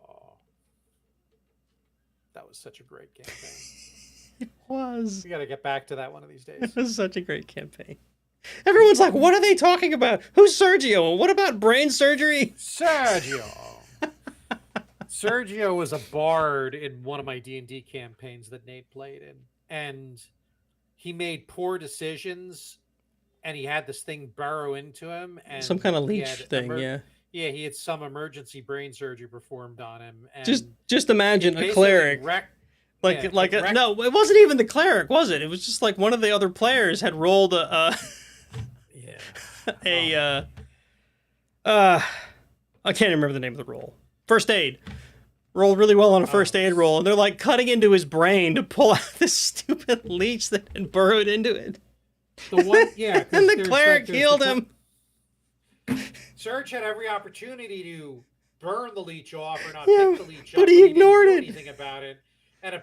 That was such a great campaign. It was. We got to get back to that one of these days. It was such a great campaign. Everyone's like, what are they talking about? Who's Sergio? What about brain surgery? Sergio. Sergio was a bard in one of my D&D campaigns that Nate played in. And he made poor decisions, and he had this thing burrow into him. And some kind of leech thing, yeah. Yeah, he had some emergency brain surgery performed on him. And just imagine a cleric. No, it wasn't even the cleric, was it? It was just like one of the other players had rolled I can't remember the name of the roll. First aid. Rolled really well on a first aid roll, and they're like cutting into his brain to pull out this stupid leech that had burrowed into it. The one, yeah. And the cleric healed him. Serge had every opportunity to burn the leech off or not pick the leech up, but he ignored didn't do it. anything about it. And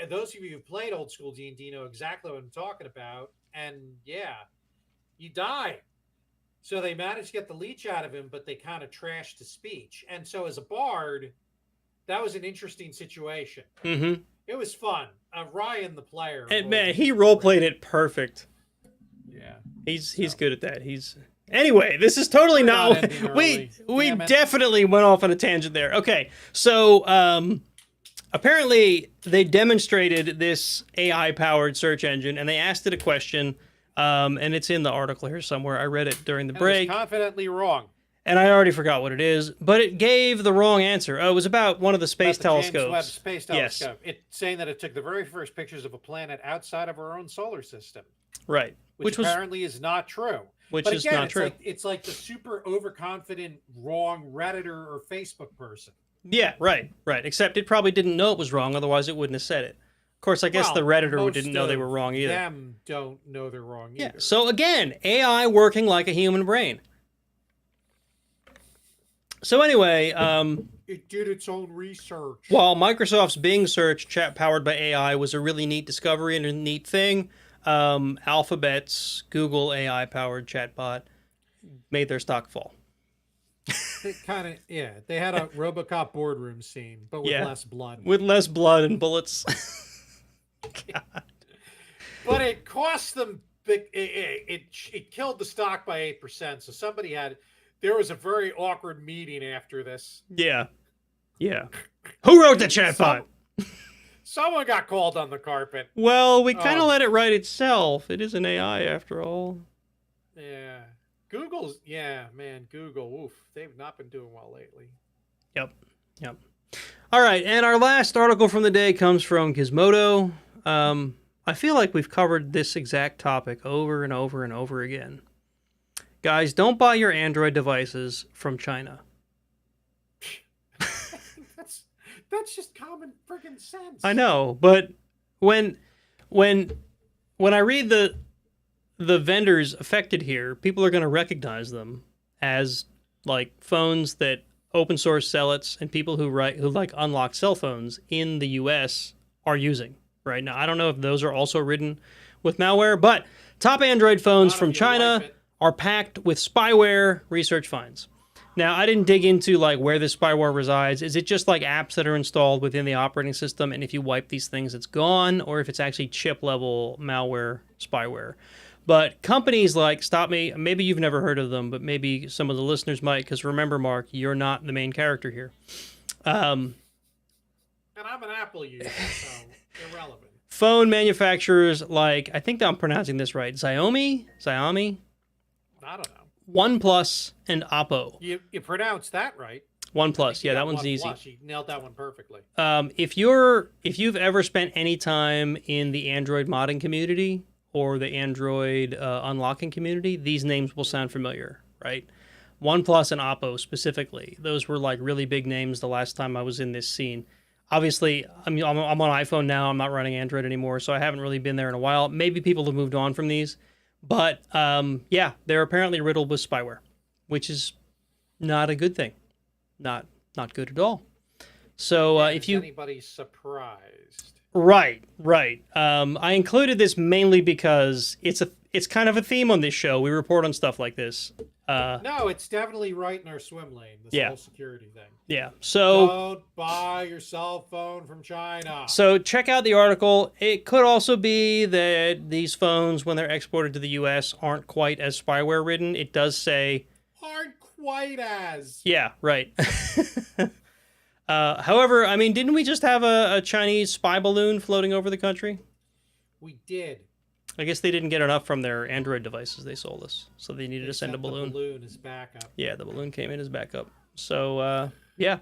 those of you who've played old school D&D know exactly what I'm talking about. And yeah, you die. So they managed to get the leech out of him, but they kind of trashed his speech. And so as a bard, that was an interesting situation. Mm-hmm. It was fun. Ryan, the player, and man, he role played it perfect. Yeah, he's good at that. Anyway. This is totally not. We definitely went off on a tangent there. Okay, so apparently they demonstrated this AI-powered search engine, and they asked it a question. And it's in the article here somewhere. I read it during the break. It's confidently wrong. And I already forgot what it is, but it gave the wrong answer. Oh, it was about one of the space telescopes. James Webb Space Telescope. Yes. It's saying that it took the very first pictures of a planet outside of our own solar system. Right. Which apparently is not true. Which is not true. It's like the super overconfident, wrong Redditor or Facebook person. Yeah, right. Except it probably didn't know it was wrong, otherwise it wouldn't have said it. Of course, I guess the Redditor didn't know they were wrong either. Them don't know they're wrong either. Yeah. So again, AI working like a human brain. So anyway, it did its own research. While Microsoft's Bing search chat powered by AI was a really neat discovery and a neat thing, Alphabet's Google AI powered chatbot made their stock fall. They had a RoboCop boardroom scene, but with less blood. With less blood and bullets. God. But it cost them. It killed the stock by 8%. So there was a very awkward meeting after this. Yeah. Who wrote the chatbot? Someone got called on the carpet. Well, we kind of let it write itself. It is an AI after all. Yeah. Google, oof, they've not been doing well lately. Yep. All right, and our last article from the day comes from Gizmodo. I feel like we've covered this exact topic over and over and over again. Guys, don't buy your Android devices from China. That's just common freaking sense. I know, but when I read the vendors affected here, people are going to recognize them as like phones that open source zealots and people who unlock cell phones in the US are using right now. I don't know if those are also ridden with malware, but top Android phones from China are packed with spyware, research finds. Now, I didn't dig into like where this spyware resides. Is it just like apps that are installed within the operating system, and if you wipe these things, it's gone, or if it's actually chip-level malware spyware? But companies like StopMe, maybe you've never heard of them, but maybe some of the listeners might, because remember, Mark, you're not the main character here. And I'm an Apple user, so irrelevant. Phone manufacturers like, I think I'm pronouncing this right, Xiaomi? I don't know. OnePlus and Oppo. You pronounced that right. OnePlus, yeah, that one's easy. You nailed that one perfectly. If you've ever spent any time in the Android modding community or the Android unlocking community, these names will sound familiar, right? OnePlus and Oppo specifically. Those were like really big names the last time I was in this scene. Obviously, I'm on iPhone now. I'm not running Android anymore, so I haven't really been there in a while. Maybe people have moved on from these. But, they're apparently riddled with spyware, which is not a good thing. Not good at all. So if anybody's surprised. Right. I included this mainly because it's kind of a theme on this show. We report on stuff like this. No, it's definitely right in our swim lane, this whole security thing. Yeah, so... Don't buy your cell phone from China. So check out the article. It could also be that these phones, when they're exported to the U.S., aren't quite as spyware-ridden. It does say... Aren't quite as... Yeah, right. However, I mean, didn't we just have a Chinese spy balloon floating over the country? We did. I guess they didn't get enough from their Android devices they sold us, so they needed to send a balloon. The balloon is backup. Yeah, the balloon came in as backup. So, yeah.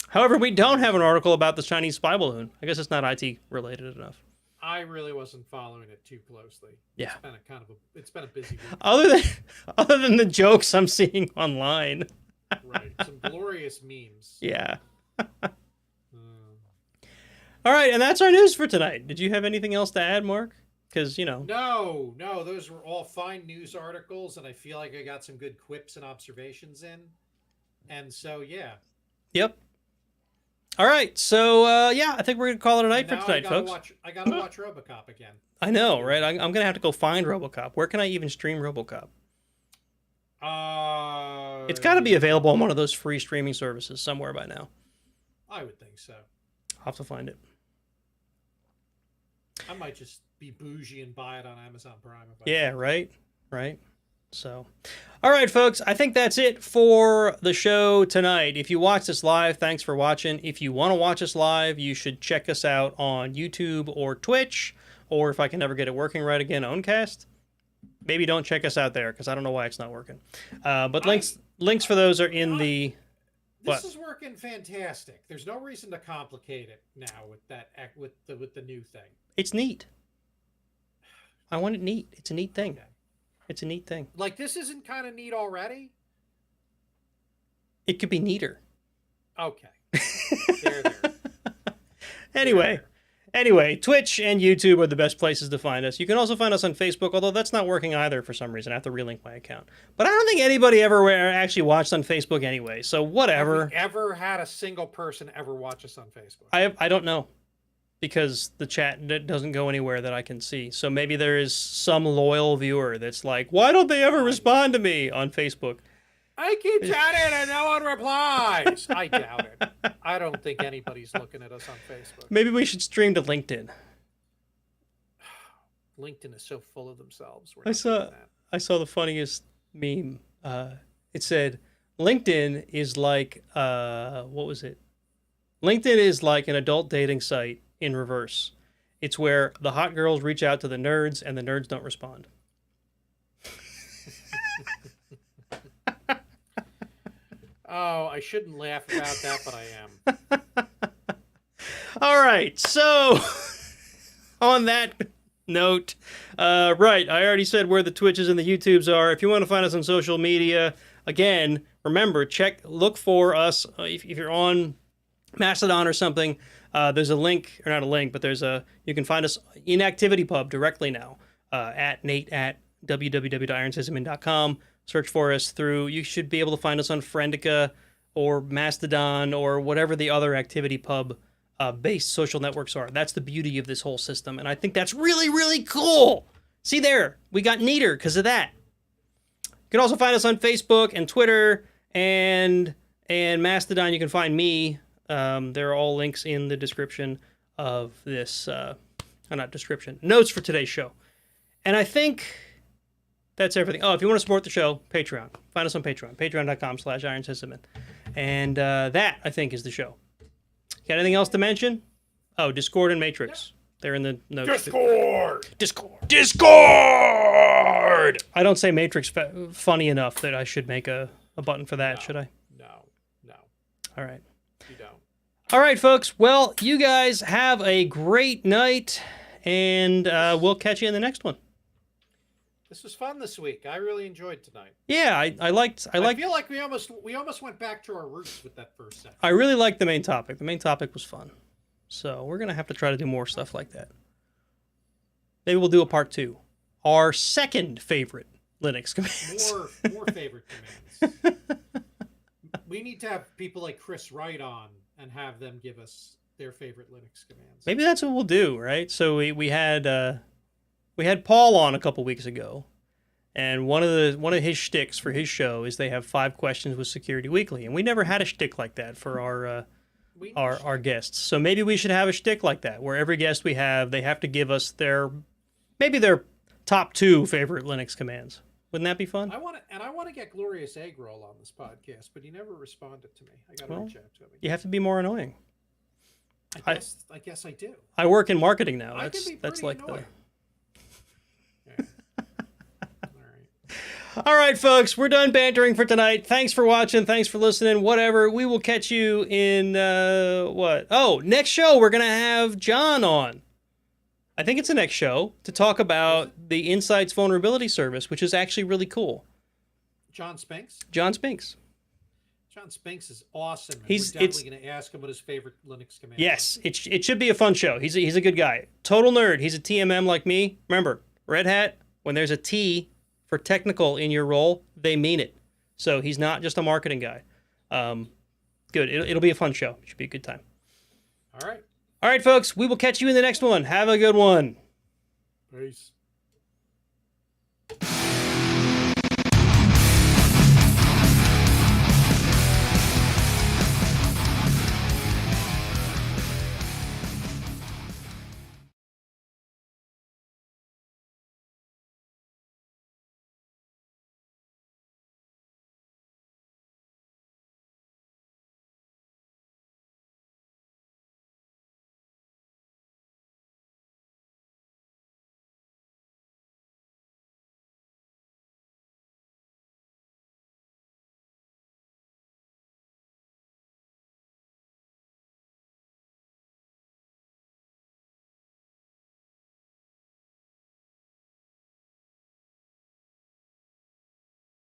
However, we don't have an article about the Chinese spy balloon. I guess it's not IT related enough. I really wasn't following it too closely. Yeah. It's been a busy week. Other than the jokes I'm seeing online. Right. Some glorious memes. Yeah. All right, and that's our news for tonight. Did you have anything else to add, Mark? Because, No, those were all fine news articles, and I feel like I got some good quips and observations in. And so, yeah. Yep. All right, so, I think we're going to call it a night for tonight, folks. I got to watch RoboCop again. I know, right? I'm going to have to go find RoboCop. Where can I even stream RoboCop? It's got to be available on one of those free streaming services somewhere by now. I would think so. I'll have to find it. I might just be bougie and buy it on Amazon Prime. Right. So, all right, folks, I think that's it for the show tonight. If you watch this live, thanks for watching. If you want to watch us live, you should check us out on YouTube or Twitch, or if I can never get it working right again, Owncast. maybe don't check us out there because I don't know why it's not working. But links for those are in the. This is working fantastic. There's no reason to complicate it now with the new thing. It's neat. I want it neat. It's a neat thing. Okay. It's a neat thing. Like, this isn't kind of neat already? It could be neater. Okay. There. Anyway, Twitch and YouTube are the best places to find us. You can also find us on Facebook, although that's not working either for some reason. I have to relink my account. But I don't think anybody ever actually watched on Facebook anyway, so whatever. Have we ever had a single person ever watch us on Facebook? I don't know, because the chat doesn't go anywhere that I can see. So maybe there is some loyal viewer that's like, why don't they ever respond to me on Facebook? I keep chatting and no one replies. I doubt it. I don't think anybody's looking at us on Facebook. Maybe we should stream to LinkedIn. LinkedIn is so full of themselves. I saw the funniest meme. It said, LinkedIn is like, what was it? LinkedIn is like an adult dating site in reverse. It's where the hot girls reach out to the nerds and the nerds don't respond. Oh, I shouldn't laugh about that, but I am. All right, so on that note, right, I already said where the Twitches and the YouTubes are. If you want to find us on social media, again, remember, look for us. If you're on Mastodon or something, there's a link, or not a link, but you can find us in ActivityPub directly now, at Nate at www.ironsysadmin.com. Search for us you should be able to find us on Friendica or Mastodon or whatever the other ActivityPub based social networks are. That's the beauty of this whole system, and I think that's really, really cool. See there, we got neater because of that. You can also find us on Facebook and Twitter and Mastodon. You can find me. There are all links in the description of this, not description, notes for today's show. And I think that's everything. Oh, if you want to support the show, Patreon. Find us on Patreon, patreon.com/IronSysadmin. And that, I think, is the show. Got anything else to mention? Oh, Discord and Matrix. They're in the notes. Discord! I don't say Matrix funny enough that I should make a button for that, should I? No. All right. You don't. All right, folks. Well, you guys have a great night, and we'll catch you in the next one. This was fun this week. I really enjoyed tonight. Yeah, I feel like we almost went back to our roots with that first set. I really liked the main topic. The main topic was fun. So we're gonna have to try to do more stuff like that. Maybe we'll do a part 2. Our second favorite Linux commands. More favorite commands. We need to have people like Chris Wright on and have them give us their favorite Linux commands. Maybe that's what we'll do, right? So we had Paul on a couple weeks ago, and one of his shticks for his show is they have 5 questions with Security Weekly, and we never had a shtick like that for our guests. So maybe we should have a shtick like that, where every guest we have, they have to give us their top 2 favorite Linux commands. Wouldn't that be fun? I want to get Glorious Egg Roll on this podcast, but he never responded to me. I got to reach out to him. You have to be more annoying. I guess I do. I work in marketing now. That's like annoying. All right, folks, we're done bantering for tonight. Thanks for watching. Thanks for listening. Whatever. We will catch you in, what? Oh, next show, we're going to have John on. I think it's the next show to talk about the Insights Vulnerability Service, which is actually really cool. John Spinks? John Spinks. John Spinks is awesome. We're definitely going to ask him what his favorite Linux command is. Yes, it should be a fun show. He's a good guy. Total nerd. He's a TMM like me. Remember, Red Hat, when there's a T for technical in your role, they mean it. So he's not just a marketing guy. Good. It'll be a fun show. It should be a good time. All right. All right, folks. We will catch you in the next one. Have a good one. Peace.